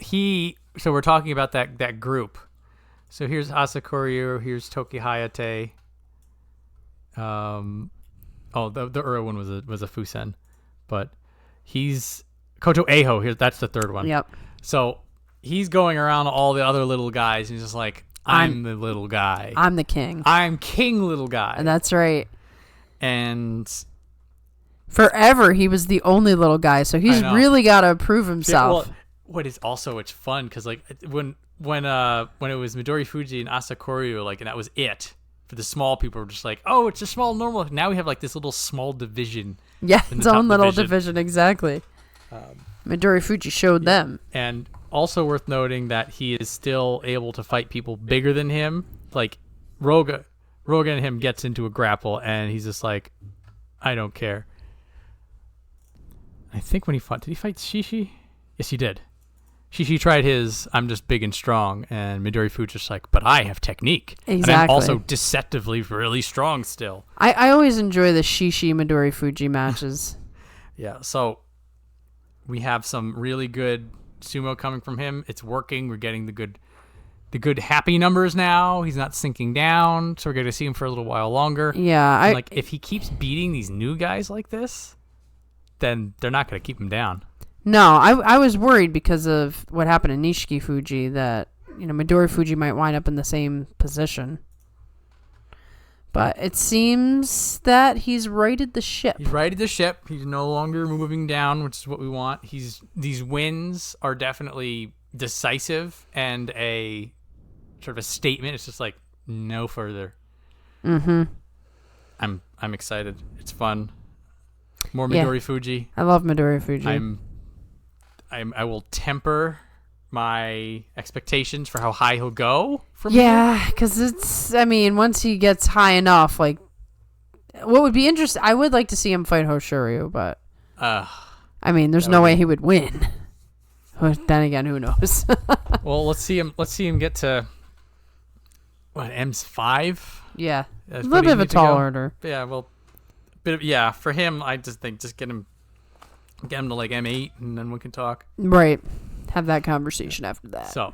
we're talking about that group. So here's Asakoryu, here's Tokiya Hayate. The Ura one was a Fusen, but he's Koto Eiho here. That's the third one. Yep. So he's going around all the other little guys, and he's just like, I'm the little guy. I'm the king. I'm king, little guy. And that's right. And forever he was the only little guy, so he's really got to prove himself. Well, what is also it's fun because like when it was Midori Fuji and Asakoryu, like, and that was it for the small people, were just like, oh, it's a small normal. Now we have like this little small division. Yeah, its own little division, exactly. Midori Fuji showed them. And also worth noting that he is still able to fight people bigger than him. Like Roga and him gets into a grapple, and he's just like, I don't care. I think when did he fight Shishi? Yes, he did. Shishi tried his, I'm just big and strong, and Midori Fuji's just like, but I have technique. Exactly. And I'm also deceptively really strong still. I always enjoy the Shishi Midori Fuji matches. Yeah, so we have some really good sumo coming from him. It's working. We're getting the good happy numbers now. He's not sinking down, so we're going to see him for a little while longer. Yeah. If he keeps beating these new guys like this, then they're not going to keep him down. No, I was worried because of what happened to Nishiki Fuji that, Midori Fuji might wind up in the same position. But it seems that he's righted the ship. He's righted the ship. He's no longer moving down, which is what we want. These wins are definitely decisive and a sort of a statement. It's just like no further. Mm-hmm. I'm excited. It's fun. More Yeah. Midori Fuji. I love Midori Fuji. I will temper my expectations for how high he'll go from here. Yeah, because once he gets high enough, like, what would be interesting, I would like to see him fight Hoshoryu, but, there's no way he would win. But then again, who knows? Well, let's see him get to, what, M's 5? Yeah. That's A little bit of a tall order. Yeah, well, for him, I just think get him to like M8, and then we can talk. Right. Have that conversation after that. So,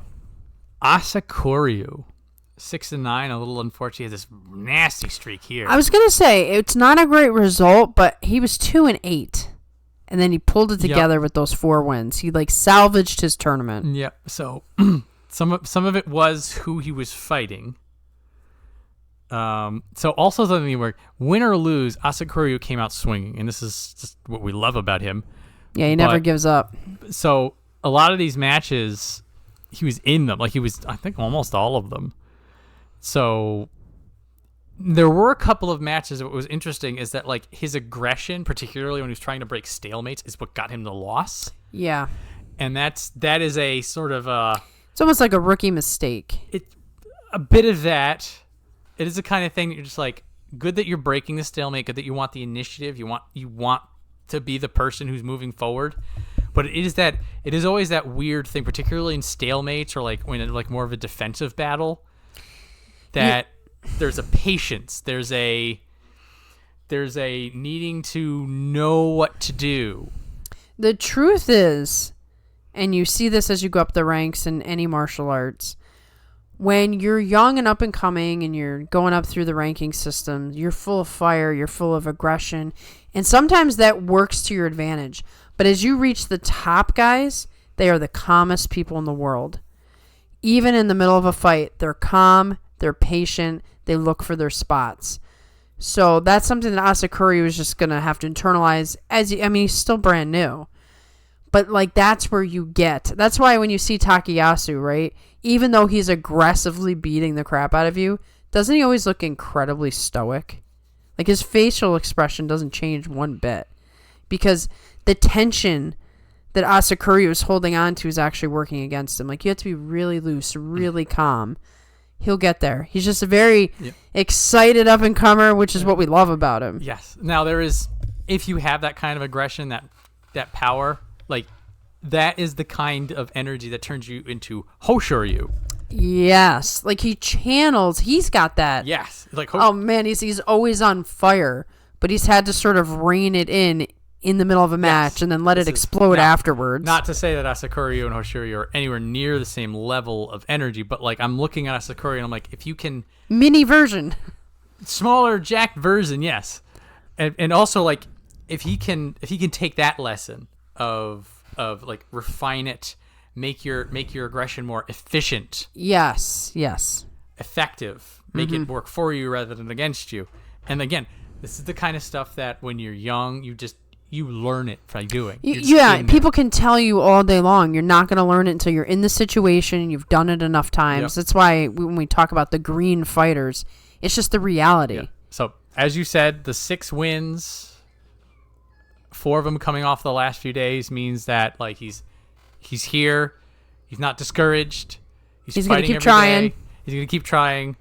Asakura, 6-9, a little unfortunate. He has this nasty streak here. I was going to say, it's not a great result, but he was 2-8. And then he pulled it together with those 4 wins. He, salvaged his tournament. Yeah, so some of it was who he was fighting. So also something where win or lose, Asakura came out swinging, and this is just what we love about him. Yeah, he never gives up. So a lot of these matches, he was in them. He was, I think, almost all of them. So there were a couple of matches. What was interesting is that his aggression, particularly when he was trying to break stalemates, is what got him the loss. Yeah, and that is a sort of it's almost like a rookie mistake. A bit of that. It is the kind of thing that you're just good that you're breaking the stalemate, good that you want the initiative, you want to be the person who's moving forward. But it is always that weird thing, particularly in stalemates or when in more of a defensive battle, that there's a patience, there's a needing to know what to do. The truth is, and you see this as you go up the ranks in any martial arts, when you're young and up and coming and you're going up through the ranking system, you're full of fire, you're full of aggression, and sometimes that works to your advantage. But as you reach the top guys, they are the calmest people in the world. Even in the middle of a fight, they're calm, they're patient, they look for their spots. So that's something that Asakura was just going to have to internalize. He's still brand new. But that's where you get. That's why when you see Takayasu, right? Even though he's aggressively beating the crap out of you, doesn't he always look incredibly stoic? His facial expression doesn't change one bit. Because the tension that Asakura is holding on to is actually working against him. You have to be really loose, really calm. He'll get there. He's just a very excited up-and-comer, which is what we love about him. Yes. Now, if you have that kind of aggression, that power, that is the kind of energy that turns you into Hoshoryu. Yes. He's got that. Yes. Oh, man, he's always on fire, but he's had to sort of rein it in the middle of a match and then let it explode afterwards. Not to say that Asakura and Hoshoryu are anywhere near the same level of energy, but I'm looking at Asakura and I'm if you can... Mini version. Smaller, jacked version, yes. And also, if he can take that lesson of refine it, make your aggression more efficient. Yes. Effective. Make it work for you rather than against you. And again, this is the kind of stuff that when you're young, you learn it by doing. People can tell you all day long. You're not going to learn it until you're in the situation and you've done it enough times. Yep. That's why when we talk about the green fighters, it's just the reality. Yeah. So, as you said, the 6 wins, 4 of them coming off the last few days, means that he's here. He's not discouraged. He's going to keep trying. He's going to keep trying.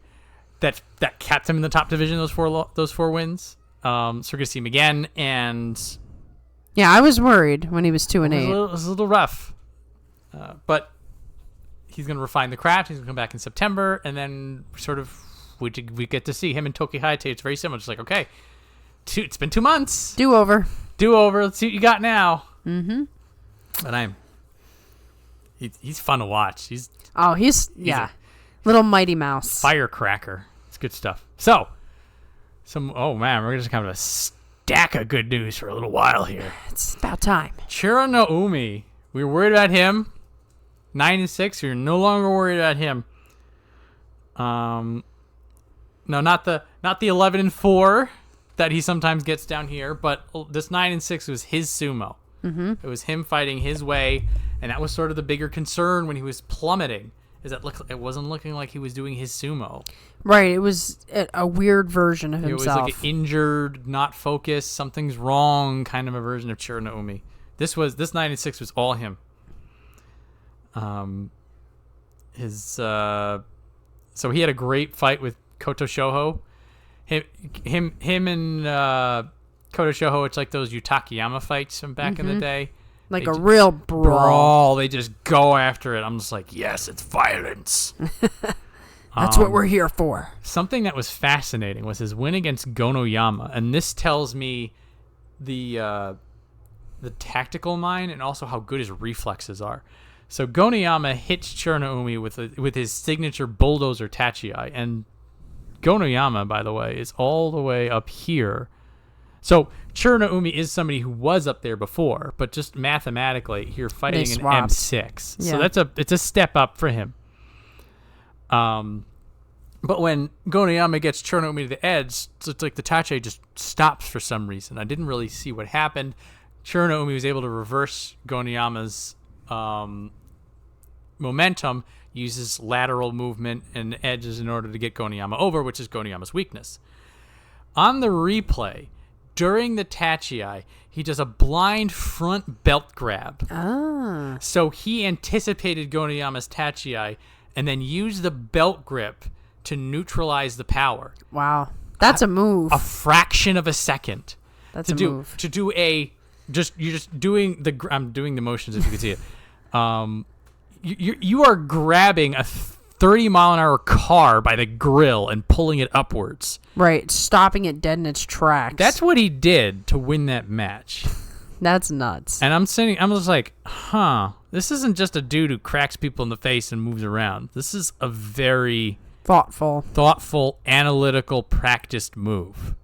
That kept him in the top division. Those 4 wins. So we're going to see him again, and yeah, I was worried when he was 2-8. It was a little rough, but he's going to refine the craft. He's going to come back in September, and then we get to see him in Toki Hayate. It's very similar. Just okay, it's been 2 months. Do over. Let's see what you got now. Mm-hmm. But he's fun to watch. He's little Mighty Mouse, firecracker. It's good stuff. So. We're just kind of a stack of good news for a little while here. It's about time. Chiro Naomi. We were worried about him. 9-6. We're no longer worried about him. No, not the 11-4 that he sometimes gets down here, but this 9-6 was his sumo. Mm-hmm. It was him fighting his way, and that was sort of the bigger concern when he was plummeting. is that it wasn't looking like he was doing his sumo. Right. It was a weird version of himself. It was like an injured, not focused, something's wrong kind of a version of Chirona-Umi. This 96 was all him. So he had a great fight with Kotoshoho. Him and Kotoshoho, it's like those Yutakiyama fights from back in the day. Like a real brawl. They just go after it. I'm just like, yes, it's violence. That's what we're here for. Something that was fascinating was his win against Gonoyama, and this tells me the tactical mind and also how good his reflexes are. So Gonoyama hits Chirona-Umi with his signature bulldozer Tachiai, and Gonoyama, by the way, is all the way up here. So Chirona-Umi is somebody who was up there before, but just mathematically, you're fighting an M6. Yeah. So it's a step up for him. But when Gonoyama gets Chirona-Umi to the edge, it's like the Tachiai just stops for some reason. I didn't really see what happened. Chirona-Umi was able to reverse Gonoyama's momentum, uses lateral movement and edges in order to get Gonoyama over, which is Gonoyama's weakness. On the replay, during the Tachiai, he does a blind front belt grab. Ah. So he anticipated Gonoyama's Tachiai and then used the belt grip to neutralize the power. Wow. That's a move. A fraction of a second. That's a move. To do a... You're just doing the... I'm doing the motions if you can see it. You are grabbing a 30-mile-an-hour car by the grill and pulling it upwards. Right, stopping it dead in its tracks. That's what he did to win that match. That's nuts. And I'm just like, this isn't just a dude who cracks people in the face and moves around. This is a very thoughtful, analytical, practiced move.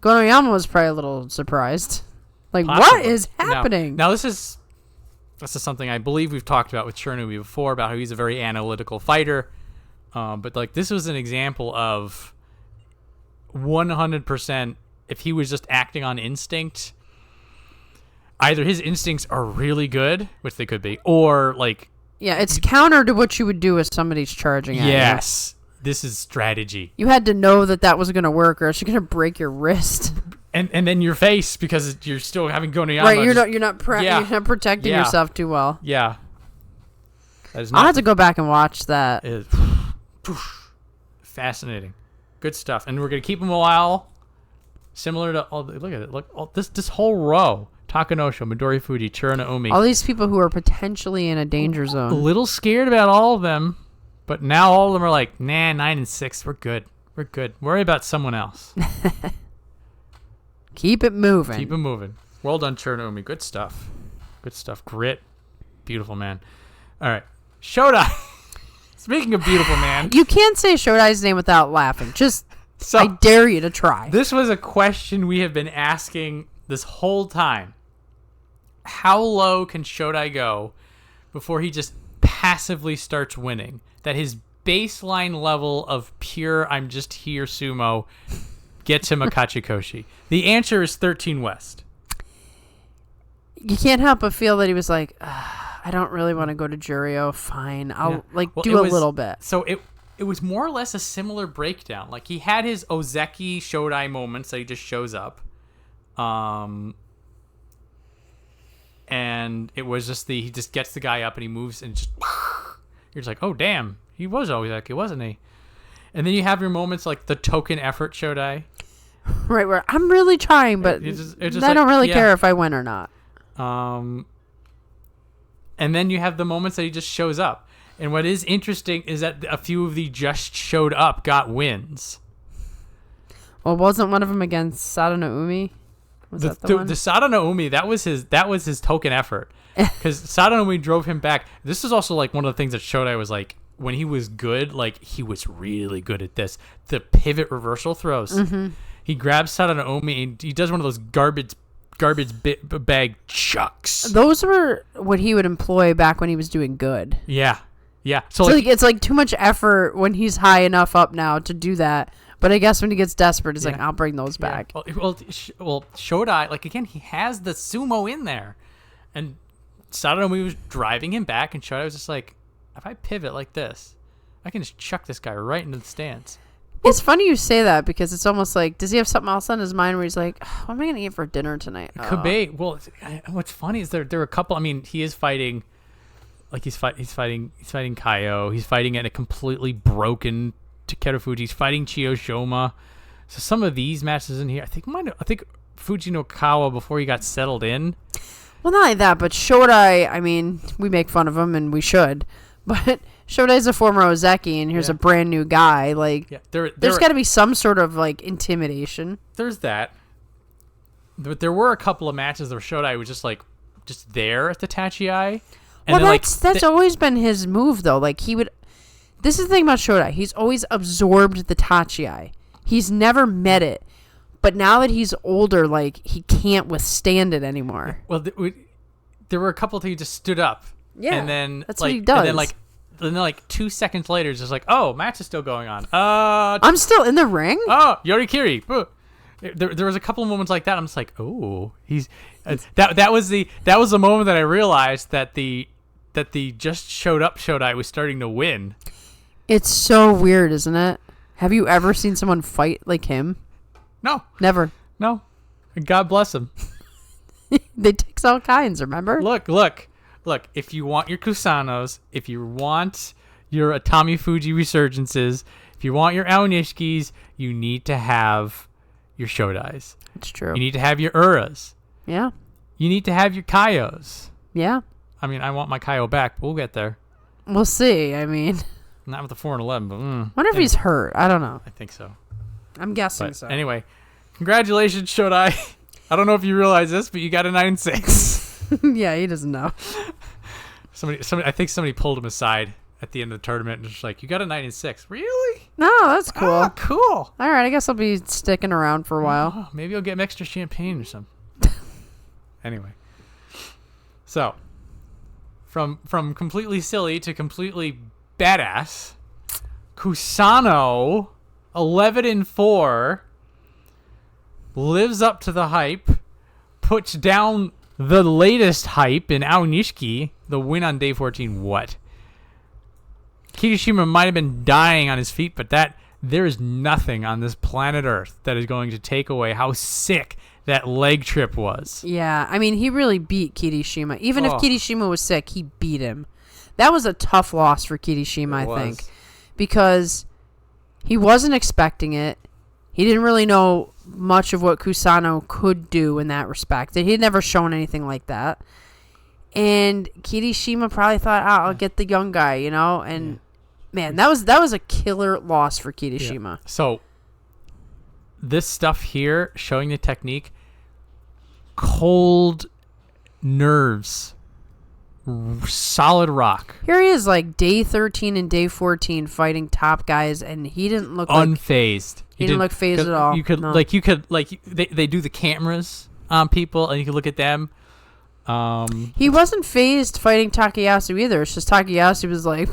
Gonoyama was probably a little surprised. Like, Possibly. what is happening? Now this is something I believe we've talked about with Chirona-Umi before, about how he's a very analytical fighter. But like, this was an example of 100%, if he was just acting on instinct, either his instincts are really good, which they could be, or like... Yeah, it's counter to what you would do if somebody's charging at you. Yes, this is strategy. You had to know that was going to work, or else you're going to break your wrist. And then your face, because you're still having Gonoyama. Right, you're not protecting yourself too well. Yeah. I'll have to go back and watch that. Fascinating. Good stuff. And we're going to keep him a while. Similar to... look at it. Look, this whole row. Takanosho, Midorifuji, Chirona-Umi. All these people who are potentially in a danger zone. A little scared about all of them, but now all of them are like, nah, 9 and 6, we're good. We're good. Worry about someone else. Keep it moving. Keep it moving. Well done, Chirona-Umi. Good stuff. Good stuff. Grit. Beautiful man. All right. Shodai. Speaking of beautiful man. You can't say Shodai's name without laughing. I dare you to try. This was a question we have been asking this whole time. How low can Shodai go before he just passively starts winning? That his baseline level of pure I'm just here sumo gets him a Kachikoshi. The answer is 13 West. You can't help but feel that he was like, I don't really want to go to Juryo. Fine. I'll do a little bit. So it was more or less a similar breakdown. Like, he had his Ozeki Shodai moments that he just shows up. And it was just he just gets the guy up and he moves and just you're just like, oh damn, he was Ozeki, wasn't he? And then you have your moments like the token effort Shodai. Right, where I'm really trying, but I don't really care if I win or not. And then you have the moments that he just shows up. And what is interesting is that a few of the just showed up got wins. Well, wasn't one of them against Sadano-Umi? Was that the one? The Sadano-Umi, that was his token effort. Because Sadano-Umi drove him back. This is also like one of the things that Shodai was like, when he was good, like he was really good at this. The pivot reversal throws. Mm-hmm. He grabs Sadano-Umi and he does one of those garbage bag chucks. Those were what he would employ back when he was doing good. Yeah. Yeah. So like, it's like too much effort when he's high enough up now to do that. But I guess when he gets desperate, he's like, I'll bring those back. Well, Shodai, like, again, he has the sumo in there. And Sadano-Umi was driving him back, and Shodai was just like, if I pivot like this, I can just chuck this guy right into the stance. It's funny you say that because it's almost like, does he have something else on his mind where he's like, what am I going to eat for dinner tonight? Could be. Well, what's funny is there are a couple. I mean, he is fighting, like he's fighting Kaio. He's fighting at a completely broken Takerufuji. He's fighting Oshoma. So some of these matches in here, I think Fujinokawa before he got settled in. Well, not like that, but Shodai, I mean, we make fun of him and we should, but Shodai's a former Ozeki and here's a brand new guy. Like, there's got to be some sort of like intimidation. There's that. But there were a couple of matches where Shodai was just there at the Tachi. Well, that's always been his move though. Like this is the thing about Shodai. He's always absorbed the Tachi. He's never met it. But now that he's older, like, he can't withstand it anymore. Well, there were a couple that he just stood up. Yeah, and then that's what he does. And then 2 seconds later, it's just like, oh, match is still going on. I'm still in the ring? Oh, Yorikiri. There was a couple of moments like that. I'm just like, oh, he's that was the moment that I realized that the just showed up Shodai was starting to win. It's so weird, isn't it? Have you ever seen someone fight like him? No. Never. No. God bless him. They takes all kinds, remember? Look. If you want your Kusanos, if you want your Atamifuji resurgences, if you want your Aonishikis, you need to have your Shodais. It's true. You need to have your Uras. Yeah. You need to have your Kaios. Yeah. I mean, I want my Kaio back, but we'll get there. We'll see. I mean, not with the 4-11, but wonder if he's hurt. I don't know. I think so. I'm guessing so. Anyway, congratulations, Shodai. I don't know if you realize this, but you got a 9-6. Yeah, he doesn't know. I think somebody pulled him aside at the end of the tournament and just like, you got a 9-6. Really? No, that's cool. Oh, cool. All right, I guess I'll be sticking around for a while. Oh, maybe I'll get some extra champagne or something. Anyway. So, from completely silly to completely badass, Kusano, 11-4, lives up to the hype, puts down the latest hype in Aonishiki, the win on day 14. What? Kirishima might have been dying on his feet, but there is nothing on this planet Earth that is going to take away how sick that leg trip was. Yeah, I mean, he really beat Kirishima. Even if Kirishima was sick, he beat him. That was a tough loss for Kirishima, I think, because he wasn't expecting it. He didn't really know much of what Kusano could do in that respect. He had never shown anything like that. And Kirishima probably thought, I'll get the young guy, And man, that was a killer loss for Kirishima. Yeah. So this stuff here, showing the technique, cold nerves, solid rock. Here he is, like day 13 and day 14, fighting top guys, and he didn't look unfazed. He didn't look phased at all. They do the cameras on people, and you could look at them. He wasn't phased fighting Takayasu either. It's just Takayasu was like,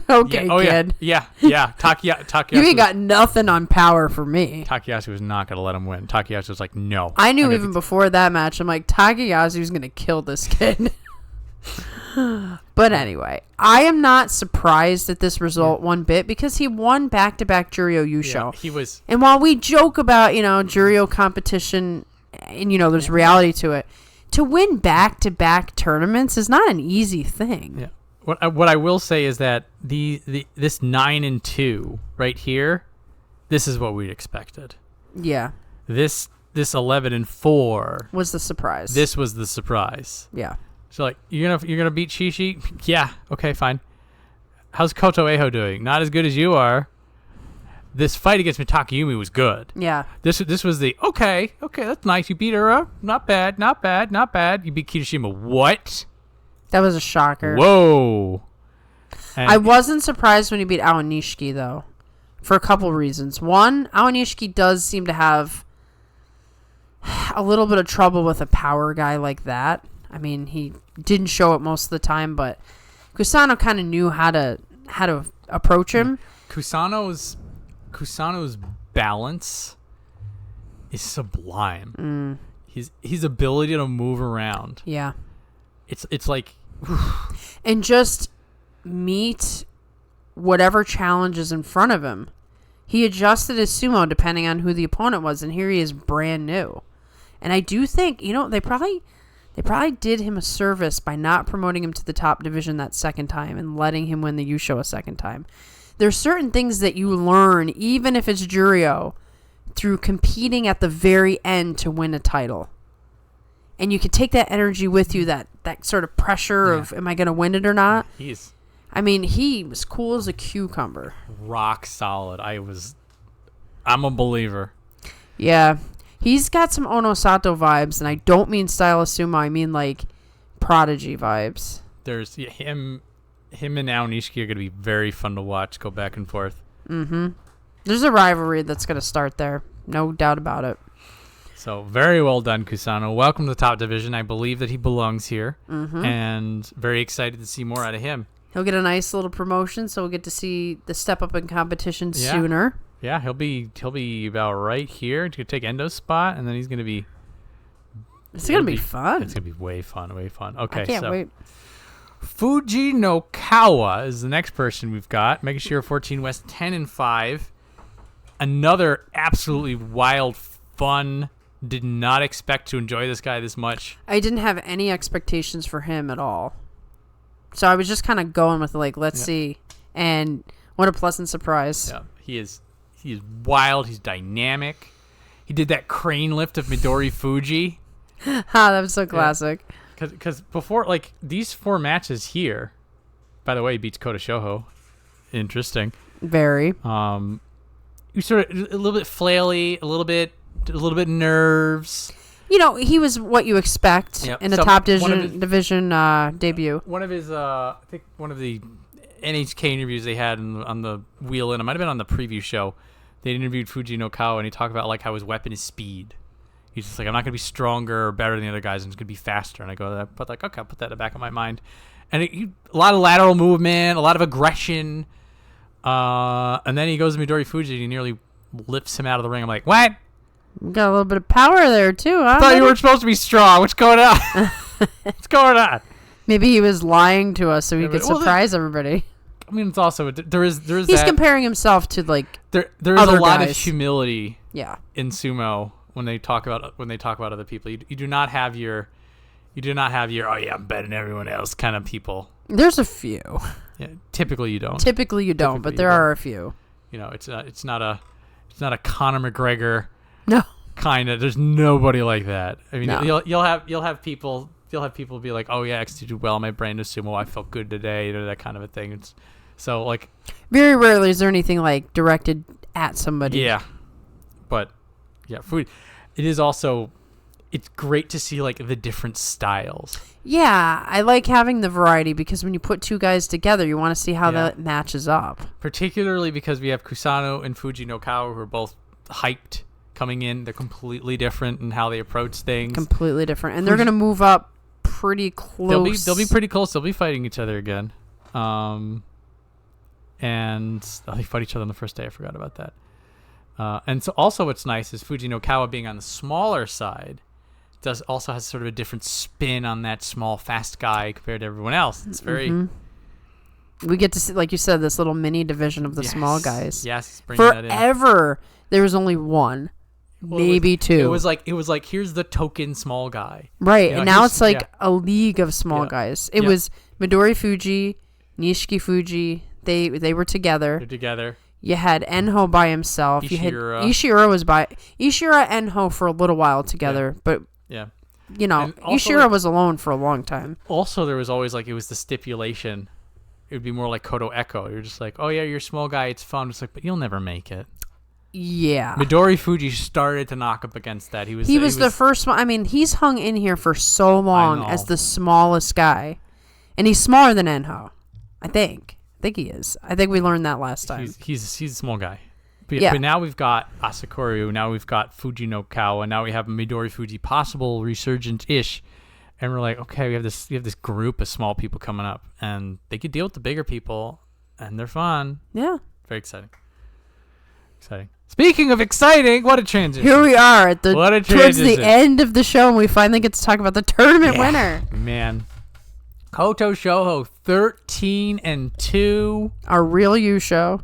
okay, kid. Yeah. Takayasu. You ain't got nothing on power for me. Takayasu was not going to let him win. Takayasu was like, no. I knew even before that match, I'm like, Takayasu's going to kill this kid. But anyway, I am not surprised at this result one bit because he won back-to-back Juryo Yusho. Yeah, he was. And while we joke about, Juryo competition and, there's reality to it, to win back-to-back tournaments is not an easy thing. Yeah. What I will say is that this 9-2 right here, this is what we expected. Yeah. This 11-4 was the surprise. This was the surprise. Yeah. So like you're gonna beat Shishi? Yeah. Okay. Fine. How's Kotoeho doing? Not as good as you are. This fight against Takayumi was good. Yeah. This was the okay, that's nice. You beat her up. Not bad. You beat Kirishima. What? That was a shocker. Whoa. I wasn't surprised when he beat Aonishiki though, for a couple reasons. One, Aonishiki does seem to have a little bit of trouble with a power guy like that. I mean, he didn't show it most of the time, but Kusano kind of knew how to approach him. Kusano's balance is sublime. His ability to move around. Yeah. It's like and just meet whatever challenge is in front of him. He adjusted his sumo depending on who the opponent was, and here he is brand new. And I do think, they probably did him a service by not promoting him to the top division that second time and letting him win the Yusho a second time. There's certain things that you learn, even if it's Juryo, through competing at the very end to win a title. And you can take that energy with you, that sort of pressure of, am I going to win it or not? He was cool as a cucumber. Rock solid. I'm a believer. Yeah. He's got some Onosato vibes, and I don't mean style of sumo. I mean, like, prodigy vibes. There's him and Aonishiki are going to be very fun to watch, go back and forth. Mm-hmm. There's a rivalry that's going to start there. No doubt about it. So, very well done, Kusano. Welcome to the top division. I believe that he belongs here, and very excited to see more out of him. He'll get a nice little promotion, so we'll get to see the step up in competition sooner. Yeah, he'll be about right here to take Endo's spot, and then he's going to be... It's going to be fun. It's going to be way fun. Okay, I can't wait. Fujinokawa is the next person we've got. Megashira 14 West 10-5. Another absolutely wild, fun... Did not expect to enjoy this guy this much. I didn't have any expectations for him at all. So I was just kind of going with let's see. And what a pleasant surprise. Yeah, he is wild. He's dynamic. He did that crane lift of Midori Fuji. That was so classic. Because before, these 4 matches here, by the way, he beats Kotoshoho. Interesting. Very. You sort of a little bit flaily, a little bit nerves. He was what you expect in a top division debut. One of his, I think one of the NHK interviews they had on the wheel in, it might have been on the preview show. They interviewed Fujinokawa, and he talked about how his weapon is speed. He's just I'm not going to be stronger or better than the other guys. I'm just going to be faster. And I go, okay, I'll put that in the back of my mind. And a lot of lateral movement, a lot of aggression. And then he goes to Midori Fuji, and he nearly lifts him out of the ring. I'm like, what? Got a little bit of power there, too, huh? I thought you were supposed to be strong. What's going on? What's going on? Maybe he was lying to us so he could surprise everybody. I mean, it's also... There is He's comparing himself to, There is a lot of humility in sumo when they talk about other people. You do not have your... oh, yeah, I'm better than everyone else kind of people. There's a few. Yeah, typically you don't. But there are a few. It's not a Conor McGregor... No. Kind of. There's nobody like that. I mean, no. you'll have people be like, oh yeah, I did well. My brain is sumo. I felt good today. That kind of a thing. It's so very rarely is there anything directed at somebody. Yeah, but yeah, food. It is also. It's great to see the different styles. Yeah, I like having the variety because when you put 2 guys together, you want to see how that matches up. Particularly because we have Kusano and Fujinokawa who are both hyped. Coming in, they're completely different in how they approach things. Completely different, and they're going to move up pretty close. They'll be pretty close. They'll be fighting each other again, and they fight each other on the first day. I forgot about that. And so, also, what's nice is Fujinokawa being on the smaller side also has sort of a different spin on that small, fast guy compared to everyone else. It's very. Mm-hmm. We get to see, like you said, this little mini division of the small guys. Yes, forever. There was only one. Maybe 2. It was like here's the token small guy. Right, and now it's a league of small guys. It was Midori Fuji, Nishiki Fuji. They were together. They're together. You had Enho by himself. Ishihara. You had Ishihara and Enho for a little while together, but Ishihara was alone for a long time. Also, there was always it was the stipulation. It would be more like Koto Echo. You're just oh yeah, you're a small guy. It's fun. It's but you'll never make it. Yeah. Midori Fuji started to knock up against that. He was the first one. I mean, he's hung in here for so long as the smallest guy. And he's smaller than Enho. I think he is. I think we learned that last time. He's a small guy. But now we've got Asakura, now we've got Fujinokawa, now we have Midori Fuji, possible resurgent-ish. And we're okay, we have this group of small people coming up, and they could deal with the bigger people, and they're fun. Yeah. Very exciting. Speaking of exciting, what a transition. Here we are towards the end of the show, and we finally get to talk about the tournament winner. Man. Kotoshoho 13-2. Our real Yusho.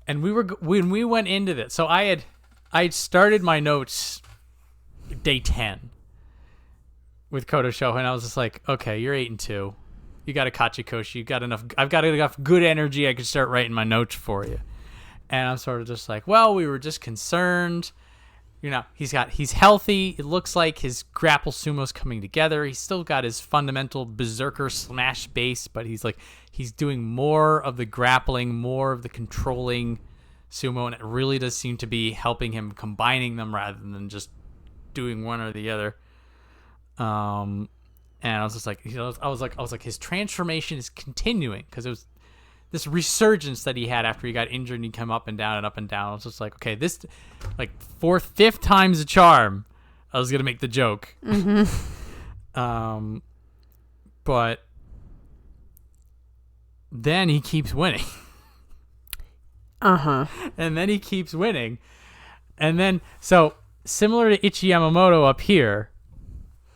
And when we went into this, so I started my notes day 10 with Kotoshoho, and I was just like, okay, you're 8-2. You got a Kachikoshi. You got enough. I've got enough good energy. I can start writing my notes for you. And I'm sort of just like, well, we were just concerned. He's healthy. It looks like his grapple sumo's coming together. He's still got his fundamental berserker smash base, but he's doing more of the grappling, more of the controlling sumo, and it really does seem to be helping him combining them rather than just doing one or the other. And I was just like, I was like, his transformation is continuing because it was this resurgence that he had after he got injured and he came up and down and up and down. I was just like, okay, this, like, fifth time's a charm. I was going to make the joke. Mm-hmm. But then he keeps winning. Uh-huh. And then he keeps winning. And then, so, similar to Ichi Yamamoto up here,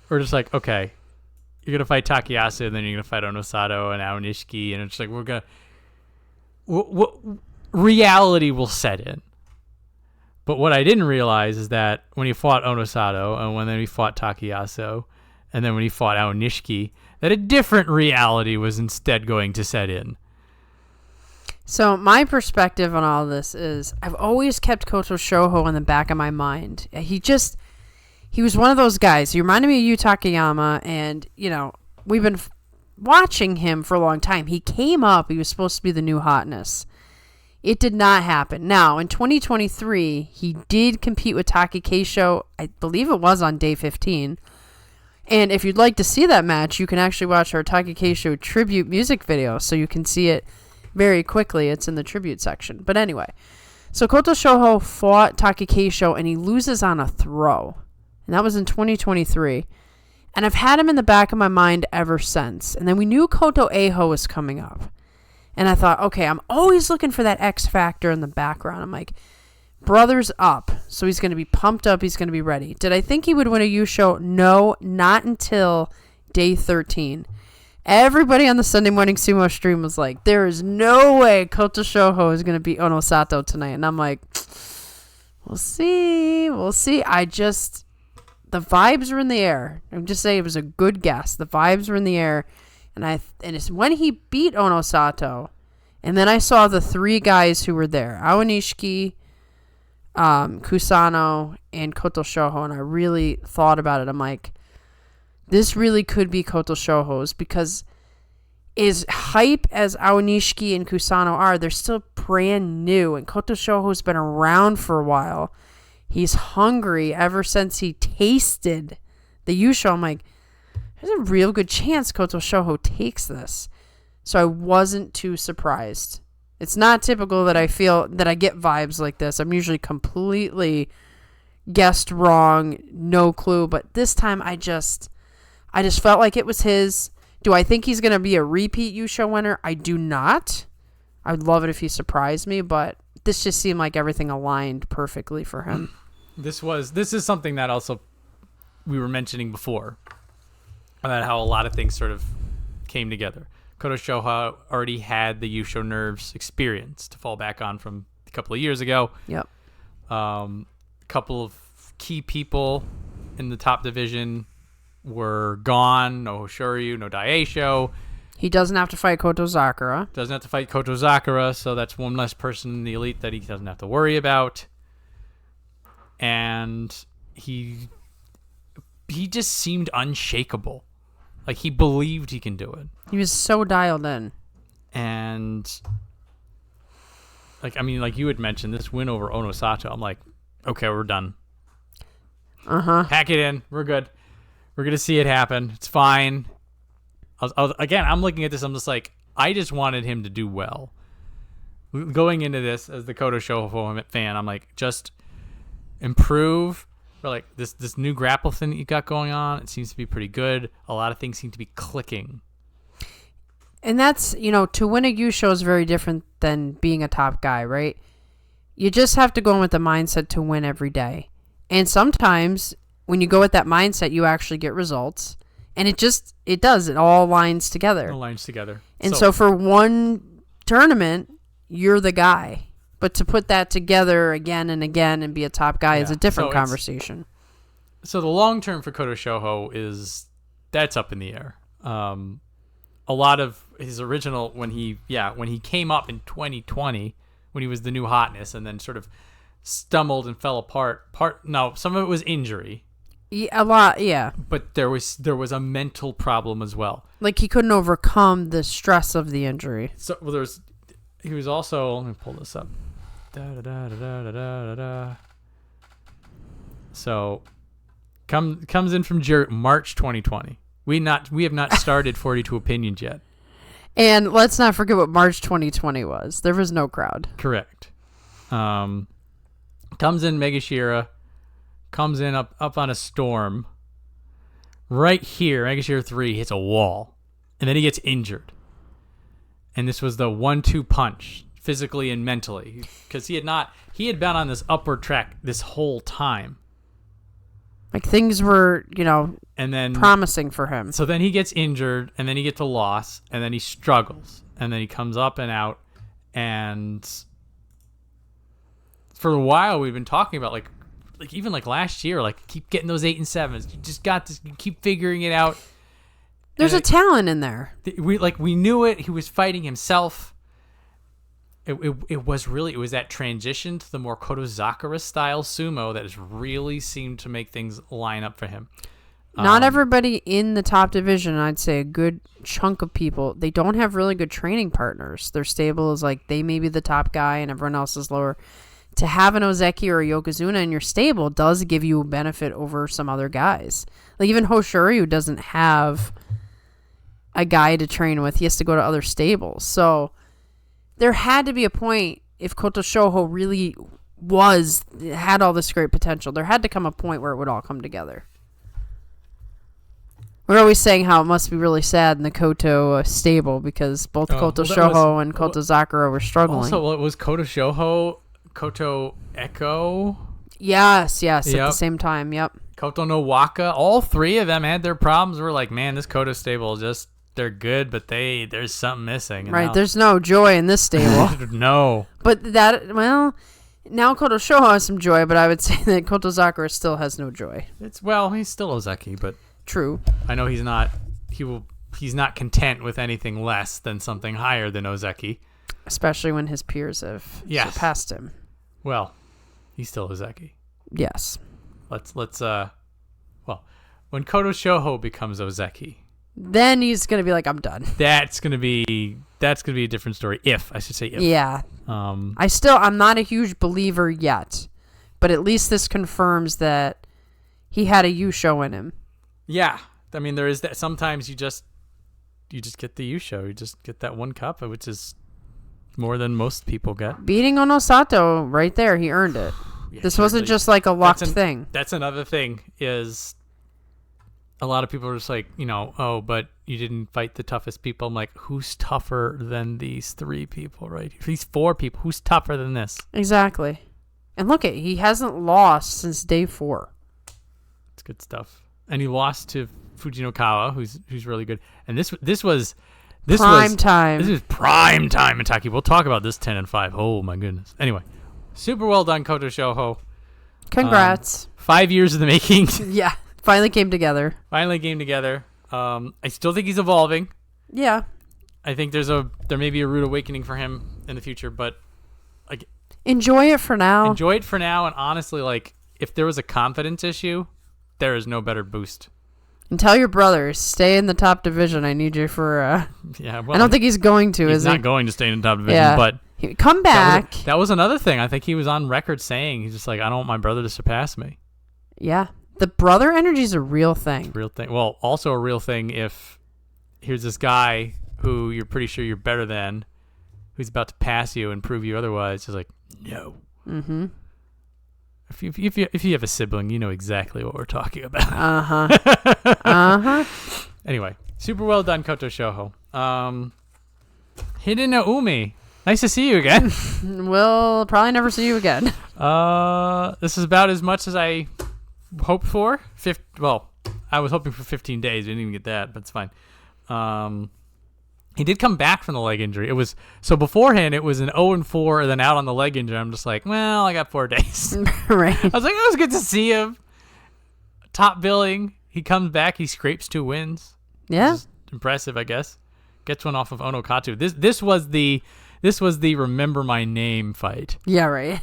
we're just like, okay, you're going to fight Takayasu, and then you're going to fight Onosato and Aonishiki, and it's like, we're going to... reality will set in. But what I didn't realize is that when he fought Onosato, and then he fought Takayasu, and then when he fought Aonishiki, that a different reality was instead going to set in. So my perspective on all this is I've always kept Kotoshoho in the back of my mind. He was one of those guys. He reminded me of Yu Takayama, and, we've been watching him for a long time. He came up. He was supposed to be the new hotness. It did not happen. Now, in 2023, he did compete with Takayasu. I believe it was on day 15. And if you'd like to see that match, you can actually watch our Takayasu tribute music video, so you can see it very quickly. It's in the tribute section. But anyway, so Kotoshoho fought Takayasu, and he loses on a throw. And that was in 2023. And I've had him in the back of my mind ever since. And then we knew Koto Eiho was coming up. And I thought, okay, I'm always looking for that X factor in the background. I'm like, brother's up. So he's going to be pumped up. He's going to be ready. Did I think he would win a Yusho? No, not until day 13. Everybody on the Sunday Morning Sumo stream was like, there is no way Kotoshoho is going to beat Onosato tonight. And I'm like, we'll see. We'll see. The vibes were in the air. I'm just saying it was a good guess. The vibes were in the air. And it's when he beat Onosato, and then I saw the three guys who were there, Aonishiki, Kusano, and Kotoshoho, and I really thought about it. I'm like, this really could be Kotoshoho's, because as hype as Aonishiki and Kusano are, they're still brand new, and Kotoshoho's been around for a while. He's hungry ever since he tasted the Yusho. I'm like, there's a real good chance Kotoshoho takes this. So I wasn't too surprised. It's not typical that I feel that I get vibes like this. I'm usually completely guessed wrong, no clue. But this time I just felt like it was his. Do I think he's going to be a repeat Yusho winner? I do not. I would love it if he surprised me, but this just seemed like everything aligned perfectly for him. This is something that also we were mentioning before about how a lot of things sort of came together. Kotoshoho already had the Yusho nerves experience to fall back on from a couple of years ago. Yep. A couple of key people in the top division were gone. No Hoshoryu, no Daieisho. He doesn't have to fight Kotozakura. Doesn't have to fight Kotozakura, so that's one less person in the elite that he doesn't have to worry about. And he just seemed unshakable. Like, he believed he can do it. He was so dialed in. And, like you had mentioned, this win over Onosato, I'm like, okay, we're done. Uh-huh. Pack it in. We're good. We're going to see it happen. It's fine. Again, I'm looking at this, I'm just like, I just wanted him to do well. Going into this as the Kotoshoho fan, I'm like, just improve. Or like this new grapple thing that you got going on, it seems to be pretty good. A lot of things seem to be clicking. And that's, to win a Yusho is very different than being a top guy, right? You just have to go in with the mindset to win every day. And sometimes when you go with that mindset, you actually get results. And it does. It all lines together. It lines together. And so for one tournament, you're the guy. But to put that together again and again and be a top guy is a different conversation. So the long term for Kotoshoho that's up in the air. A lot of his original when he came up in 2020 when he was the new hotness and then sort of stumbled and fell apart. Some of it was injury. Yeah, a lot, yeah. But there was a mental problem as well. Like he couldn't overcome the stress of the injury. So he was also, let me pull this up. So comes in from March 2020. We have not started 42 Opinions yet. And let's not forget what March 2020 was. There was no crowd. Correct. Comes in Megashira, comes in up on a storm. Right here, Megashira 3 hits a wall, and then he gets injured. And this was the 1-2 punch, physically and mentally, because he had been on this upward track this whole time. Like things were, and then promising for him. So then he gets injured, and then he gets a loss, and then he struggles, and then he comes up and out, and for a while we've been talking about like even like last year, like keep getting those 8 and 7s. You just got to keep figuring it out. There's a talent in there. We knew it. He was fighting himself. It was that transition to the more Kotozakura style sumo that has really seemed to make things line up for him. Not everybody in the top division, I'd say a good chunk of people, they don't have really good training partners. Their stable is like they may be the top guy and everyone else is lower. To have an Ozeki or a Yokozuna in your stable does give you a benefit over some other guys. Like even Hoshoryu doesn't have a guy to train with. He has to go to other stables. So there had to be a point if Kotoshoho really had all this great potential. There had to come a point where it would all come together. We're always saying how it must be really sad in the Koto stable because both Kotoshoho and Kotozakura were struggling. Also, it was Kotoshoho, Koto Echo. Yes, at the same time, yep. Koto no Waka. All three of them had their problems. We're like, man, this Koto stable they're good, but there's something missing. Right, there's no joy in this stable. No. But now Kotoshoho has some joy, but I would say that Kotozakura still has no joy. He's still Ozeki, but true. I know he's not content with anything less than something higher than Ozeki. Especially when his peers have surpassed him. Well, he's still Ozeki. Yes. Let's when Kotoshoho becomes Ozeki, then he's gonna be like, I'm done. That's gonna be a different story. If. Yeah. I'm not a huge believer yet, but at least this confirms that he had a Yusho in him. Yeah. I mean, there is that. Sometimes you just get the Yusho. You just get that one cup, which is more than most people get. Beating Onosato right there, he earned it. Yeah, this wasn't just like a luck thing. That's another thing is a lot of people are just like, but you didn't fight the toughest people. I'm like, who's tougher than these 3 people right here? These 4 people. Who's tougher than this? Exactly. And look he hasn't lost since day 4. It's good stuff. And he lost to Fujinokawa, who's really good. And this was prime time. This is prime time, Mitaki. We'll talk about this 10 and 5. Oh my goodness. Anyway, super well done, Kotoshoho. Congrats. 5 years in the making. Yeah, finally came together. I still think he's evolving. Yeah. I think there may be a rude awakening for him in the future, but like enjoy it for now. And honestly, like if there was a confidence issue, there is no better boost. And tell your brothers, stay in the top division. I need you for yeah, I don't think he's going to, he's not going to stay in the top division, but come back. That was another thing. I think he was on record saying he's just like, I don't want my brother to surpass me. Yeah. The brother energy is a real thing. Well, also a real thing if here's this guy who you're pretty sure you're better than, who's about to pass you and prove you otherwise. He's like, no. Mm-hmm. If you have a sibling, you know exactly what we're talking about. Anyway, super well done, Kotoshoho. Hidden Umi, nice to see you again. We'll probably never see you again. This is about as much as I hoped for. I was hoping for 15 days. We didn't even get that, but it's fine. He did come back from the leg injury. It was so beforehand. It was an 0-4, and then out on the leg injury. I'm just like, well, I got 4 days. Right. I was like, it was good to see him. Top billing. He comes back. He scrapes 2 wins. Yeah. Which is impressive, I guess. Gets one off of Onokatsu. This was the remember my name fight. Yeah, right.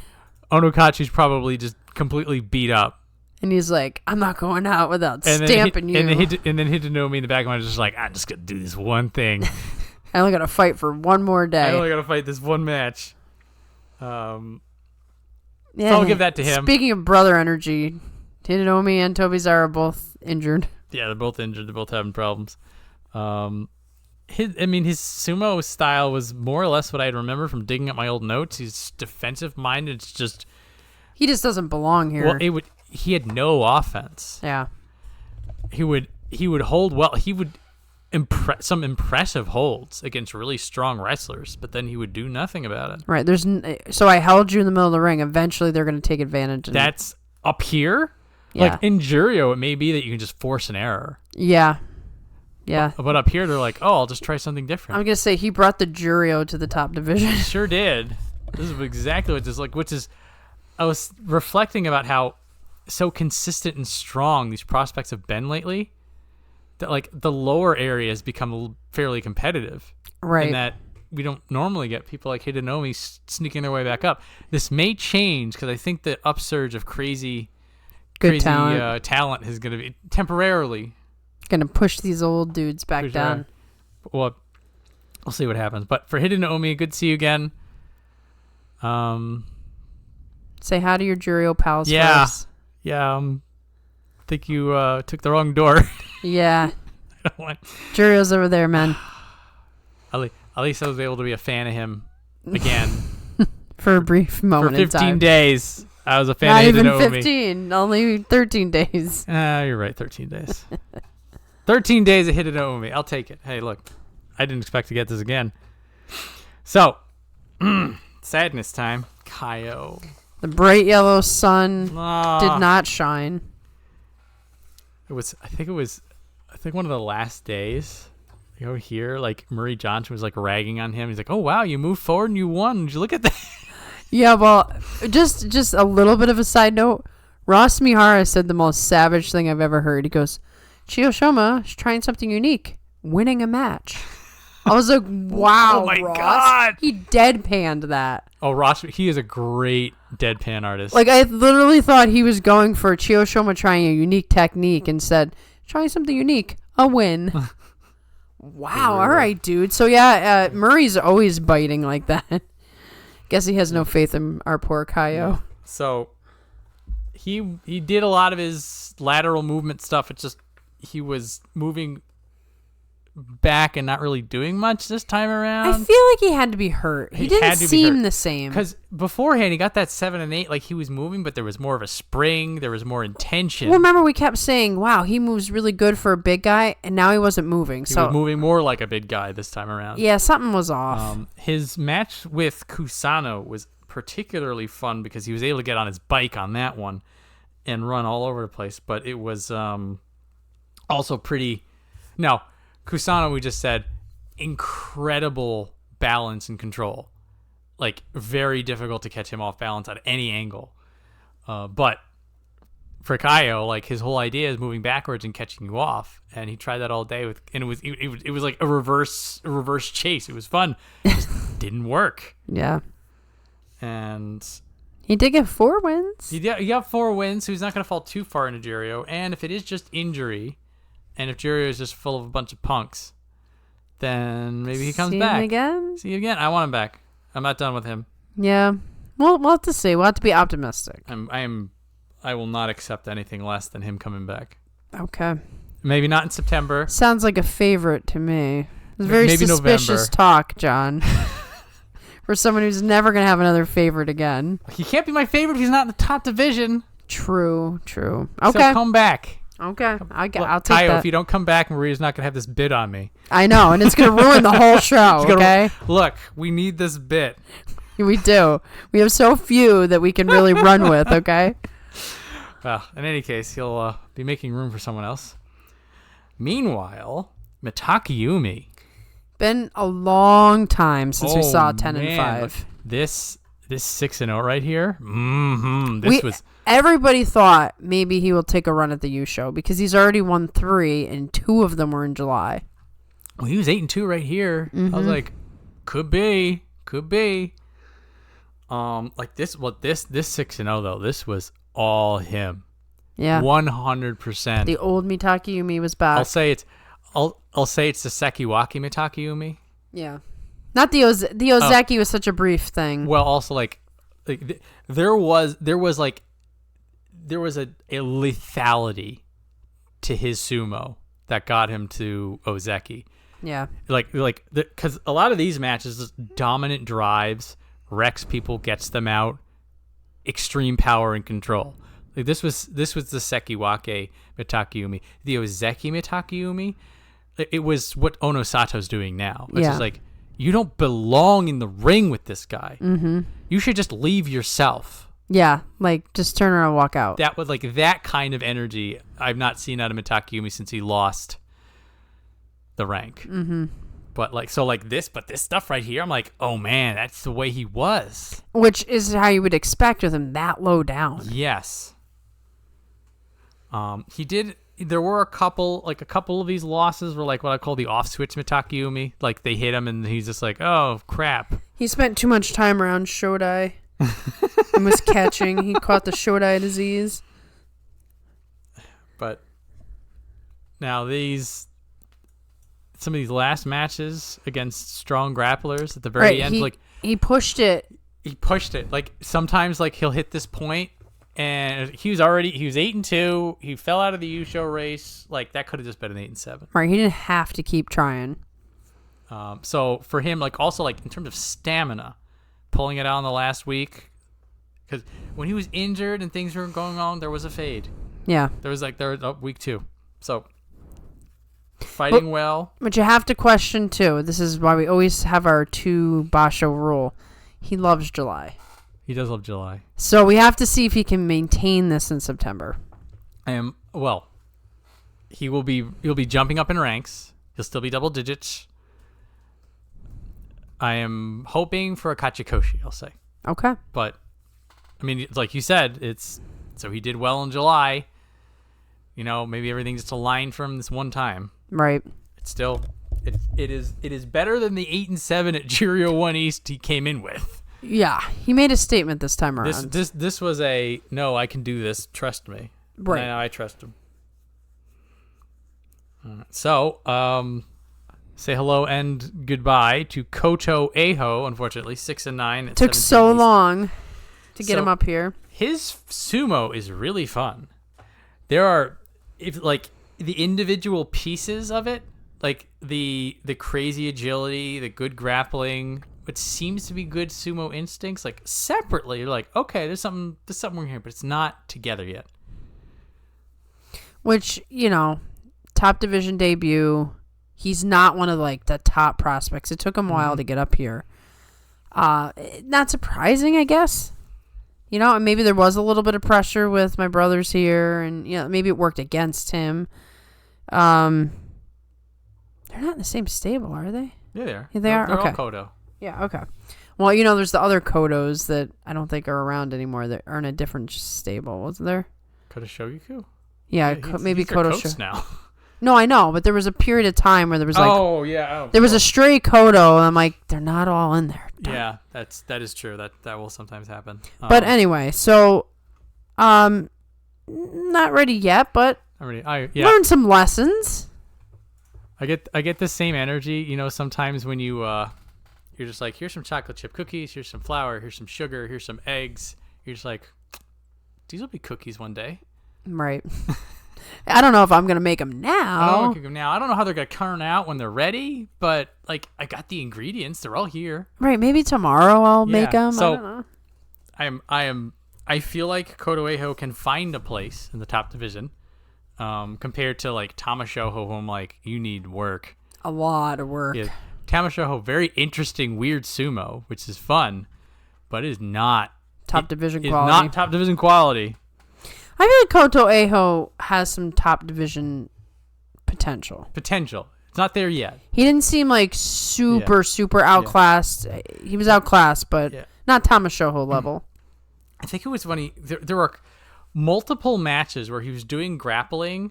Onokatsu's probably just completely beat up. And he's like, I'm not going out without stamping you. And then Hidenomi in the back of my mind is just like, I'm just going to do this one thing. I only got to fight for one more day. I only got to fight this one match. Yeah, so I'll give that to him. Speaking of brother energy, Hidenomi and Tobizar are both injured. Yeah, they're both injured. They're both having problems. His sumo style was more or less what I remember from digging up my old notes. He's defensive minded. It's just he just doesn't belong here. Well, he had no offense. Yeah. He would hold well. He would some impressive holds against really strong wrestlers, but then he would do nothing about it. Right. So I held you in the middle of the ring. Eventually, they're going to take advantage. That's up here. Yeah. Like in Jurio, it may be that you can just force an error. Yeah. Yeah. But up here, they're like, oh, I'll just try something different. I'm going to say he brought the Jurio to the top division. Sure did. This is exactly what this is like, which is, I was reflecting about how so consistent and strong these prospects have been lately, that like the lower areas become fairly competitive. Right. And that we don't normally get people like Hidenomi sneaking their way back up. This may change because I think the upsurge of crazy talent is going to be temporarily going to push these old dudes back down. Well, we'll see what happens. But for Hidenomi, good to see you again. Say hi to your Jurio pals first. Yeah, I think you took the wrong door. Yeah. Jurio's over there, man. At least I was able to be a fan of him again. For a brief moment for 15 in time. days. I was a fan Not of Hidenomi. Not even 15. Only 13 days. You're right, 13 days. 13 days of Hidenomi. I'll take it. Hey, look. I didn't expect to get this again. So, sadness time. Kaio. The bright yellow sun did not shine. I think one of the last days. Here, like Murray Johnson was like ragging on him. He's like, "Oh wow, you moved forward and you won. Did you look at that?" Yeah, well, just a little bit of a side note. Ross Mihara said the most savage thing I've ever heard. He goes, "Chiyoshima is trying something unique, winning a match." I was like, "Wow, oh my Ross." God. He deadpanned that. Oh, Ross, he is a great deadpan artist. Like, I literally thought he was going for Chiyoshima trying a unique technique and said, "Trying something unique, a win." Wow, all right, dude. So, yeah, Murray's always biting like that. Guess he has no faith in our poor Kaio. So, he did a lot of his lateral movement stuff. It's just he was moving back and not really doing much this time around. I feel like he had to be hurt. He didn't seem the same. Because beforehand, he got that 7 and 8, like he was moving, but there was more of a spring. There was more intention. Well, remember we kept saying, wow, he moves really good for a big guy, and now he wasn't moving. He was moving more like a big guy this time around. Yeah, something was off. His match with Kusano was particularly fun because he was able to get on his bike on that one and run all over the place, but it was also pretty... No, Kusano, we just said, incredible balance and control. Like, very difficult to catch him off balance at any angle. But for Kaio, like, his whole idea is moving backwards and catching you off. And he tried that all day and it was like a reverse chase. It was fun. It just didn't work. Yeah. And he did get 4 wins. He got 4 wins, so he's not going to fall too far into Jurio. And if it is just injury, and if Jurio is just full of a bunch of punks, then maybe he comes back. See you again. I want him back. I'm not done with him. Yeah. We'll have to see. We'll have to be optimistic. I will not accept anything less than him coming back. Okay. Maybe not in September. Sounds like a favorite to me. It's very maybe suspicious November. talk, John. For someone who's never going to have another favorite again. He can't be my favorite if he's not in the top division. True. Okay. So come back. Okay. I'll take Kaio, that. if you don't come back, Maria's not going to have this bit on me. I know, and it's going to ruin the whole show, okay? Look, we need this bit. We do. We have so few that we can really run with, okay? Well, in any case, he'll be making room for someone else. Meanwhile, Mitakayumi. Been a long time since we saw 10 and 5. This 6-0 right here. Everybody thought maybe he will take a run at the U show because he's already won 3 and 2 of them were in July. Well, he was 8-2 right here. I was like, could be. Like this 6-0 though. This was all him. Yeah, 100%. The old Mitakayumi was back. I'll say it's the Sekiwaki Mitakayumi. Yeah, not the Ozeki was such a brief thing. Well, also there was a lethality to his sumo that got him to Ozeki. Yeah, because a lot of these matches, just dominant drives, wrecks people, gets them out, extreme power and control. Like this was the Sekiwake Mitakayumi. The Ozeki Mitakayumi, it was what Onosato's doing now. It's just like, you don't belong in the ring with this guy. Mm-hmm. You should just leave yourself. Yeah, like just turn around and walk out. That was that kind of energy I've not seen out of Mitakayumi since he lost the rank. Mm-hmm. But this stuff right here, I'm like, oh man, that's the way he was. Which is how you would expect with him that low down. Yes. He did. There were a couple of these losses were like what I call the off switch Mitakayumi. Like they hit him and he's just like, oh crap. He spent too much time around Shodai and was catching. He caught the Shodai disease. But now some of these last matches against strong grapplers at the very end, he pushed it. He pushed it. Like sometimes he'll hit this point and he was 8-2. He fell out of the U-show race. Like that could have just been an 8-7. Right. He didn't have to keep trying. So for him, also in terms of stamina, pulling it out in the last week, because when he was injured and things were going on, there was a fade. Yeah. There was week 2. So fighting well. But you have to question too. This is why we always have our 2 Basho rule. He loves July. He does love July. So we have to see if he can maintain this in September. He'll be jumping up in ranks. He'll still be double digits. I am hoping for a Kachikoshi, I'll say. Okay. But I mean, like you said, so he did well in July. Maybe everything just aligned from this one time. Right. It's still it is better than the 8-7 at Juryo 1 East he came in with. Yeah, he made a statement this time around. This was no, I can do this. Trust me. Right. I trust him. So, say hello and goodbye to Kotoshoho. Unfortunately, 6-9. It took so long to get him up here. His sumo is really fun. There are the individual pieces of it, like the crazy agility, the good grappling, what seems to be good sumo instincts, separately, you're like, okay, there's something here, but it's not together yet. Which, top division debut. He's not one of the top prospects. It took him a while to get up here. Not surprising, I guess. And maybe there was a little bit of pressure with my brothers here, and maybe it worked against him. They're not in the same stable, are they? Yeah, they are. Yeah, they are. They're okay. all Kodo. Yeah. Okay. Well, there's the other Kodos that I don't think are around anymore that are in a different stable. Wasn't there? Kotoshogiku? Yeah, maybe Kotoshoho now. No, I know, but there was a period of time where there was there was a stray Kodo, and I'm like, they're not all in there. Yeah, that is true. That will sometimes happen. But anyway, so, not ready yet, but I'm ready. Learned some lessons. I get the same energy. Sometimes when you're just like, here's some chocolate chip cookies, here's some flour, here's some sugar, here's some eggs. You're just like, these will be cookies one day. Right. I don't know if I'm going to make them now. I don't know how they're going to turn out when they're ready, but I got the ingredients. They're all here. Right. Maybe tomorrow I'll make them. So, I don't know. I feel like Kotoshoho can find a place in the top division, compared to Tamashoho, who I'm like, you need work. A lot of work. Yeah. Tamashoho, very interesting, weird sumo, which is fun, but it is not top division quality. It's not top division quality. I feel like Kotoshoho has some top division potential. It's not there yet. He didn't seem like super outclassed. Yeah. He was outclassed, but not Tamashoho level. I think it was funny. There were multiple matches where he was doing grappling,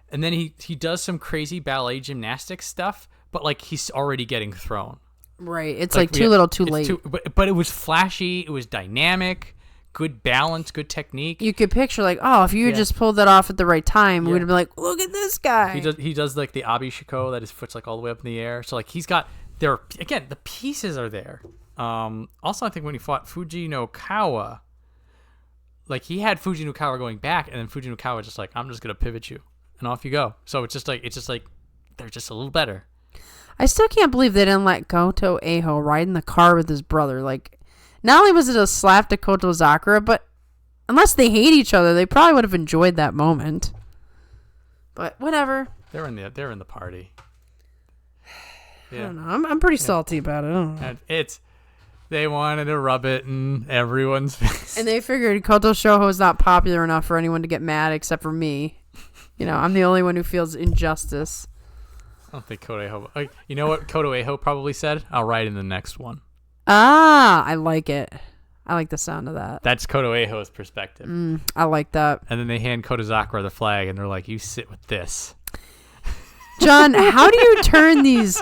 and then he does some crazy ballet gymnastics stuff, but like he's already getting thrown. Right. It's like too little, too late. But it was flashy. It was dynamic. Good balance, good technique. You could picture like, if you had just pulled that off at the right time, we'd have been like, look at this guy. He does like the abishiko that his foot's like all the way up in the air. So like he's got the pieces are there. Also, I think when he fought Fujinokawa, like he had Fujinokawa going back, and then Fujinokawa just like, I'm just gonna pivot you, and off you go. So it's just like they're just a little better. I still can't believe they didn't let Kotoshoho ride in the car with his brother. Like, not only was it a slap to Kotozakura, but unless they hate each other, they probably would have enjoyed that moment. But whatever. They're in the party. Yeah. I don't know. I'm pretty salty about it. I don't know. And they wanted to rub it in everyone's face. And they figured Kotoshoho is not popular enough for anyone to get mad except for me. I'm the only one who feels injustice. I don't think Kotoshoho. You know what Kotoshoho probably said? I'll ride in the next one. I like it. I like the sound of that. That's Kotoshoho's perspective. I like that. And then they hand Kotozakura the flag, and they're like, you sit with this. John, how do you turn these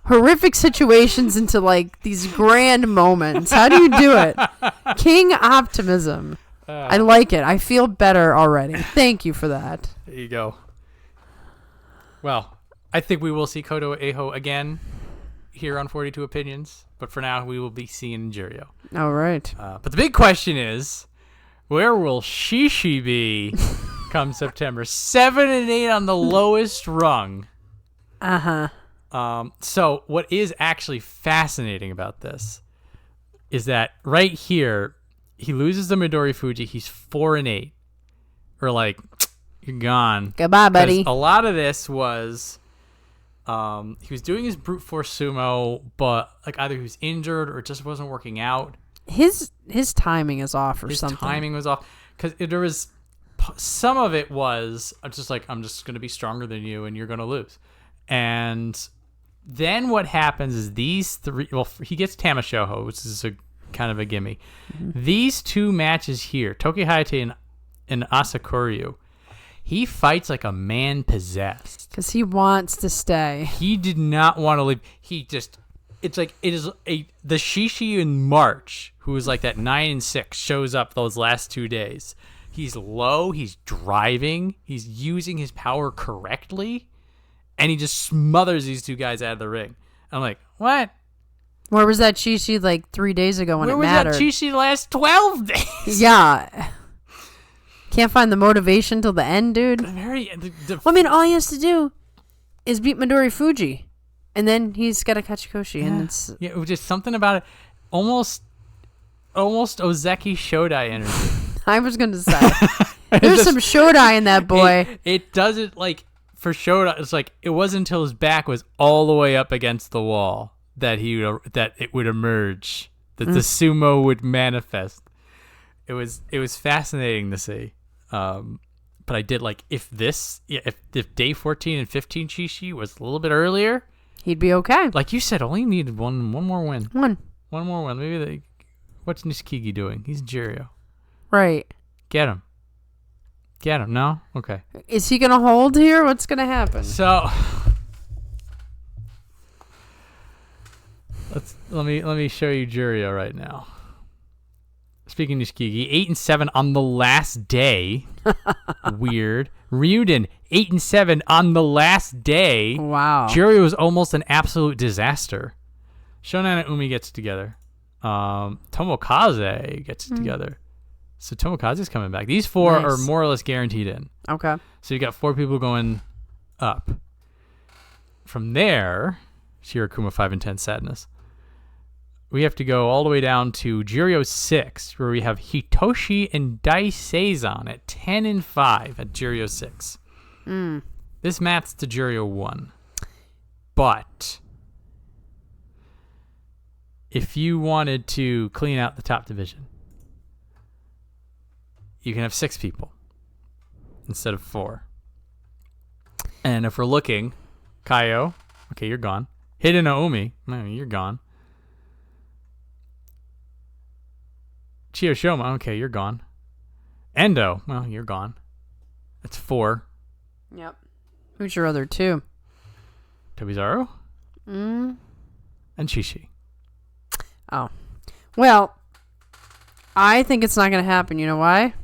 horrific situations into, like, these grand moments? How do you do it? King optimism. I like it. I feel better already. Thank you for that. There you go. Well, I think we will see Kotoshoho again here on 42 Opinions, but for now we will be seeing Juryo. All right. But the big question is, where will Shishi be come September? 7 and 8 on the lowest rung. So what is actually fascinating about this is that right here, he loses to Midori Fuji. He's 4 and 8. We're like, you're gone. Goodbye, buddy. A lot of this was, he was doing his brute force sumo, but like either he was injured or it just wasn't working out. His timing is off or something. His timing was off because there was some of it was just like, I'm just going to be stronger than you and you're going to lose. And then what happens is these three, well, he gets Tamashoho, which is a kind of a gimme. Mm-hmm. These two matches here, Toki Hayate and Asakuryu, he fights like a man possessed. Because he wants to stay. He did not want to leave. It's like, it is the Shishi in March, who was like that 9 and 6, shows up those last 2 days. He's low, he's driving, he's using his power correctly, and he just smothers these two guys out of the ring. I'm like, what? Where was that Shishi like 3 days ago when it mattered? Where was that Shishi the last 12 days? Yeah. Can't find the motivation till the end, dude. All he has to do is beat Midori Fuji, and then he's got a Kachikoshi, and it's it was just something about it, almost Ozeki Shodai energy. I was gonna say there's some Shodai in that boy. It doesn't like for Shodai. It's like it wasn't until his back was all the way up against the wall that it would emerge, that the sumo would manifest. It was fascinating to see. But I did like if day 14 and 15 Shishi was a little bit earlier, he'd be okay. Like you said, only needed one more win. One more win. Maybe what's Nishikigi doing? He's Juryo. Right. Get him. No? Okay. Is he gonna hold here? What's gonna happen? So let me show you Juryo right now. Speaking of Nishikigi, 8 and 7 on the last day. Weird. Ryuden, 8 and 7 on the last day. Wow. Juryo was almost an absolute disaster. Shonan and Umi gets together. Tomokaze gets together. So Tomokaze's coming back. These four are more or less guaranteed in. Okay. So you got 4 people going up. From there, Shirakuma 5 and 10 Sadness. We have to go all the way down to Juryo 6, where we have Hitoshi and Daisei at 10 and 5 at Juryo 6. This maps to Juryo 1. But if you wanted to clean out the top division, you can have 6 people instead of 4. And if we're looking, Kaio, okay, you're gone. Hidden Naomi, you're gone. Chiyoshoma, okay, you're gone. Endo, well, you're gone. That's 4. Yep. Who's your other 2? Tobizaru? And Shishi. Oh. Well, I think it's not going to happen. You know why?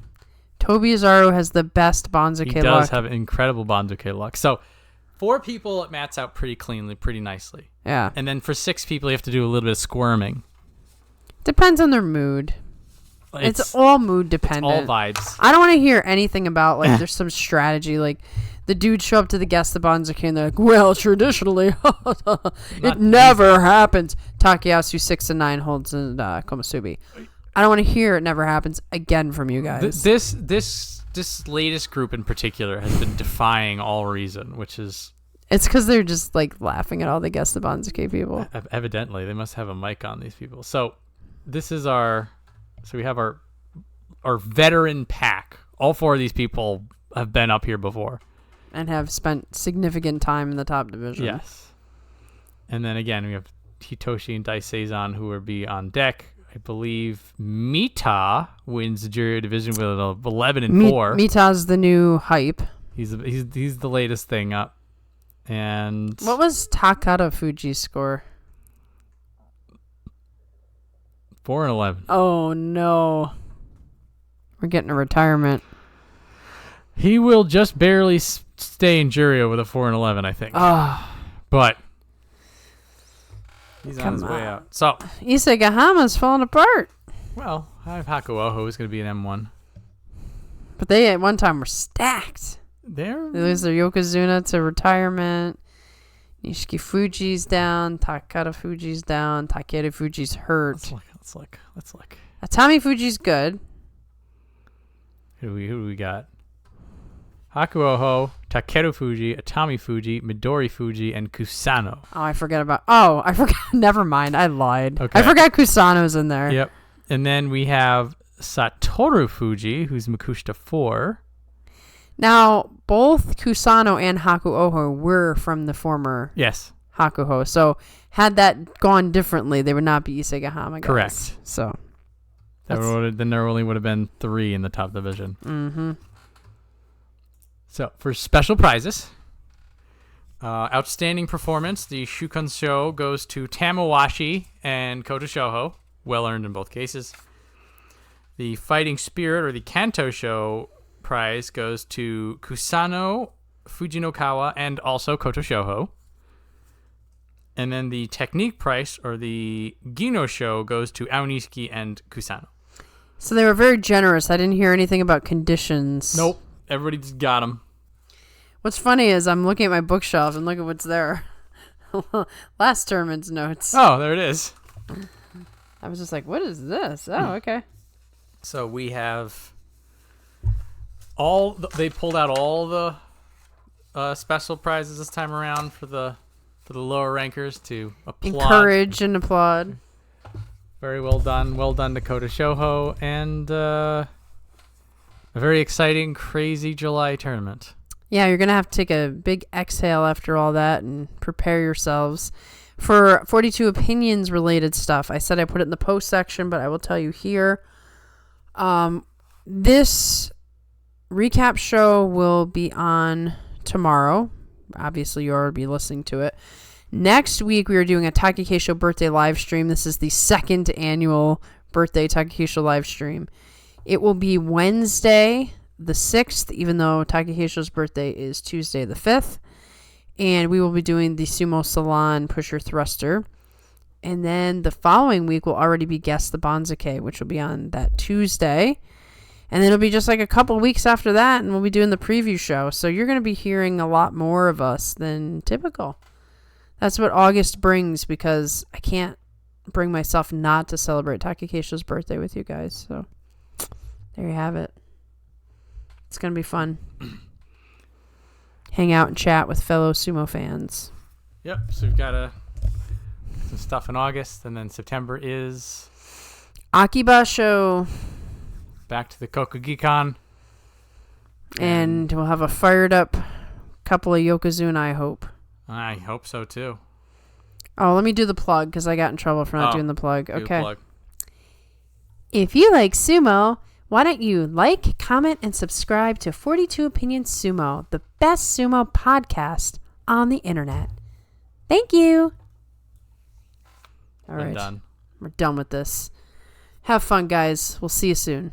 Tobizaru has the best Banzuke luck. He does have incredible Banzuke luck. So, 4 people, it mats out pretty cleanly, pretty nicely. Yeah. And then for 6 people, you have to do a little bit of squirming. Depends on their mood. It's all mood dependent. It's all vibes. I don't want to hear anything about, like, there's some strategy. Like, the dudes show up to the guest of Banzuke and they're like, well, traditionally, it never happens. Takayasu 6 and 9 holds in Komusubi. I don't want to hear it never happens again from you guys. This latest group in particular has been defying all reason, which is... It's because they're just, like, laughing at all the guest of Banzuke people. Evidently, they must have a mic on, these people. So, this is our... So, we have our veteran pack. All 4 of these people have been up here before. And have spent significant time in the top division. Yes. And then, again, we have Hitoshi and Daisei who will be on deck. I believe Mita wins the Juryo division with 11 and 4. Mita's the new hype. He's the latest thing up. And what was Takayasu's score? 4 and 11. Oh no, we're getting a retirement. He will just barely stay in Juryo with a 4 and 11, I think. But he's on his way out. So Isegahama's falling apart. Well, I have Hakuoho, who's going to be an M1. But they at one time were stacked. They lose their Yokozuna to retirement. Nishiki Fuji's down. Takara Fuji's down. Takeru Fuji's hurt. Let's look. Atamifuji's good. Who do we got? Hakuoho, Takeru Fuji, Atamifuji, Midori Fuji, and Kusano. I forgot. Never mind. I lied. Okay. I forgot Kusano's in there. Yep. And then we have Satoru Fuji, who's Makushita 4. Now, both Kusano and Hakuoho were from the former Hakuho. So, had that gone differently, they would not be Isegahama guys. Correct. So, then there only would have been 3 in the top division. Mm-hmm. So, for special prizes, outstanding performance, the Shukansho goes to Tamawashi and Kotoshoho. Well earned in both cases. The Fighting Spirit, or the Kanto Show prize, goes to Kusano, Fujinokawa, and also Kotoshoho. And then the Technique prize, or the Gino Show, goes to Aonishiki and Kusano. So they were very generous. I didn't hear anything about conditions. Nope. Everybody just got them. What's funny is I'm looking at my bookshelf and look at what's there. Last tournament's notes. Oh, there it is. I was just like, what is this? Oh, okay. So we have they pulled out all the special prizes this time around for the lower rankers to applaud. Encourage and applaud. Very well done. Well done to Kotoshoho, and a very exciting, crazy July tournament. Yeah, you're going to have to take a big exhale after all that and prepare yourselves for 42 opinions related stuff. I said I put it in the post section, but I will tell you here. This recap show will be on tomorrow. Obviously, you'll already be listening to it. Next week, we are doing a Takayasu birthday live stream. This is the 2nd annual birthday Takayasu live stream. It will be Wednesday the 6th, even though Takayasu's birthday is Tuesday the 5th. And we will be doing the Sumo Salon Pusher Thruster. And then the following week will already be Guess the Banzuke, which will be on that Tuesday. And then it'll be just like a couple weeks after that, and we'll be doing the preview show. So you're going to be hearing a lot more of us than typical. That's what August brings, because I can't bring myself not to celebrate Takayasu's birthday with you guys. So there you have it. It's going to be fun. Hang out and chat with fellow sumo fans. Yep, so we've got some stuff in August, and then September is Akiba show. Back to the Kokugikon. And we'll have a fired up couple of Yokozuna, I hope. I hope so too. Oh, let me do the plug because I got in trouble for not doing the plug. Okay. Plug. If you like sumo, why don't you like, comment, and subscribe to 42 Opinions Sumo, the best sumo podcast on the internet. Thank you. All right. Done. We're done with this. Have fun, guys. We'll see you soon.